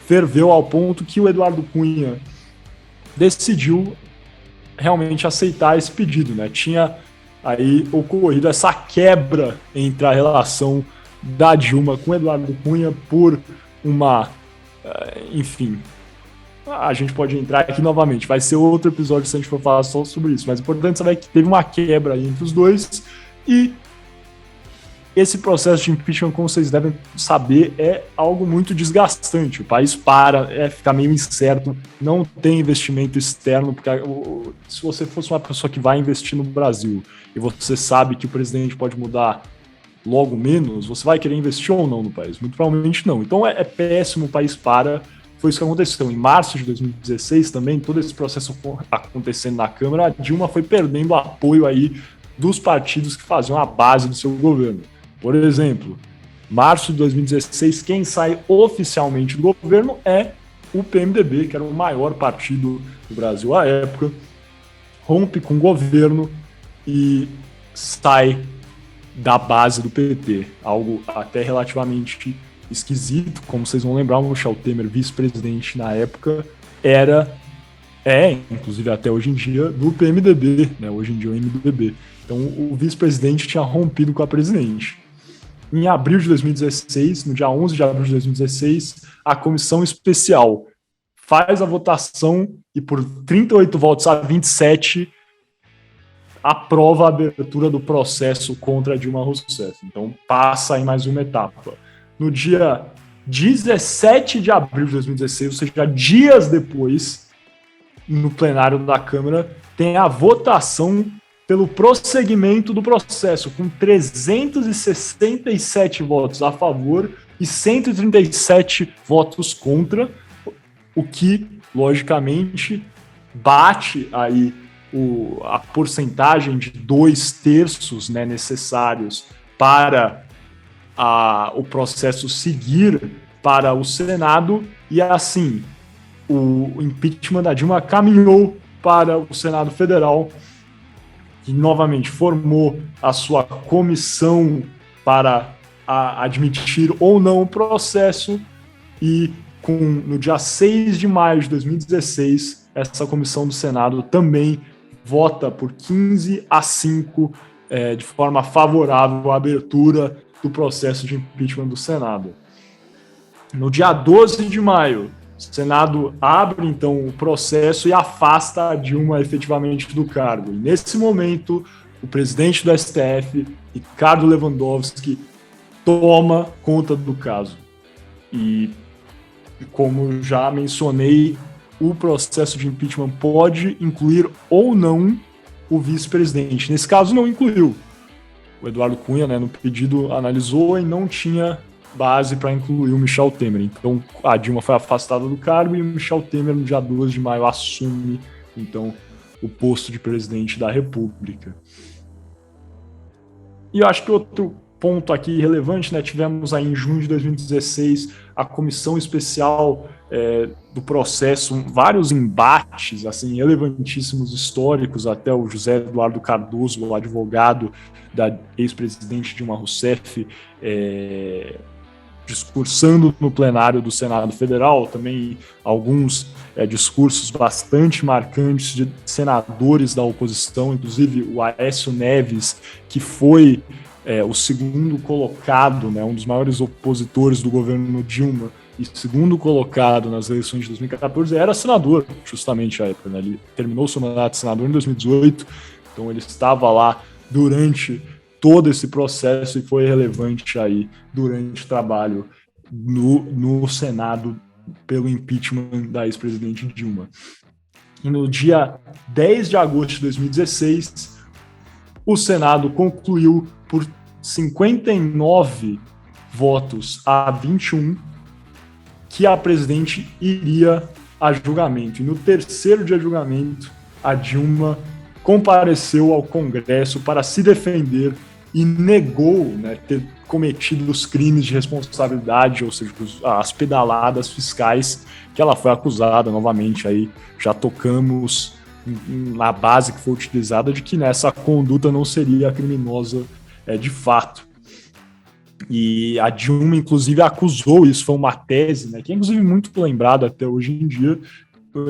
ferveu ao ponto que o Eduardo Cunha decidiu realmente aceitar esse pedido, né? Tinha aí ocorrido essa quebra entre a relação da Dilma com o Eduardo Cunha por uma... enfim, a gente pode entrar aqui novamente, vai ser outro episódio se a gente for falar só sobre isso, mas é importante saber que teve uma quebra aí entre os dois e esse processo de impeachment, como vocês devem saber, é algo muito desgastante. O país fica meio incerto, não tem investimento externo, porque se você fosse uma pessoa que vai investir no Brasil e você sabe que o presidente pode mudar logo menos, você vai querer investir ou não no país? Muito provavelmente não. Então é péssimo, o país para, foi isso que aconteceu. Em março de 2016 também, todo esse processo acontecendo na Câmara, a Dilma foi perdendo apoio aí dos partidos que faziam a base do seu governo. Por exemplo, março de 2016, quem sai oficialmente do governo é o PMDB, que era o maior partido do Brasil à época, rompe com o governo e sai da base do PT, algo até relativamente esquisito. Como vocês vão lembrar, o Michel Temer, vice-presidente na época, inclusive até hoje em dia, do PMDB, né? Hoje em dia o MDB. Então o vice-presidente tinha rompido com a presidente. Em abril de 2016, no dia 11 de abril de 2016, a comissão especial faz a votação e por 38 votos a 27 aprova a abertura do processo contra Dilma Rousseff. Então passa em mais uma etapa. No dia 17 de abril de 2016, ou seja, dias depois, no plenário da Câmara, tem a votação pelo prosseguimento do processo, com 367 votos a favor e 137 votos contra, o que, logicamente, bate aí a porcentagem de 2/3, né, necessários para o processo seguir para o Senado, e assim, o impeachment da Dilma caminhou para o Senado Federal, que novamente formou a sua comissão para admitir ou não o processo, e no dia 6 de maio de 2016, essa comissão do Senado também vota por 15-5 de forma favorável à abertura do processo de impeachment do Senado. No dia 12 de maio, o Senado abre, então, o processo e afasta a Dilma efetivamente do cargo. E, nesse momento, o presidente do STF, Ricardo Lewandowski, toma conta do caso. E, como já mencionei, o processo de impeachment pode incluir ou não o vice-presidente. Nesse caso, não incluiu. O Eduardo Cunha, né, no pedido, analisou e não tinha base para incluir o Michel Temer. Então, a Dilma foi afastada do cargo e o Michel Temer, no dia 12 de maio, assume, então, o posto de presidente da República. E eu acho que outro ponto aqui relevante, né, tivemos aí em junho de 2016 a comissão especial do processo, vários embates assim, relevantíssimos, históricos, até o José Eduardo Cardoso, o advogado da ex-presidente Dilma Rousseff, discursando no plenário do Senado Federal, também alguns discursos bastante marcantes de senadores da oposição, inclusive o Aécio Neves, que foi o segundo colocado, né, um dos maiores opositores do governo Dilma, e segundo colocado nas eleições de 2014, era senador, justamente à época, né? Ele terminou seu mandato de senador em 2018, então ele estava lá durante todo esse processo e foi relevante aí durante o trabalho no Senado pelo impeachment da ex-presidente Dilma. E no dia 10 de agosto de 2016, o Senado concluiu por 59 votos a 21 que a presidente iria a julgamento. E no terceiro dia de julgamento, a Dilma compareceu ao Congresso para se defender e negou, né, ter cometido os crimes de responsabilidade, ou seja, as pedaladas fiscais que ela foi acusada. Novamente, aí já tocamos na base que foi utilizada de que nessa conduta não seria criminosa de fato. E a Dilma, inclusive, acusou, isso foi uma tese, né, que é inclusive muito lembrado até hoje em dia,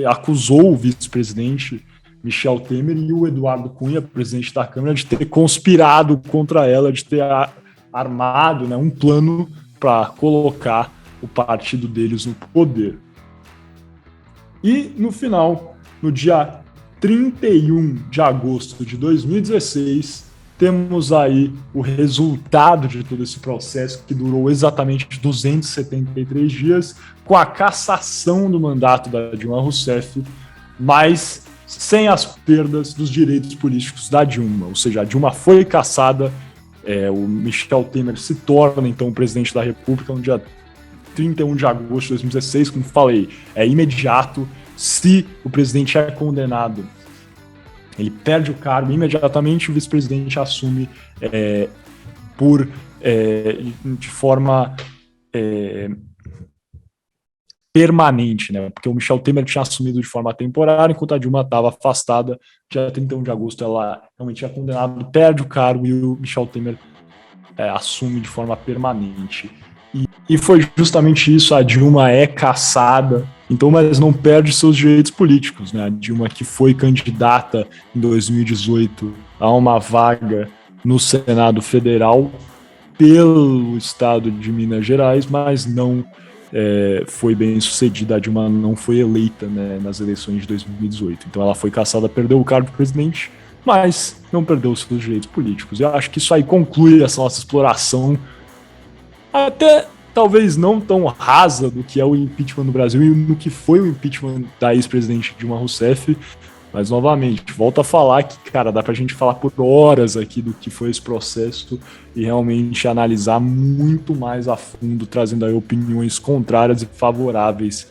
acusou o vice-presidente Michel Temer e o Eduardo Cunha, presidente da Câmara, de ter conspirado contra ela, de ter armado, né, um plano para colocar o partido deles no poder. E, no final, no dia 31 de agosto de 2016, temos aí o resultado de todo esse processo, que durou exatamente 273 dias, com a cassação do mandato da Dilma Rousseff, mas sem as perdas dos direitos políticos da Dilma. Ou seja, a Dilma foi cassada, o Michel Temer se torna, então, o presidente da República no dia 31 de agosto de 2016, como falei, é imediato. Se o presidente é condenado, ele perde o cargo imediatamente, o vice-presidente assume de forma permanente, né? Porque o Michel Temer tinha assumido de forma temporária, enquanto a Dilma estava afastada. Dia 31 de agosto ela realmente é condenada, perde o cargo e o Michel Temer assume de forma permanente. E foi justamente isso, a Dilma é cassada, então, mas não perde seus direitos políticos, né? A Dilma, que foi candidata em 2018 a uma vaga no Senado Federal pelo estado de Minas Gerais, mas não foi bem sucedida. A Dilma não foi eleita, né, nas eleições de 2018. Então ela foi cassada, perdeu o cargo de presidente, mas não perdeu os seus direitos políticos. Eu acho que isso aí conclui essa nossa exploração, até talvez não tão rasa do que é o impeachment no Brasil e no que foi o impeachment da ex-presidente Dilma Rousseff, mas novamente, volto a falar que, cara, dá pra gente falar por horas aqui do que foi esse processo e realmente analisar muito mais a fundo, trazendo aí opiniões contrárias e favoráveis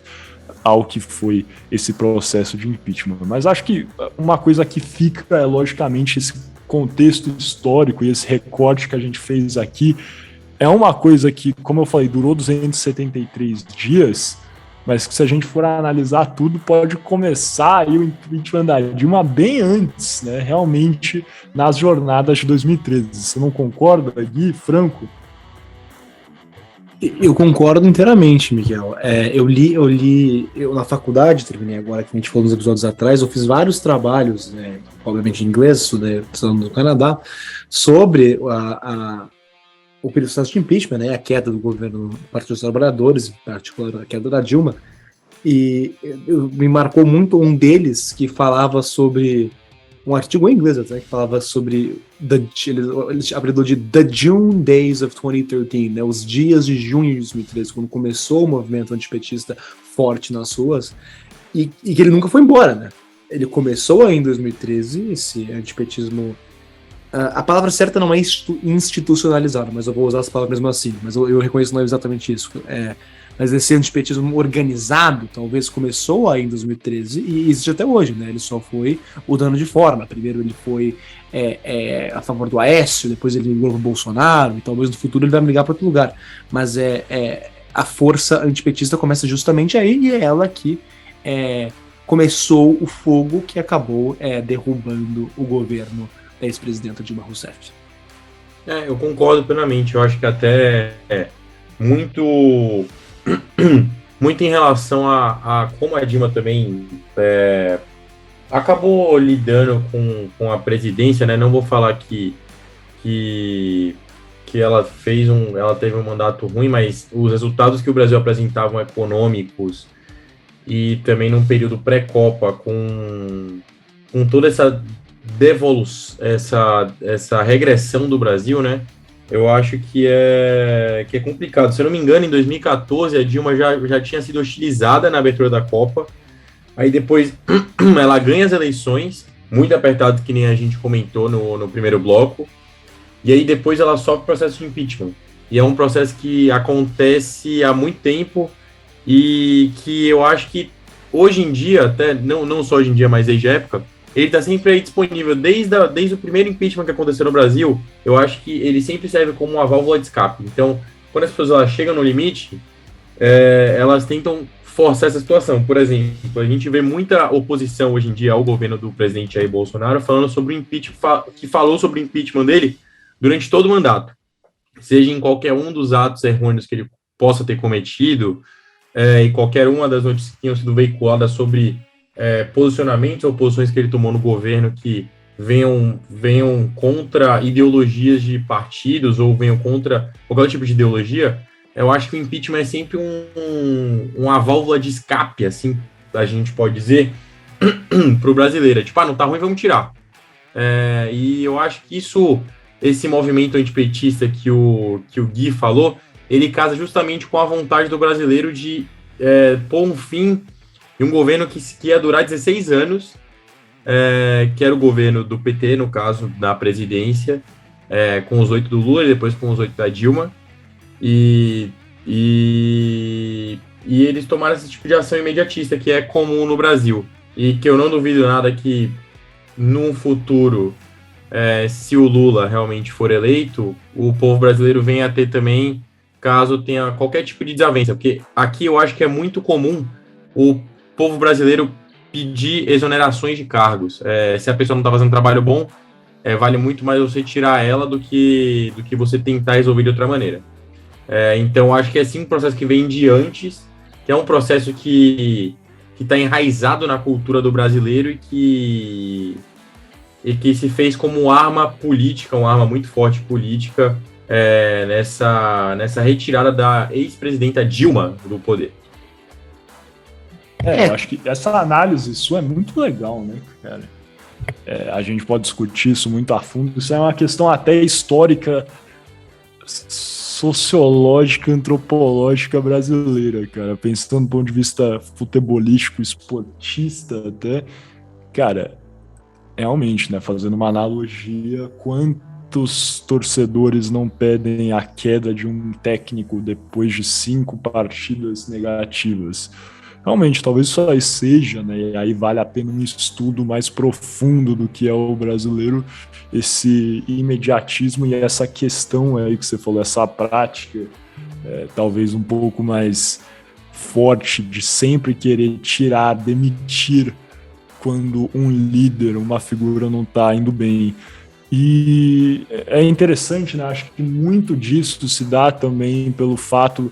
ao que foi esse processo de impeachment. Mas acho que uma coisa que fica é, logicamente, esse contexto histórico e esse recorte que a gente fez aqui. É uma coisa que, como eu falei, durou 273 dias, mas que se a gente for analisar tudo, pode começar aí o impeachment da Dilma bem antes, né? Realmente, nas jornadas de 2013. Você não concorda, Gui, Franco? Eu concordo inteiramente, Miguel. Eu na faculdade, terminei agora, que a gente falou nos episódios atrás, eu fiz vários trabalhos, obviamente em inglês, estudando no Canadá, sobre o processo de impeachment, né, a queda do governo do Partido dos Trabalhadores, em particular a queda da Dilma, e me marcou muito um deles que falava sobre um artigo em inglês até, que falava sobre eles apelidou de The June Days of 2013, né, os dias de junho de 2013, quando começou o movimento antipetista forte nas ruas, e que ele nunca foi embora, né? Ele começou aí em 2013, esse antipetismo. A palavra certa não é institucionalizado, mas eu vou usar as palavras mesmo assim, mas eu reconheço que não é exatamente isso. Mas esse antipetismo organizado talvez começou aí em 2013 e existe até hoje, né? Ele só foi mudando de forma. Primeiro ele foi a favor do Aécio, depois ele ligou para o Bolsonaro, e talvez no futuro ele vai brigar para outro lugar. Mas a força antipetista começa justamente aí, e é ela que começou o fogo que acabou derrubando o governo da ex-presidenta Dilma Rousseff. Eu concordo plenamente. Eu acho que até muito em relação a como a Dilma também acabou lidando com a presidência, né? Não vou falar que ela teve um mandato ruim, mas os resultados que o Brasil apresentava econômicos e também num período pré-Copa com toda essa essa regressão do Brasil, né? Eu acho que é complicado. Se eu não me engano, em 2014, a Dilma já tinha sido hostilizada na abertura da Copa. Aí depois ela ganha as eleições, muito apertado, que nem a gente comentou no primeiro bloco. E aí depois ela sofre o processo de impeachment. E é um processo que acontece há muito tempo e que eu acho que hoje em dia, até não só hoje em dia, mas desde a época, ele está sempre aí disponível, desde o primeiro impeachment que aconteceu no Brasil. Eu acho que ele sempre serve como uma válvula de escape. Então, quando as pessoas elas chegam no limite, elas tentam forçar essa situação. Por exemplo, a gente vê muita oposição hoje em dia ao governo do presidente Jair Bolsonaro falando sobre o impeachment, que falou sobre o impeachment dele durante todo o mandato, seja em qualquer um dos atos errôneos que ele possa ter cometido, e qualquer uma das notícias que tinham sido veiculadas sobre posicionamentos ou posições que ele tomou no governo que venham contra ideologias de partidos ou venham contra qualquer tipo de ideologia. Eu acho que o impeachment é sempre uma válvula de escape, assim, a gente pode dizer, para o brasileiro. Tipo, não tá ruim, vamos tirar. E eu acho que esse movimento antipetista que o Gui falou, ele casa justamente com a vontade do brasileiro de pôr um fim em um governo que ia durar 16 anos, que era o governo do PT, no caso, da presidência, com os 8 do Lula e depois com os 8 da Dilma. E E eles tomaram esse tipo de ação imediatista, que é comum no Brasil. E que eu não duvido nada que, num futuro, se o Lula realmente for eleito, o povo brasileiro venha a ter também, caso tenha qualquer tipo de desavença. Porque aqui eu acho que é muito comum o povo brasileiro pedir exonerações de cargos. Se a pessoa não está fazendo um trabalho bom, vale muito mais você tirar ela do que você tentar resolver de outra maneira. Então, acho que é sim um processo que vem de antes, que é um processo que está enraizado na cultura do brasileiro e que se fez como arma política, uma arma muito forte política, nessa retirada da ex-presidenta Dilma do poder. Eu acho que essa análise sua é muito legal, né, cara? A gente pode discutir isso muito a fundo. Isso é uma questão até histórica, sociológica, antropológica brasileira, cara. Pensando do ponto de vista futebolístico, esportista até. Cara, realmente, né, fazendo uma analogia, quantos torcedores não pedem a queda de um técnico depois de 5 partidas negativas? Realmente, talvez isso aí seja, né, e aí vale a pena um estudo mais profundo do que é o brasileiro, esse imediatismo e essa questão aí que você falou, essa prática, talvez um pouco mais forte de sempre querer tirar, demitir quando um líder, uma figura não está indo bem. E é interessante, né? Acho que muito disso se dá também pelo fato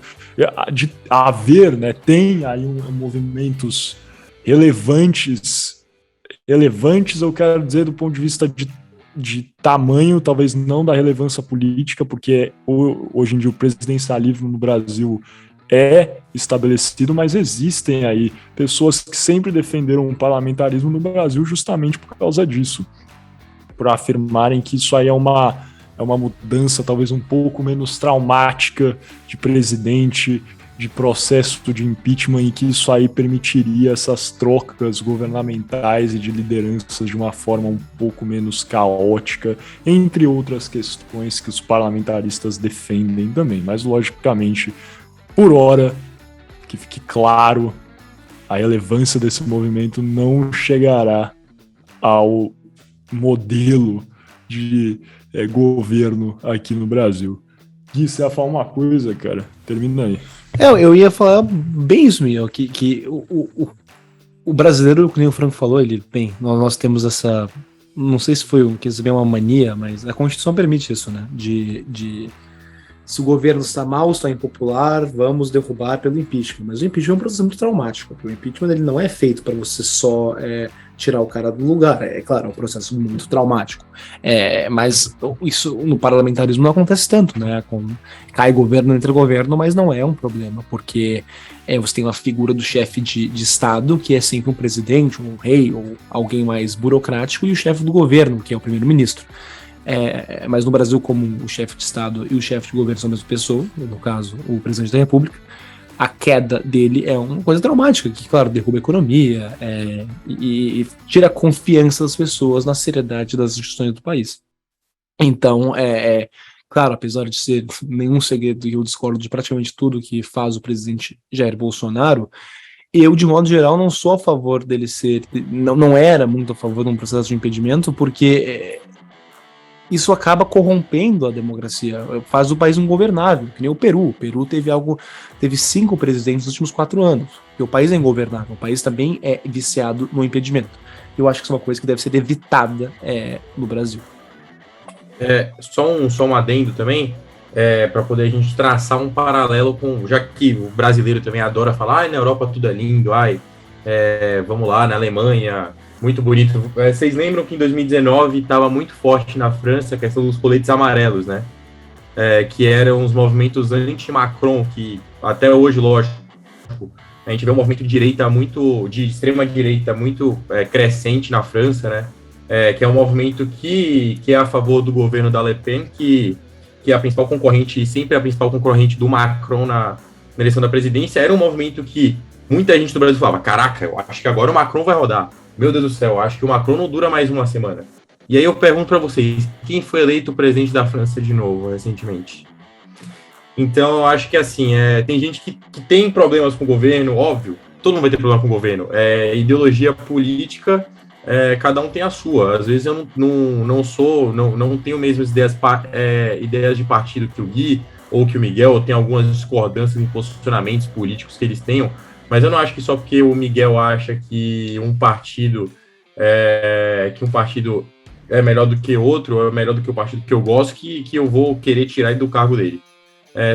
de haver, né? Tem aí movimentos relevantes, eu quero dizer do ponto de vista de tamanho, talvez não da relevância política, porque hoje em dia o presidencialismo no Brasil é estabelecido, mas existem aí pessoas que sempre defenderam o parlamentarismo no Brasil justamente por causa disso, por afirmarem que isso aí é uma mudança talvez um pouco menos traumática de presidente, de processo de impeachment, e que isso aí permitiria essas trocas governamentais e de lideranças de uma forma um pouco menos caótica, entre outras questões que os parlamentaristas defendem também. Mas, logicamente, por hora, que fique claro, a relevância desse movimento não chegará ao modelo de governo aqui no Brasil. Gui, você ia falar uma coisa, cara? Termina aí. Eu ia falar bem isso, Miguel, que o brasileiro, como o Franco falou, nós temos essa, não sei se foi uma mania, mas a Constituição permite isso, né? De se o governo está mal, está impopular, vamos derrubar pelo impeachment. Mas o impeachment é um processo muito traumático, porque o impeachment ele não é feito para você só tirar o cara do lugar. É claro, é um processo muito traumático. Mas isso no parlamentarismo não acontece tanto, né? Cai governo, entra governo, mas não é um problema, porque você tem uma figura do chefe de Estado, que é sempre um presidente, um rei, ou alguém mais burocrático, e o chefe do governo, que é o primeiro-ministro. Mas no Brasil, como o chefe de Estado e o chefe de governo são a mesma pessoa, no caso, o presidente da República, a queda dele é uma coisa traumática, que, claro, derruba a economia e tira a confiança das pessoas na seriedade das instituições do país. Então, claro, apesar de ser nenhum segredo, e eu discordo de praticamente tudo que faz o presidente Jair Bolsonaro, eu, de modo geral, não sou a favor dele ser... Não era muito a favor de um processo de impedimento, porque... isso acaba corrompendo a democracia, faz o país ingovernável, que nem o Peru. O Peru teve 5 presidentes nos últimos 4 anos, e o país é ingovernável, o país também é viciado no impedimento. Eu acho que isso é uma coisa que deve ser evitada no Brasil. Só um adendo também, para poder a gente traçar um paralelo com, já que o brasileiro também adora falar, na Europa tudo é lindo, vamos lá, na Alemanha... muito bonito. Vocês lembram que em 2019 estava muito forte na França a questão dos coletes amarelos, né? Que eram os movimentos anti-Macron, que até hoje, lógico, a gente vê um movimento de extrema direita muito crescente na França, né? Que é um movimento que é a favor do governo da Le Pen, que é a principal concorrente, sempre a principal concorrente do Macron na eleição da presidência. Era um movimento que muita gente do Brasil falava, caraca, eu acho que agora o Macron vai rodar. Meu Deus do céu, acho que o Macron não dura mais uma semana. E aí eu pergunto para vocês, quem foi eleito presidente da França de novo, recentemente? Então, eu acho que, assim, tem gente que tem problemas com o governo, óbvio, todo mundo vai ter problema com o governo. Ideologia política, cada um tem a sua. Às vezes eu não tenho mesmas ideias de partido que o Gui ou que o Miguel, ou tenho algumas discordâncias em posicionamentos políticos que eles tenham, mas eu não acho que só porque o Miguel acha que um partido é melhor do que outro, ou é melhor do que o partido que eu gosto, que eu vou querer tirar ele do cargo dele.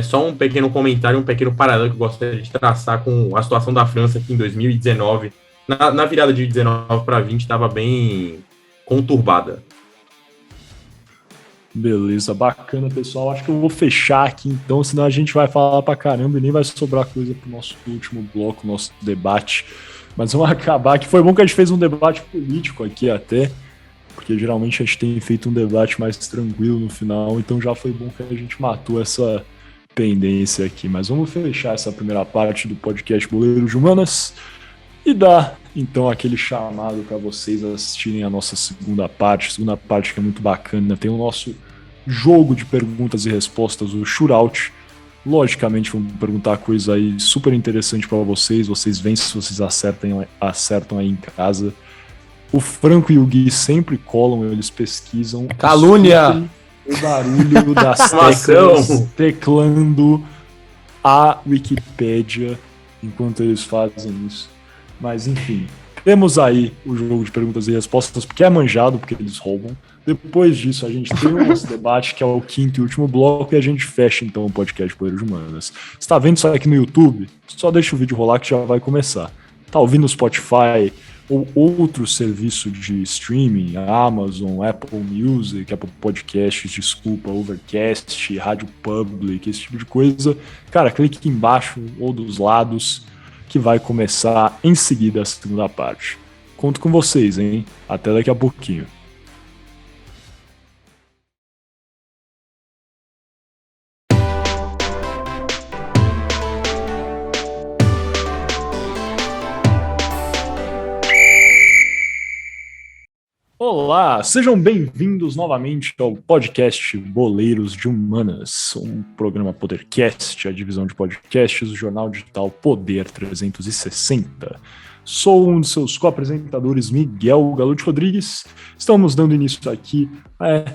Só um pequeno comentário, um pequeno paralelo que eu gostaria de traçar com a situação da França aqui em 2019. Na virada de 19 para 20 estava bem conturbada. Beleza, bacana, pessoal. Acho que eu vou fechar aqui então, senão a gente vai falar pra caramba e nem vai sobrar coisa pro nosso último bloco, nosso debate. Mas vamos acabar, que foi bom que a gente fez um debate político aqui até, porque geralmente a gente tem feito um debate mais tranquilo no final, então já foi bom que a gente matou essa pendência aqui. Mas vamos fechar essa primeira parte do podcast Boleiros de Humanas e dar então aquele chamado para vocês assistirem a nossa segunda parte que é muito bacana. Tem o nosso jogo de perguntas e respostas, o Shootout. Logicamente vamos perguntar coisa aí super interessante para vocês veem se vocês acertam aí em casa. O Franco e o Gui sempre colam, eles pesquisam. Calúnia! O barulho das teclas teclando a Wikipédia enquanto eles fazem isso. Mas enfim, temos aí o jogo de perguntas e respostas, porque é manjado, porque eles roubam. Depois disso, a gente tem o nosso debate, que é o quinto e último bloco, e a gente fecha então o podcast Boleiros de Humanas. Você tá vendo isso aqui no YouTube? Só deixa o vídeo rolar que já vai começar. Tá ouvindo no Spotify ou outro serviço de streaming, Amazon, Apple Music, Apple Podcasts, Overcast, Rádio Public, esse tipo de coisa. Cara, clique aqui embaixo ou dos lados que vai começar em seguida a segunda parte. Conto com vocês, hein? Até daqui a pouquinho. Olá, sejam bem-vindos novamente ao podcast Boleiros de Humanas, um programa Podercast, a divisão de podcasts do jornal digital Poder 360. Sou um de seus co-apresentadores, Miguel Galute Rodrigues. Estamos dando início aqui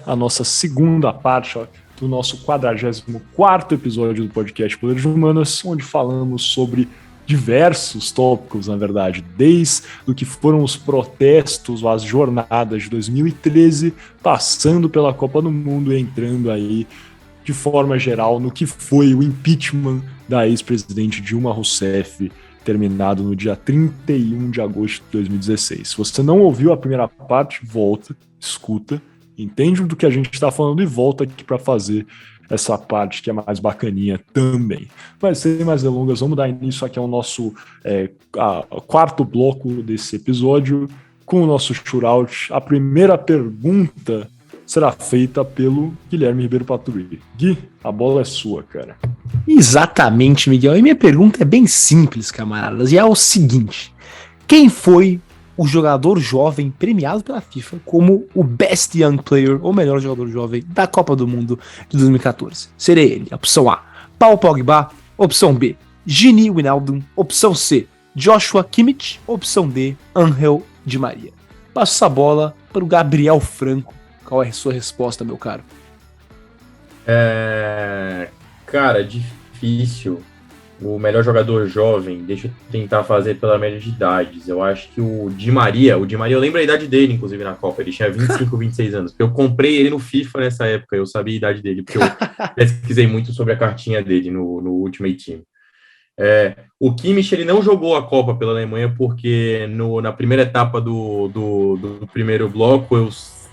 a nossa segunda parte do nosso 44º episódio do podcast Boleiros de Humanas, onde falamos sobre diversos tópicos, na verdade, desde o que foram os protestos, as jornadas de 2013, passando pela Copa do Mundo e entrando aí, de forma geral, no que foi o impeachment da ex-presidente Dilma Rousseff, terminado no dia 31 de agosto de 2016. Se você não ouviu a primeira parte, volta, escuta, entende do que a gente está falando e volta aqui para fazer essa parte que é mais bacaninha também. Mas sem mais delongas, vamos dar início aqui ao nosso quarto bloco desse episódio, com o nosso shootout. A primeira pergunta será feita pelo Guilherme Ribeiro Paturi. Gui, a bola é sua, cara. Exatamente, Miguel. E minha pergunta é bem simples, camaradas, e é o seguinte: quem foi o jogador jovem premiado pela FIFA como o Best Young Player, ou melhor jogador jovem da Copa do Mundo de 2014? Seria ele, opção A, Paul Pogba, opção B, Gini Wijnaldum, opção C, Joshua Kimmich, opção D, Ángel Di Maria. Passo essa bola para o Gabriel Franco. Qual é a sua resposta, meu caro? Cara, difícil. O melhor jogador jovem, deixa eu tentar fazer pela média de idades. Eu acho que o Di Maria, eu lembro a idade dele, inclusive, na Copa. Ele tinha 25, 26 anos. Eu comprei ele no FIFA nessa época, eu sabia a idade dele, porque eu pesquisei muito sobre a cartinha dele no Ultimate Team. O Kimmich, ele não jogou a Copa pela Alemanha, porque na primeira etapa do primeiro bloco,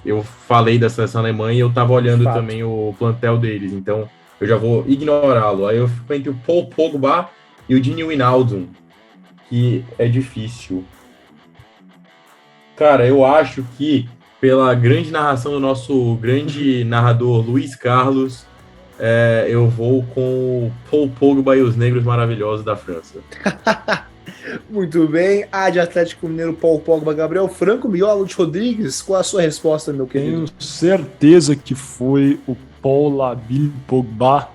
eu falei da seleção alemã e eu tava olhando também o plantel deles, então eu já vou ignorá-lo. Aí eu fico entre o Paul Pogba e o Gini Wijnaldum, que é difícil. Cara, eu acho que, pela grande narração do nosso grande narrador Luiz Carlos, eu vou com o Paul Pogba e os negros maravilhosos da França. Muito bem. A de Atlético Mineiro, Paul Pogba, Gabriel Franco, Miguel Galute Rodrigues. Qual a sua resposta, meu querido? Tenho certeza que foi o Paul Labil Pogba,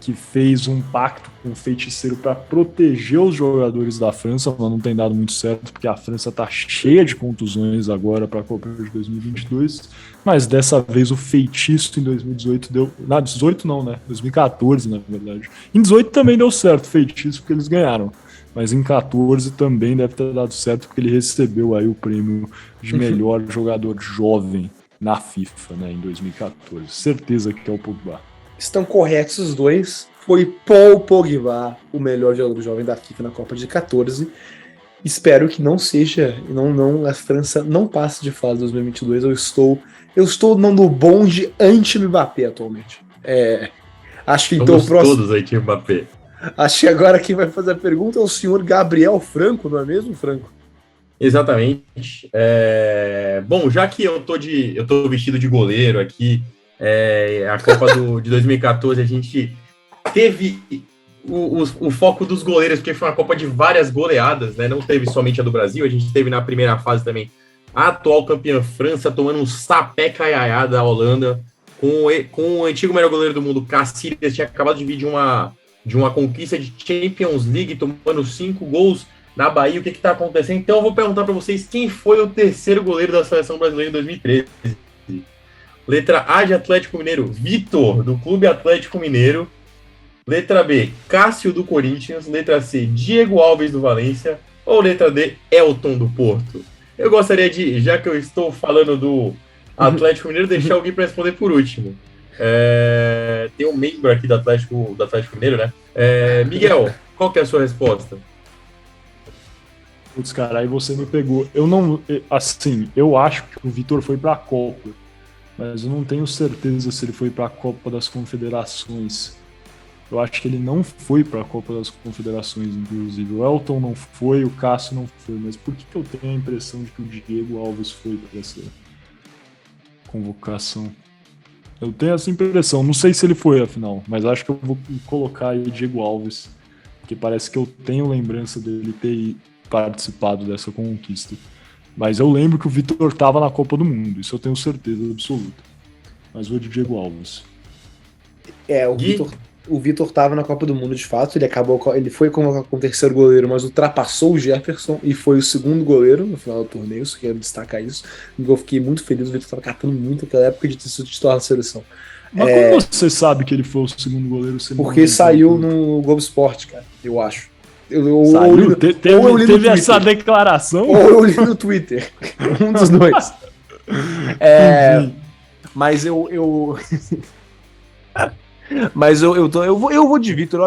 que fez um pacto com o feiticeiro para proteger os jogadores da França, mas não tem dado muito certo, porque a França está cheia de contusões agora para a Copa de 2022, mas dessa vez o feitiço em 2018 deu... Não, 18 não, né? 2014, na verdade. Em 18 também deu certo o feitiço, porque eles ganharam. Mas em 14 também deve ter dado certo, porque ele recebeu aí o prêmio de melhor jogador jovem na FIFA, né, em 2014. Certeza que é o Pogba. Estão corretos os dois. Foi Paul Pogba o melhor jogador jovem da FIFA na Copa de 14. Espero que não seja, a França não passe de fase 2022. Eu estou no bonde anti-Mbappé atualmente. Acho que então o próximo... todos anti-Mbappé. Acho que agora quem vai fazer a pergunta é o senhor Gabriel Franco, não é mesmo, Franco? Exatamente. Bom, já que eu tô vestido de goleiro aqui, a Copa de 2014, a gente teve o foco dos goleiros, porque foi uma Copa de várias goleadas, né? Não teve somente a do Brasil, a gente teve na primeira fase também a atual campeã França tomando um sapé caiaiá da Holanda, com o antigo melhor goleiro do mundo, Casillas, tinha acabado de vir de uma conquista de Champions League, tomando 5 gols na Bahia. O que está acontecendo? Então eu vou perguntar para vocês quem foi o terceiro goleiro da seleção brasileira em 2013. Letra A de Atlético Mineiro, Vitor, do Clube Atlético Mineiro. Letra B, Cássio, do Corinthians. Letra C, Diego Alves, do Valência. Ou letra D, Elton, do Porto. Eu gostaria de, já que eu estou falando do Atlético Mineiro, deixar alguém para responder por último. Tem um membro aqui do Atlético Mineiro, né? Miguel, qual que é a sua resposta? Putz, cara, aí você me pegou. Eu acho que o Vitor foi pra Copa, mas eu não tenho certeza se ele foi pra Copa das Confederações. Eu acho que ele não foi pra Copa das Confederações, inclusive. O Elton não foi, o Cássio não foi, mas por que eu tenho a impressão de que o Diego Alves foi pra essa convocação? Eu tenho essa impressão, não sei se ele foi, afinal, mas acho que eu vou colocar aí Diego Alves, porque parece que eu tenho lembrança dele ter participado dessa conquista. Mas eu lembro que o Vitor estava na Copa do Mundo, isso eu tenho certeza absoluta. Mas vou de Diego Alves. O Vitor estava na Copa do Mundo de fato, ele foi convocado como terceiro goleiro, mas ultrapassou o Jefferson e foi o segundo goleiro no final do torneio, só quero destacar isso. Eu fiquei muito feliz, o Vitor estava catando muito naquela época de ter sido titular da seleção. Mas como você sabe que ele foi o segundo goleiro? Porque saiu no Globo Esporte, cara, eu acho. Teve essa declaração? Ou eu li no Twitter. Um dos dois. Mas eu vou de Vitor. Eu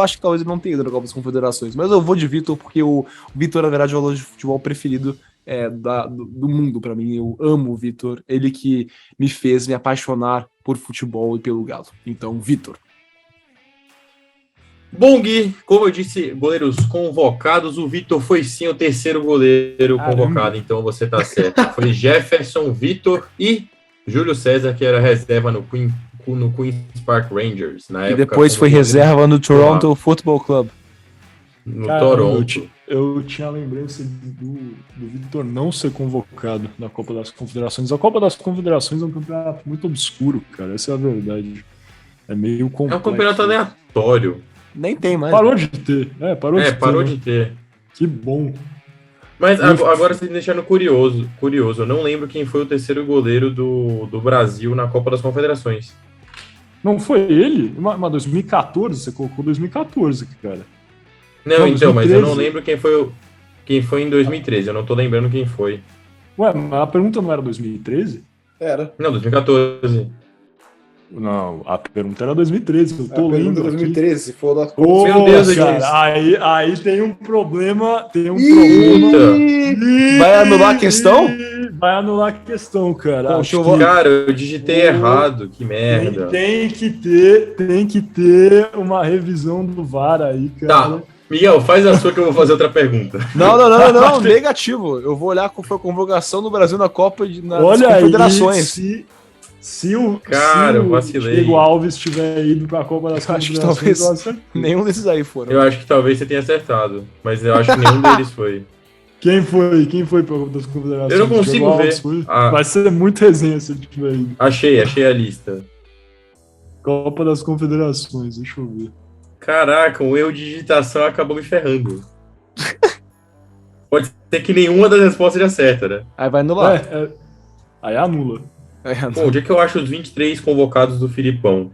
acho que talvez ele não tenha ido na Copa das Confederações, mas eu vou de Vitor porque o Vitor, na verdade, é o jogador de futebol preferido do mundo pra mim. Eu amo o Vitor. Ele que me fez me apaixonar por futebol e pelo Galo. Então, Vitor. Bom, Gui, como eu disse, goleiros convocados, o Vitor foi sim o terceiro goleiro convocado, então você tá certo. Foi Jefferson, Vitor e Júlio César, que era reserva no Queen's Park Rangers. Na época, e depois foi reserva no Toronto Football Club. No Toronto. Eu tinha a lembrança do Vitor não ser convocado na Copa das Confederações. A Copa das Confederações é um campeonato muito obscuro, cara, essa é a verdade. É meio complexo. É um campeonato aleatório. Nem tem mais. Parou de ter. Parou de ter. Que bom. Mas agora você me deixando curioso. Eu não lembro quem foi o terceiro goleiro do Brasil na Copa das Confederações. Não foi ele? Mas 2014, você colocou 2014, cara. Não, então, 2013. Mas eu não lembro quem foi em 2013. Eu não tô lembrando quem foi. Ué, mas a pergunta não era 2013? Era. Não, 2014. Não, a pergunta era 2013, eu tô lendo 2013, se for da Meu Deus, cara, aí tem um problema, Vai anular a questão? Vai anular a questão, cara. Cara, eu digitei errado, que merda. Tem que ter uma revisão do VAR aí, cara. Tá, Miguel, faz a sua que eu vou fazer outra pergunta. Não, negativo. Eu vou olhar qual foi a convocação do Brasil na Copa nas Confederações. Se o vacilei. Diego Alves tiver ido para a Copa das Confederações, talvez nenhum desses aí foram. Eu acho que talvez você tenha acertado, mas eu acho que nenhum deles foi. Quem foi para a Copa das Confederações? Eu não consigo ver. Vai ser muito resenha se ele tiver ido. Achei a lista. Copa das Confederações, deixa eu ver. Caraca, o erro de digitação acabou me ferrando. Pode ser que nenhuma das respostas seja certa, né? Aí vai anular. Aí anula. Bom, onde é que eu acho os 23 convocados do Filipão?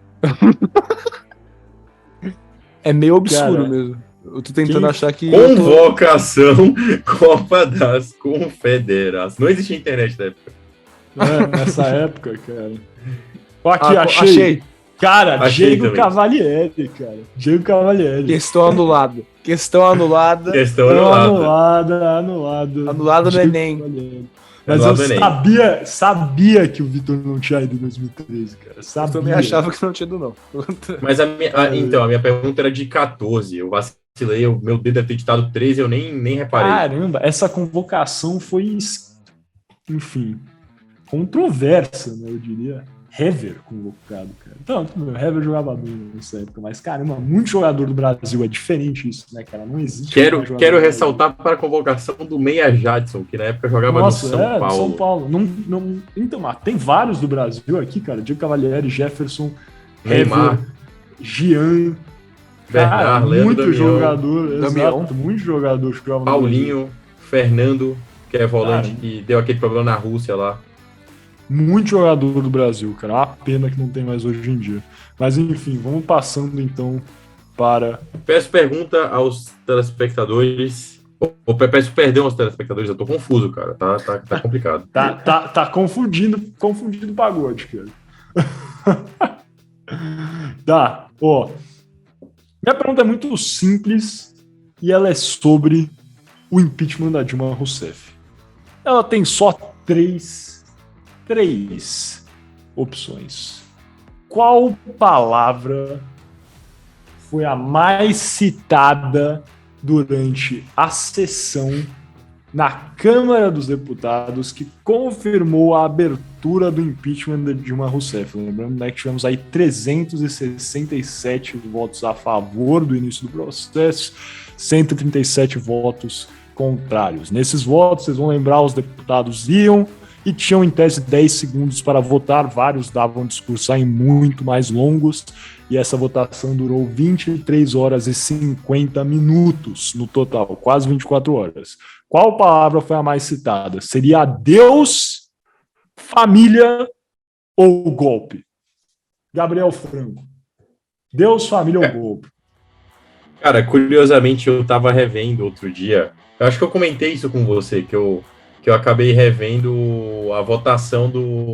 É meio obscuro Cara, mesmo. Eu tô tentando achar que... Convocação Copa das Confederações. Não existia internet na época. Nessa época, cara. Ó, aqui, achei. Cara, Achei Diego também. Cavalieri, cara. Diego Cavalieri. Questão anulada. Questão anulada. Questão Anulada. Anulada no Diego Enem. Cavalieri. Mas Anulado eu no Enem. sabia que o Vitor não tinha ido em 2013, cara. Eu Sabia. também achava que não tinha ido, não. Mas então, a minha pergunta era de 14. Eu vacilei, meu dedo deve ter ditado 13, eu nem reparei. Caramba, essa convocação foi, enfim, controversa, né, eu diria. Hever convocado, cara. Então, o Hever jogava bem nessa época, mas, caramba, muito jogador do Brasil, é diferente isso, né, cara? Não existe. Quero ressaltar para a convocação do Meia Jadson, que na época jogava no São Paulo. São Paulo. Então, tem vários do Brasil aqui, cara. Diego Cavalieri, Jefferson, Neymar, Hever, Gian, Bernard, Leandro muito Damião, jogador, Damião. exato, muito jogador que jogava no Paulinho, Fernando, que é volante, Cara, que deu aquele problema na Rússia lá. muito jogador do Brasil, cara. Uma pena que não tem mais hoje em dia. Mas enfim, vamos passando então para. Peço pergunta aos telespectadores. Peço perdão aos telespectadores, eu tô confuso, cara. Tá complicado. Tá confundindo o pagode, cara. Tá, ó. Minha pergunta é muito simples e ela é sobre o impeachment da Dilma Rousseff. Ela tem só três opções. Qual palavra foi a mais citada durante a sessão na Câmara dos Deputados que confirmou a abertura do impeachment de Dilma Rousseff? Lembrando, né, que tivemos aí 367 votos a favor do início do processo, 137 votos contrários. Nesses votos, vocês vão lembrar, os deputados iam e tinham em tese 10 segundos para votar, vários davam discursos aí muito mais longos, e essa votação durou 23 horas e 50 minutos no total, quase 24 horas. Qual palavra foi a mais citada? Seria Deus, família ou golpe? Gabriel Franco. Deus, família ou golpe? Cara, curiosamente, eu tava revendo outro dia. Eu acho que eu comentei isso com você, que eu acabei revendo a votação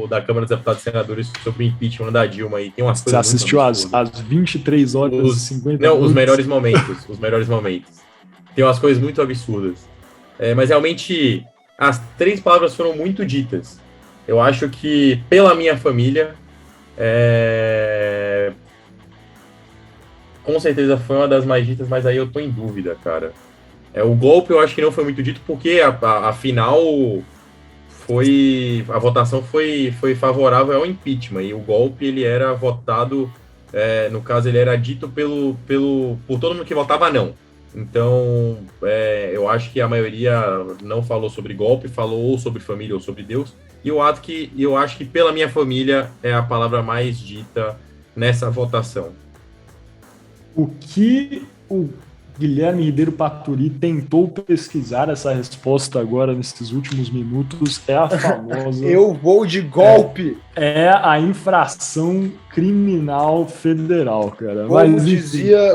da Câmara dos Deputados e Senadores sobre o impeachment da Dilma. E tem umas Você coisas assistiu às 23 horas e 50 minutos? Não, os melhores momentos. Os melhores momentos. Tem umas coisas muito absurdas. Mas realmente, as três palavras foram muito ditas. Eu acho que, pela minha família, com certeza foi uma das mais ditas, mas aí eu tô em dúvida, cara. O golpe eu acho que não foi muito dito, porque afinal a votação foi favorável ao impeachment, e o golpe ele era votado, no caso ele era dito por todo mundo que votava não. Então eu acho que a maioria não falou sobre golpe, falou ou sobre família ou sobre Deus, e eu acho que pela minha família é a palavra mais dita nessa votação. O que o Guilherme Ribeiro Paturi tentou pesquisar essa resposta agora nesses últimos minutos é a famosa... Eu vou de golpe! É a infração criminal federal, cara.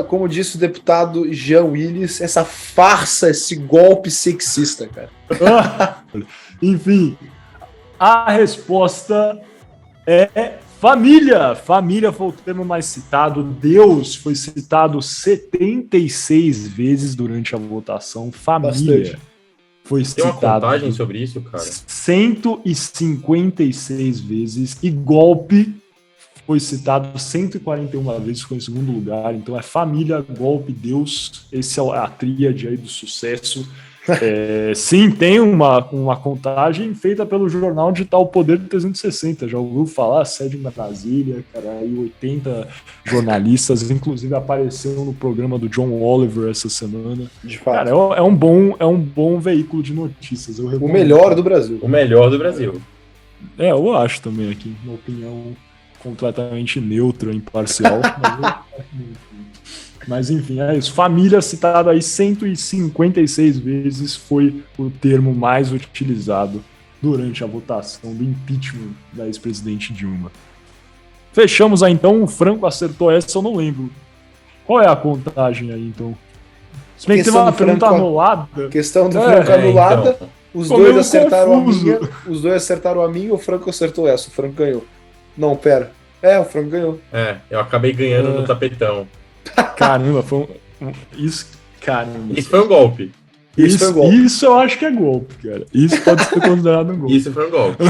Como disse o deputado Jean Willis, essa farsa, esse golpe sexista, cara. Enfim, a resposta é família. Família foi o termo mais citado. Deus foi citado 76 vezes durante a votação. Família Bastante. foi Tem uma citado contagem sobre isso, cara? 156 vezes. E golpe foi citado 141 vezes, ficou em segundo lugar. Então é família, golpe, Deus. Esse é a tríade aí do sucesso. Sim, tem uma contagem feita pelo jornal digital Poder 360. Já ouviu falar? Sede em Brasília, cara, aí 80 jornalistas, inclusive apareceram no programa do John Oliver essa semana. De fato. Cara, é um bom veículo de notícias. Eu O recomendo. melhor do Brasil. O melhor do Brasil. Eu acho também aqui, uma opinião completamente neutro, imparcial. Mas enfim, é isso. Família citada aí 156 vezes foi o termo mais utilizado durante a votação do impeachment da ex-presidente Dilma. Fechamos aí então, o Franco acertou essa, eu não lembro. Qual é a contagem aí então? Se bem que teve uma pergunta anulada. Questão do Franco anulada, então. Os dois acertaram a minha, o Franco acertou essa, o Franco ganhou. Não, pera. O Franco ganhou. Eu acabei ganhando no tapetão. Caramba, foi isso, caramba. Isso foi um golpe. Isso eu acho que é golpe, cara. Isso pode ser considerado um golpe. Isso foi um golpe.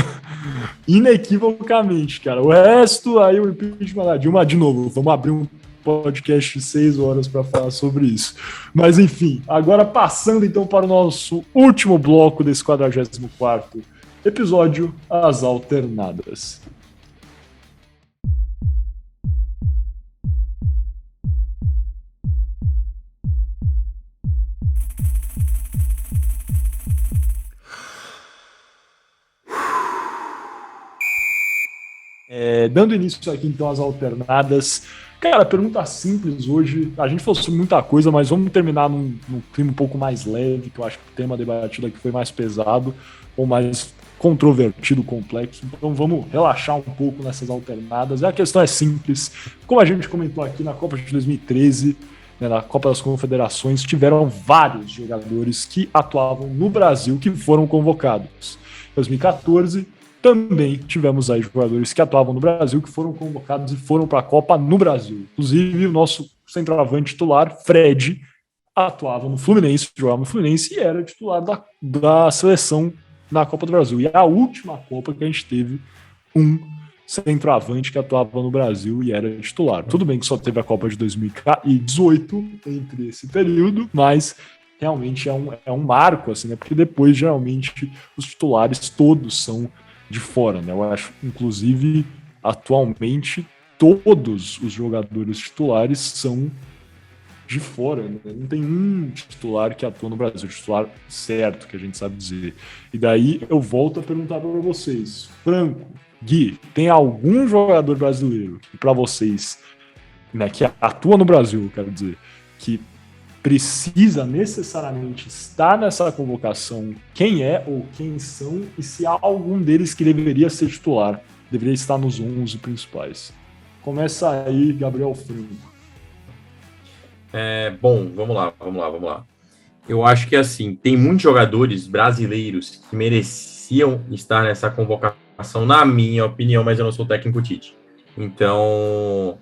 Inequivocamente, cara. O resto, aí o impeachment da Dilma, de novo, vamos abrir um podcast de 6 horas para falar sobre isso. Mas enfim, agora passando então para o nosso último bloco desse 44º episódio, as alternadas. Dando início aqui então às alternadas. Cara, pergunta simples hoje. A gente falou sobre muita coisa, mas vamos terminar num clima um pouco mais leve, que eu acho que o tema debatido aqui foi mais pesado, ou mais controvertido, complexo. Então vamos relaxar um pouco nessas alternadas. E a questão é simples. Como a gente comentou aqui na Copa de 2013, né, na Copa das Confederações, tiveram vários jogadores que atuavam no Brasil que foram convocados. Em 2014, também tivemos aí jogadores que atuavam no Brasil, que foram convocados e foram para a Copa no Brasil. Inclusive, o nosso centroavante titular, Fred, atuava no Fluminense, jogava no Fluminense e era titular da seleção na Copa do Brasil. E a última Copa que a gente teve, um centroavante que atuava no Brasil e era titular. Tudo bem que só teve a Copa de 2018 entre esse período, mas realmente é um marco, assim, né? Porque depois, geralmente, os titulares todos são de fora, né? Eu acho, inclusive, atualmente, todos os jogadores titulares são de fora, né? Não tem um titular que atua no Brasil, titular certo, que a gente sabe dizer. E daí eu volto a perguntar para vocês, Franco, Gui, tem algum jogador brasileiro que para vocês, né, que atua no Brasil, quero dizer, que precisa necessariamente estar nessa convocação, quem é ou quem são, e se há algum deles que deveria ser titular, deveria estar nos 11 principais? Começa aí, Gabriel Franco. Bom, vamos lá. Eu acho que, assim, tem muitos jogadores brasileiros que mereciam estar nessa convocação, na minha opinião, mas eu não sou técnico Tite. Então,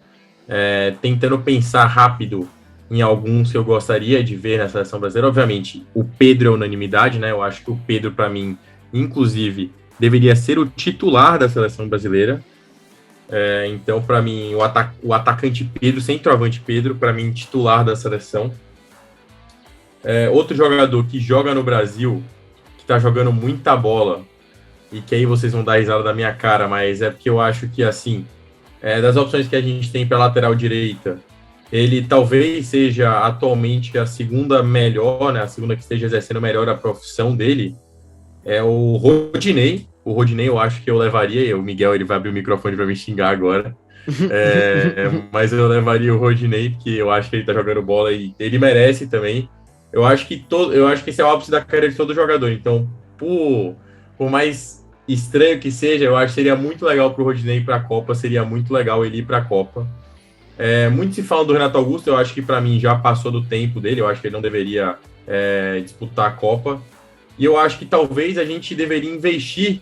tentando pensar rápido em alguns que eu gostaria de ver na seleção brasileira. Obviamente, o Pedro é unanimidade, né? Eu acho que o Pedro, para mim, inclusive, deveria ser o titular da seleção brasileira. Então, para mim, o atacante Pedro, centroavante Pedro, para mim, titular da seleção. Outro jogador que joga no Brasil, que tá jogando muita bola, e que aí vocês vão dar risada da minha cara, mas é porque eu acho que, assim, das opções que a gente tem para lateral direita, ele talvez seja atualmente a segunda melhor, né? A segunda que esteja exercendo melhor a profissão dele, é o Rodinei. O Rodinei eu acho que eu levaria, o Miguel ele vai abrir o microfone para me xingar agora, mas eu levaria o Rodinei, porque eu acho que ele tá jogando bola e ele merece também. Eu acho que esse é o ápice da carreira de todo jogador, então, por mais estranho que seja, eu acho que seria muito legal pro Rodinei ir pra Copa, seria muito legal ele ir pra Copa. Muito se fala do Renato Augusto, eu acho que para mim já passou do tempo dele, eu acho que ele não deveria disputar a Copa, e eu acho que talvez a gente deveria investir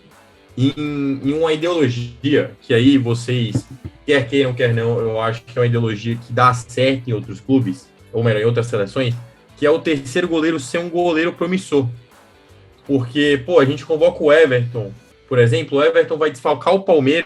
em uma ideologia, que aí vocês, quer queiram, quer não, eu acho que é uma ideologia que dá certo em outros clubes, ou melhor, em outras seleções, que é o terceiro goleiro ser um goleiro promissor. Porque, a gente convoca o Everton, por exemplo, o Everton vai desfalcar o Palmeiras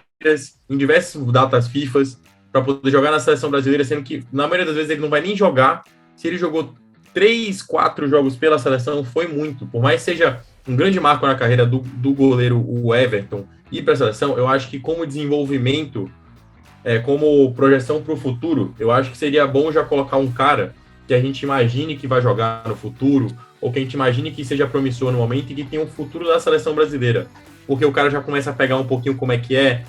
em diversas datas FIFAs, para poder jogar na seleção brasileira, sendo que, na maioria das vezes, ele não vai nem jogar. Se ele jogou 3, 4 jogos pela seleção, foi muito. Por mais que seja um grande marco na carreira do goleiro, o Everton, ir para a seleção, eu acho que como desenvolvimento, como projeção para o futuro, eu acho que seria bom já colocar um cara que a gente imagine que vai jogar no futuro, ou que a gente imagine que seja promissor no momento e que tenha um futuro da seleção brasileira. Porque o cara já começa a pegar um pouquinho como é que é,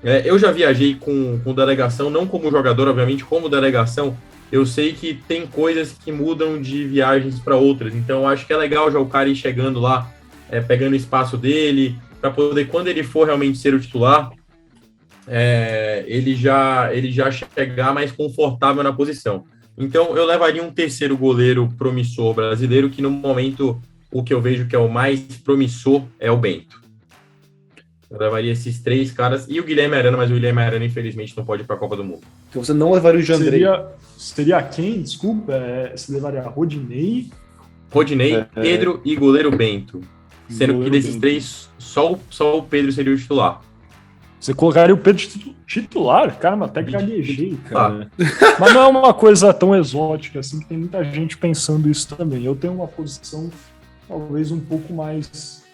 Eu já viajei com delegação, não como jogador, obviamente, como delegação. Eu sei que tem coisas que mudam de viagens para outras, então eu acho que é legal já o cara ir chegando lá, pegando o espaço dele, para poder, quando ele for realmente ser o titular, ele já chegar mais confortável na posição. Então eu levaria um terceiro goleiro promissor brasileiro, que no momento o que eu vejo que é o mais promissor é o Bento. Eu levaria esses 3 caras e o Guilherme Arana, mas o Guilherme Arana infelizmente não pode ir para a Copa do Mundo. Porque você não levaria o Jandrei. Seria quem? Desculpa, você levaria Rodinei, Pedro e goleiro Bento. Sendo goleiro que desses Bento. 3, só o Pedro seria o titular. Você colocaria o Pedro titular? Caramba, até gaguejei, cara. Mas não é uma coisa tão exótica assim, que tem muita gente pensando isso também. Eu tenho uma posição talvez um pouco mais...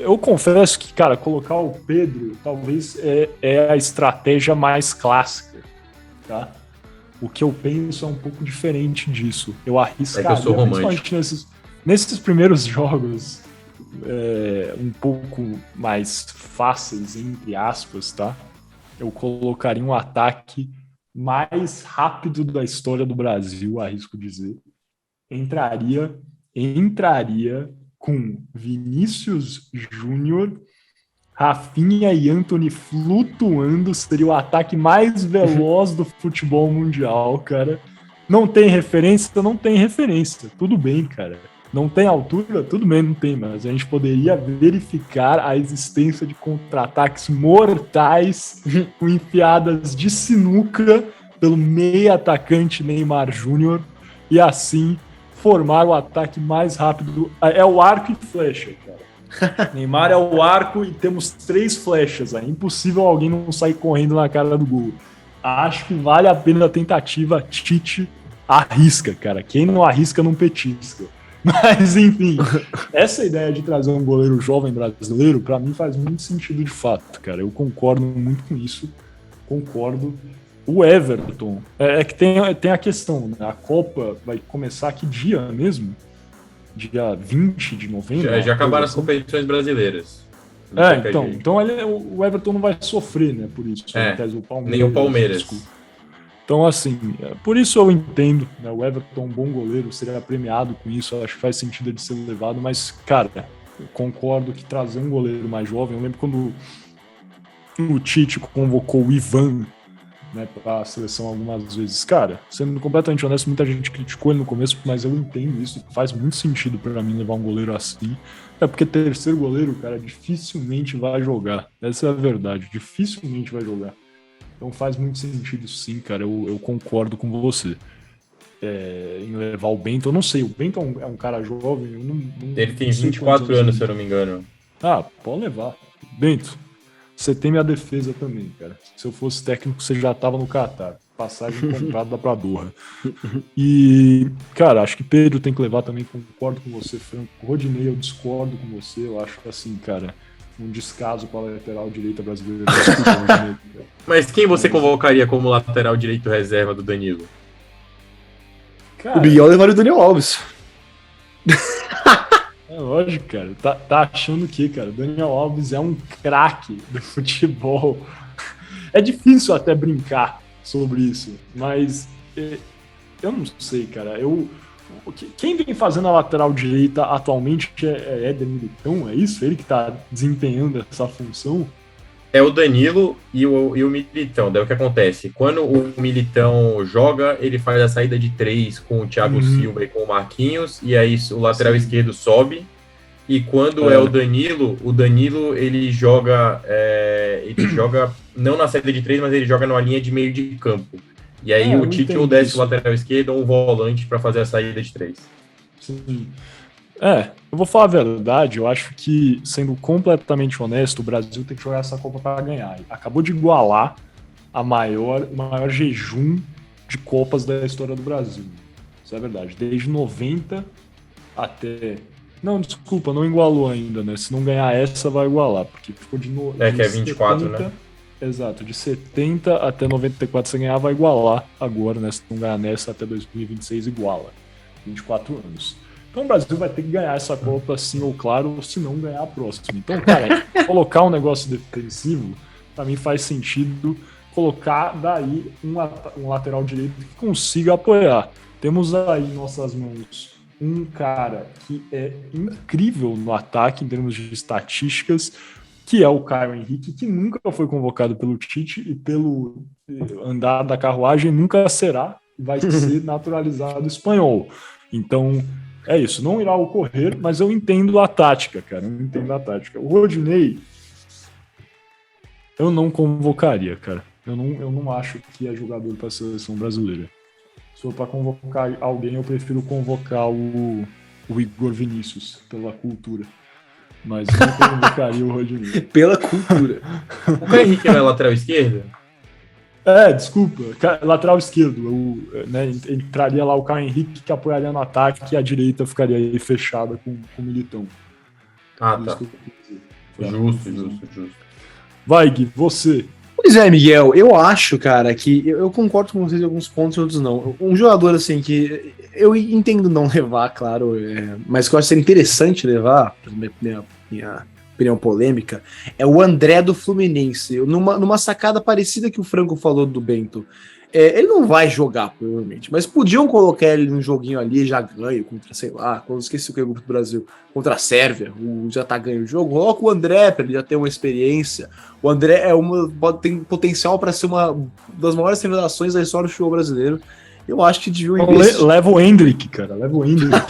Eu confesso que, cara, colocar o Pedro talvez é a estratégia mais clássica, tá? O que eu penso é um pouco diferente disso. Eu arriscaria, eu sou romântico. principalmente nesses primeiros jogos um pouco mais fáceis, entre aspas, tá? Eu colocaria um ataque mais rápido da história do Brasil, arrisco dizer. Entraria com Vinícius Júnior, Rafinha e Antony flutuando, seria o ataque mais veloz do futebol mundial, cara. Não tem referência? Tudo bem, cara. Não tem altura? Tudo bem, não tem, mas a gente poderia verificar a existência de contra-ataques mortais com enfiadas de sinuca pelo meio atacante Neymar Júnior e assim formar o ataque mais rápido. É o arco e flecha, cara. Neymar é o arco e temos 3 flechas. É impossível alguém não sair correndo na cara do gol. Acho que vale a pena a tentativa. Tite arrisca, cara. Quem não arrisca não petisca. Mas, enfim, essa ideia de trazer um goleiro jovem brasileiro, pra mim faz muito sentido de fato, cara. Eu concordo muito com isso. Concordo. O Everton, que tem a questão, né? A Copa vai começar que dia mesmo? Dia 20 de novembro? Já acabaram as competições brasileiras. Então o Everton não vai sofrer, né, por isso. Nem o Palmeiras. Desculpa. Então, assim, por isso eu entendo, né, o Everton, um bom goleiro, seria premiado com isso, eu acho que faz sentido de ser levado, mas, cara, eu concordo que trazer um goleiro mais jovem, eu lembro quando o Tite convocou o Ivan, né, para a seleção algumas vezes. Cara, sendo completamente honesto, muita gente criticou ele no começo, mas eu entendo isso, faz muito sentido para mim levar um goleiro assim. É porque terceiro goleiro, cara, dificilmente vai jogar. Essa é a verdade, dificilmente vai jogar. Então faz muito sentido sim, cara, eu concordo com você. Em levar o Bento, eu não sei, o Bento é um cara jovem, eu não ele tem 24 anos, se eu não me engano. Pode levar. Bento, você tem minha defesa também, cara. Se eu fosse técnico, você já tava no Catar. Passagem comprada pra Doha. E, cara, acho que Pedro tem que levar também, concordo com você, Franco. Rodinei, eu discordo com você. Eu acho assim, cara, um descaso para a lateral direita brasileira. Desculpa, Rodinei. Mas quem você convocaria como lateral direito reserva do Danilo? Cara, o Biel levaria o Daniel Alves. É lógico, cara. Tá achando que, cara, o Daniel Alves é um craque do futebol. É difícil até brincar sobre isso, mas eu não sei, cara. Quem vem fazendo a lateral direita atualmente é Éder Militão, é isso? Ele que tá desempenhando essa função? É o Danilo e o Militão. Daí o que acontece? Quando o Militão joga, ele faz a saída de 3 com o Thiago Silva e com o Marquinhos, e aí o lateral esquerdo sobe. E quando é o Danilo ele joga não na saída de 3, mas ele joga numa linha de meio de campo. E aí o Tite ou desce o lateral esquerdo ou um volante para fazer a saída de 3. Sim. Eu vou falar a verdade, eu acho que, sendo completamente honesto, o Brasil tem que jogar essa Copa para ganhar. Acabou de igualar o maior jejum de Copas da história do Brasil. Isso é verdade. Desde 90 até... Não, desculpa, não igualou ainda, né? Se não ganhar essa, vai igualar, porque ficou de que é 24, 70, né? Exato, de 70 até 94 se ganhar, vai igualar agora, né? Se não ganhar nessa, até 2026 iguala. 24 anos. Então o Brasil vai ter que ganhar essa Copa, sim ou claro, ou se não ganhar a próxima. Então, cara, colocar um negócio defensivo, para mim faz sentido colocar daí um lateral direito que consiga apoiar. Temos aí em nossas mãos um cara que é incrível no ataque em termos de estatísticas, que é o Caio Henrique, que nunca foi convocado pelo Tite e pelo andar da carruagem nunca será, vai ser naturalizado espanhol. Então, é isso, não irá ocorrer, mas eu entendo a tática, cara, eu entendo a tática. O Rodinei, eu não convocaria, cara. Eu não acho que é jogador para a seleção brasileira. Se for para convocar alguém, eu prefiro convocar o Igor Vinícius, pela cultura. Mas não convocaria o Rodinei. Pela cultura. O Caio Henrique não é lateral esquerdo? Desculpa. Lateral esquerdo. Entraria lá o Caio Henrique, que apoiaria no ataque, e a direita ficaria aí fechada com o Militão. Ah, tá. Justo. Vai, Gui, você. Pois é, Miguel, eu acho, cara, que eu concordo com vocês em alguns pontos e outros não. Um jogador, assim, que eu entendo não levar, claro, mas que eu acho ser interessante levar, minha opinião polêmica, é o André do Fluminense. Numa sacada parecida que o Franco falou do Bento. Ele não vai jogar, provavelmente, mas podiam colocar ele num joguinho ali, já ganho, contra, sei lá, quando esqueci o que é o grupo do Brasil, contra a Sérvia, já tá ganho o jogo, coloca o André pra ele já ter uma experiência. O André tem potencial para ser uma das maiores revelações da história do futebol brasileiro. Eu acho que deviam investir. Leva o Hendrick, cara, leva o Hendrick.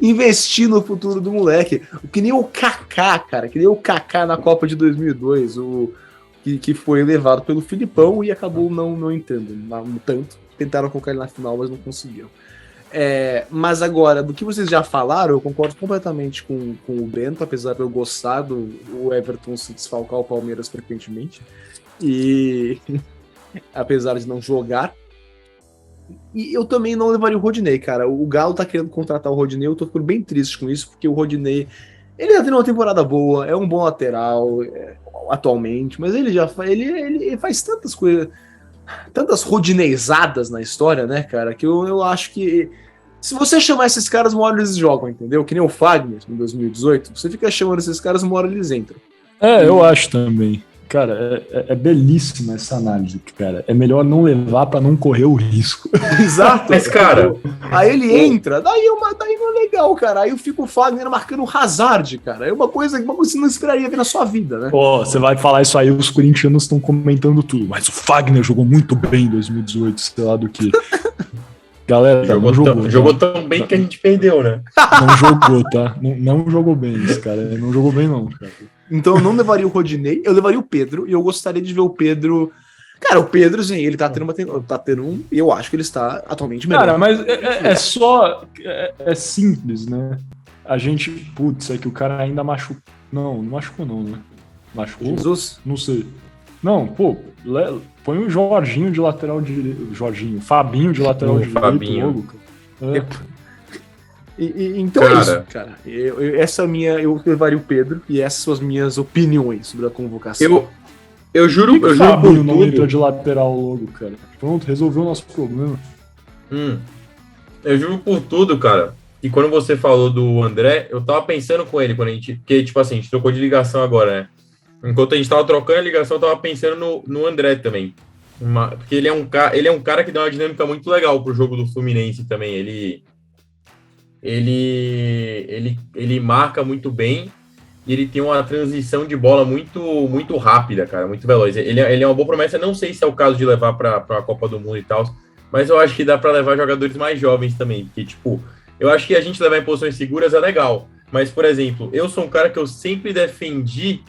Investir no futuro do moleque. Que nem o Kaká, cara, que nem o Kaká na Copa de 2002, que foi levado pelo Filipão e acabou não entrando tanto. Tentaram colocar ele na final, mas não conseguiram. Mas agora, do que vocês já falaram, eu concordo completamente com o Bento, apesar de eu gostar do Everton se desfalcar o Palmeiras frequentemente. E apesar de não jogar. E eu também não levaria o Rodinei, cara. O Galo tá querendo contratar o Rodinei, eu tô ficando bem triste com isso, porque o Rodinei, ele já tem uma temporada boa, é um bom lateral atualmente, mas ele faz tantas coisas, tantas rodineizadas na história, né, cara, que eu acho que se você chamar esses caras, uma hora eles jogam, entendeu? Que nem o Fagner em 2018, você fica chamando esses caras, uma hora eles entram. Eu acho também. Cara, é belíssima essa análise, cara. É melhor não levar pra não correr o risco. Exato. Mas, cara... Aí ele entra, daí não é legal, cara. Aí fica o Fagner marcando o Hazard, cara. É uma coisa que você não esperaria ver na sua vida, né? Você vai falar isso aí, os corintianos estão comentando tudo. Mas o Fagner jogou muito bem em 2018, sei lá do que. Galera, jogou tão bem que a gente perdeu, né? Não jogou, tá? Não jogou bem esse cara. Não jogou bem, não, cara. Então eu não levaria o Rodinei, eu levaria o Pedro, e eu gostaria de ver o Pedro. Cara, o Pedro, assim, ele tá tendo um. E eu acho que ele está atualmente melhor. Cara, mas é simples, né? A gente. Putz, é que o cara ainda machucou. Não machucou, não, né? Machucou? Jesus? Não sei. Não, põe o Jorginho de lateral direito. Fabinho de lateral direito. Fabinho. Logo, Então é isso, cara. Eu levaria o Pedro e essas são as minhas opiniões sobre a convocação. Eu juro por Fabinho não entra de lateral logo, cara. Pronto, resolveu o nosso problema. Eu juro por tudo, cara. E quando você falou do André, eu tava pensando com ele porque, tipo assim, a gente trocou de ligação agora, né? Enquanto a gente tava trocando a ligação, eu tava pensando no André também. Porque ele é um cara que dá uma dinâmica muito legal pro jogo do Fluminense também. Ele marca muito bem e ele tem uma transição de bola muito, muito rápida, cara, muito veloz. Ele é uma boa promessa, não sei se é o caso de levar para a Copa do Mundo e tal, mas eu acho que dá para levar jogadores mais jovens também, porque, tipo, eu acho que a gente levar em posições seguras é legal, mas, por exemplo, eu sou um cara que eu sempre defendi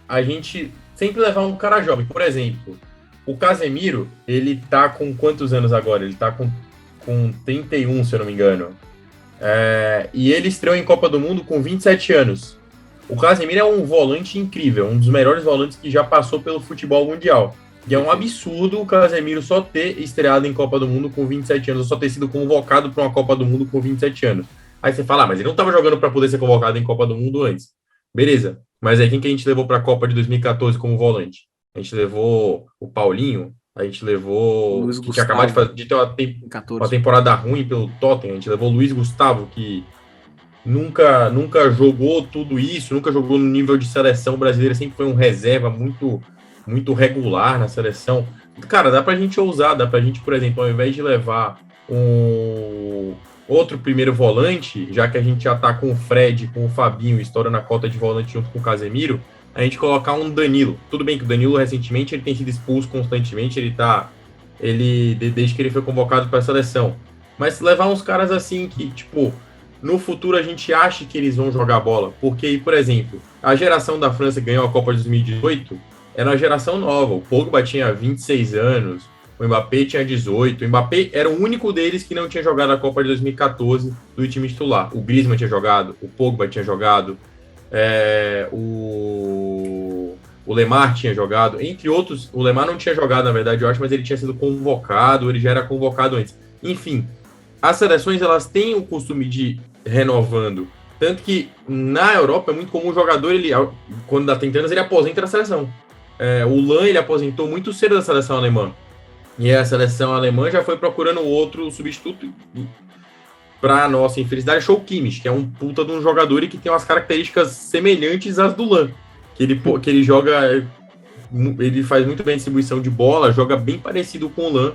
a gente sempre levar um cara jovem. Por exemplo, o Casemiro, ele tá com quantos anos agora? Ele tá com 31, se eu não me engano. E ele estreou em Copa do Mundo com 27 anos. O Casemiro é um volante incrível, um dos melhores volantes que já passou pelo futebol mundial. E é um absurdo o Casemiro só ter estreado em Copa do Mundo com 27 anos, ou só ter sido convocado para uma Copa do Mundo com 27 anos. Aí você fala, mas ele não estava jogando para poder ser convocado em Copa do Mundo antes. Beleza, mas aí quem que a gente levou para a Copa de 2014 como volante? A gente levou o Paulinho, a gente levou Luiz que Gustavo, tinha acabado de ter uma temporada ruim pelo Tottenham, a gente levou o Luiz Gustavo, que nunca jogou tudo isso, nunca jogou no nível de seleção brasileira, sempre foi um reserva muito regular na seleção. Cara, dá pra gente ousar, dá pra gente, por exemplo, ao invés de levar um outro primeiro volante, já que a gente já tá com o Fred, com o Fabinho, estourando a cota de volante junto com o Casemiro, a gente colocar um Danilo. Tudo bem que o Danilo, recentemente, ele tem sido expulso constantemente, desde que ele foi convocado para a seleção. Mas levar uns caras assim que, tipo, no futuro a gente acha que eles vão jogar bola. Porque, por exemplo, a geração da França que ganhou a Copa de 2018 era uma geração nova. O Pogba tinha 26 anos, o Mbappé tinha 18. O Mbappé era o único deles que não tinha jogado a Copa de 2014 do time titular. O Griezmann tinha jogado, o Pogba tinha jogado, o Lemar tinha jogado, entre outros. O Lemar não tinha jogado, na verdade, eu acho, mas ele tinha sido convocado, ele já era convocado antes. Enfim, as seleções, elas têm o costume de ir renovando. Tanto que na Europa é muito comum o jogador, quando dá 30 anos, ele aposenta da seleção. O Lan, ele aposentou muito cedo da seleção alemã. E a seleção alemã já foi procurando outro substituto. Para nossa infelicidade, achou o Kimmich, que é um puta de um jogador e que tem umas características semelhantes às do Lan. Que ele joga, ele faz muito bem a distribuição de bola, joga bem parecido com o Lan,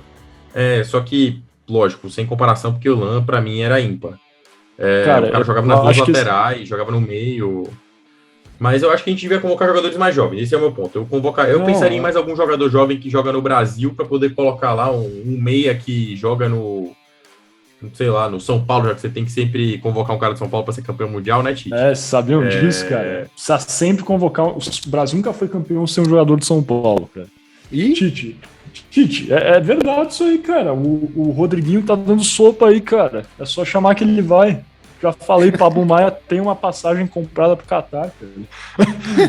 só que, lógico, sem comparação, porque o Lan, para mim, era ímpar. O cara jogava nas duas laterais, jogava no meio. Mas eu acho que a gente devia convocar jogadores mais jovens, esse é o meu ponto. Eu pensaria em mais algum jogador jovem que joga no Brasil para poder colocar lá um meia que joga sei lá, no São Paulo, já que você tem que sempre convocar um cara de São Paulo para ser campeão mundial, né, Tite? Sabiam disso, cara? Precisa sempre convocar. O Brasil nunca foi campeão sem um jogador de São Paulo, cara. E Tite, é verdade isso aí, cara. O Rodriguinho tá dando sopa aí, cara. É só chamar que ele vai. Já falei, Pablo Maia tem uma passagem comprada pro Catar, cara.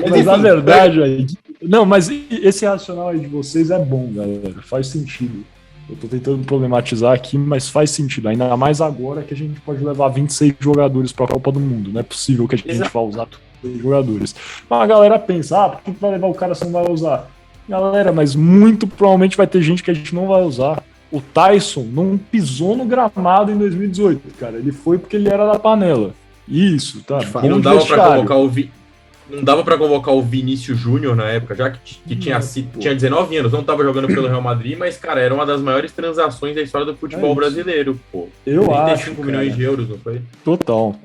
Mas na verdade, aí. Não, mas esse racional aí de vocês é bom, galera. Faz sentido. Eu tô tentando problematizar aqui, mas faz sentido. Ainda mais agora que a gente pode levar 26 jogadores pra Copa do Mundo. Não é possível que a gente vá usar 26 jogadores. Mas a galera pensa, por que vai levar o cara se não vai usar? Galera, mas muito provavelmente vai ter gente que a gente não vai usar. O Tyson não pisou no gramado em 2018, cara. Ele foi porque ele era da panela. Isso, tá? E não dava pra convocar Não dava para convocar o Vinícius Júnior na época, já que tinha 19 anos, não estava jogando pelo Real Madrid, mas, cara, era uma das maiores transações da história do futebol brasileiro, pô. Eu 35 acho, milhões de euros, não foi? Total.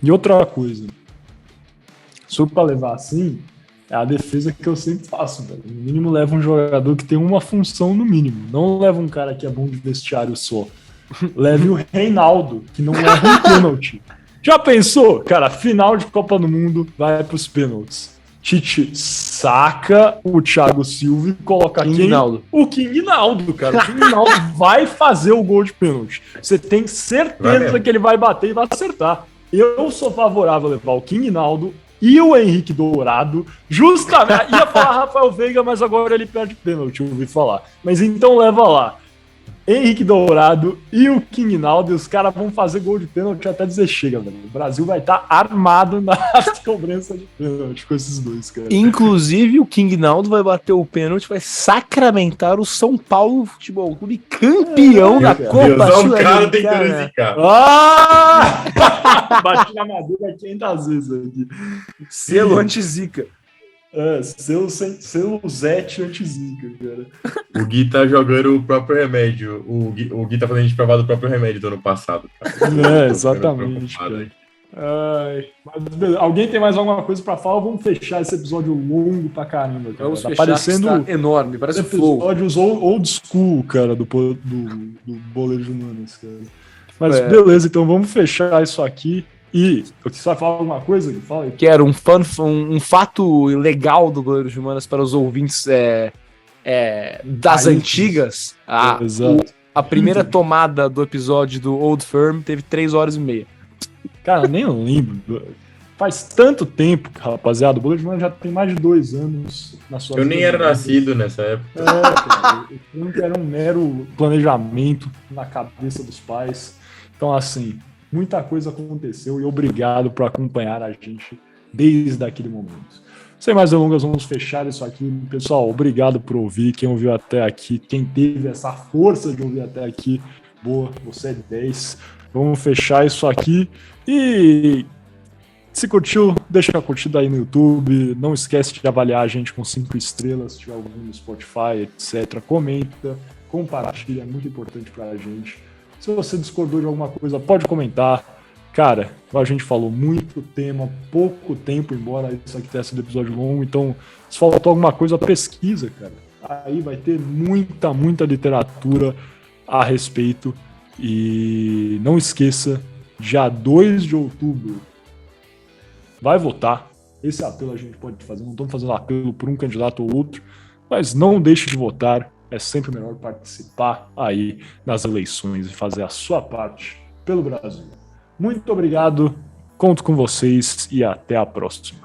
E outra coisa, só para levar assim, é a defesa que eu sempre faço, velho. No mínimo leva um jogador que tem uma função no mínimo. Não leva um cara que é bom de vestiário só. Leve o Reinaldo, que não leva um pênalti. Já pensou? Cara, final de Copa do Mundo vai pros pênaltis. Tite saca o Thiago Silva e coloca o King Naldo, cara. O King Naldo vai fazer o gol de pênalti. Você tem certeza que ele vai bater e vai acertar. Eu sou favorável a levar o King Naldo e o Henrique Dourado, justamente. Ia falar Rafael Veiga, mas agora ele perde pênalti, eu ouvi falar. Mas então leva lá. Henrique Dourado e o King Naldo, e os caras vão fazer gol de pênalti até dizer chega, velho. O Brasil vai estar armado na cobrança de pênalti com esses dois, cara. Inclusive, o King Naldo vai bater o pênalti, vai sacramentar o São Paulo Futebol Clube campeão da Copa Sul-Americana. Bati na madeira 500 vezes aqui. Selo anti-zica. Selo Zete anti-zica, cara. O Gui tá jogando o próprio remédio. O Gui tá fazendo a gente provar do próprio remédio do ano passado. Cara. Exatamente, cara. Mas beleza. Alguém tem mais alguma coisa pra falar? Vamos fechar esse episódio longo pra caramba, cara. Vamos fechar, parecendo enorme, parece episódios old school, cara, do Boleiro de Humanas, cara. Mas beleza, então vamos fechar isso aqui. E você vai falar alguma coisa? Fala aí. Quero um fato legal do Goleiro de Humanas para os ouvintes das antigas. A primeira tomada do episódio do Old Firm teve 3 horas e meia. Cara, nem lembro. Faz tanto tempo, rapaziada. O Goleiro de Humanas já tem mais de 2 anos na sua vida. Eu nem era nascido nessa época. Cara, era um mero planejamento na cabeça dos pais. Então, assim, muita coisa aconteceu e obrigado por acompanhar a gente desde aquele momento. Sem mais delongas, vamos fechar isso aqui. Pessoal, obrigado por ouvir. Quem ouviu até aqui, quem teve essa força de ouvir até aqui, boa, você é 10. Vamos fechar isso aqui. E se curtiu, deixa a curtida aí no YouTube. Não esquece de avaliar a gente com 5 estrelas, se tiver algum no Spotify, etc. Comenta, compartilha, é muito importante pra gente. Se você discordou de alguma coisa, pode comentar. Cara, como a gente falou, muito tema, pouco tempo, embora isso aqui tenha sido episódio longo, então se faltou alguma coisa, pesquisa, cara. Aí vai ter muita literatura a respeito. E não esqueça, dia 2 de outubro, vai votar. Esse apelo a gente pode fazer, não estamos fazendo apelo por um candidato ou outro, mas não deixe de votar, é sempre melhor participar aí nas eleições e fazer a sua parte pelo Brasil. Muito obrigado, conto com vocês e até a próxima.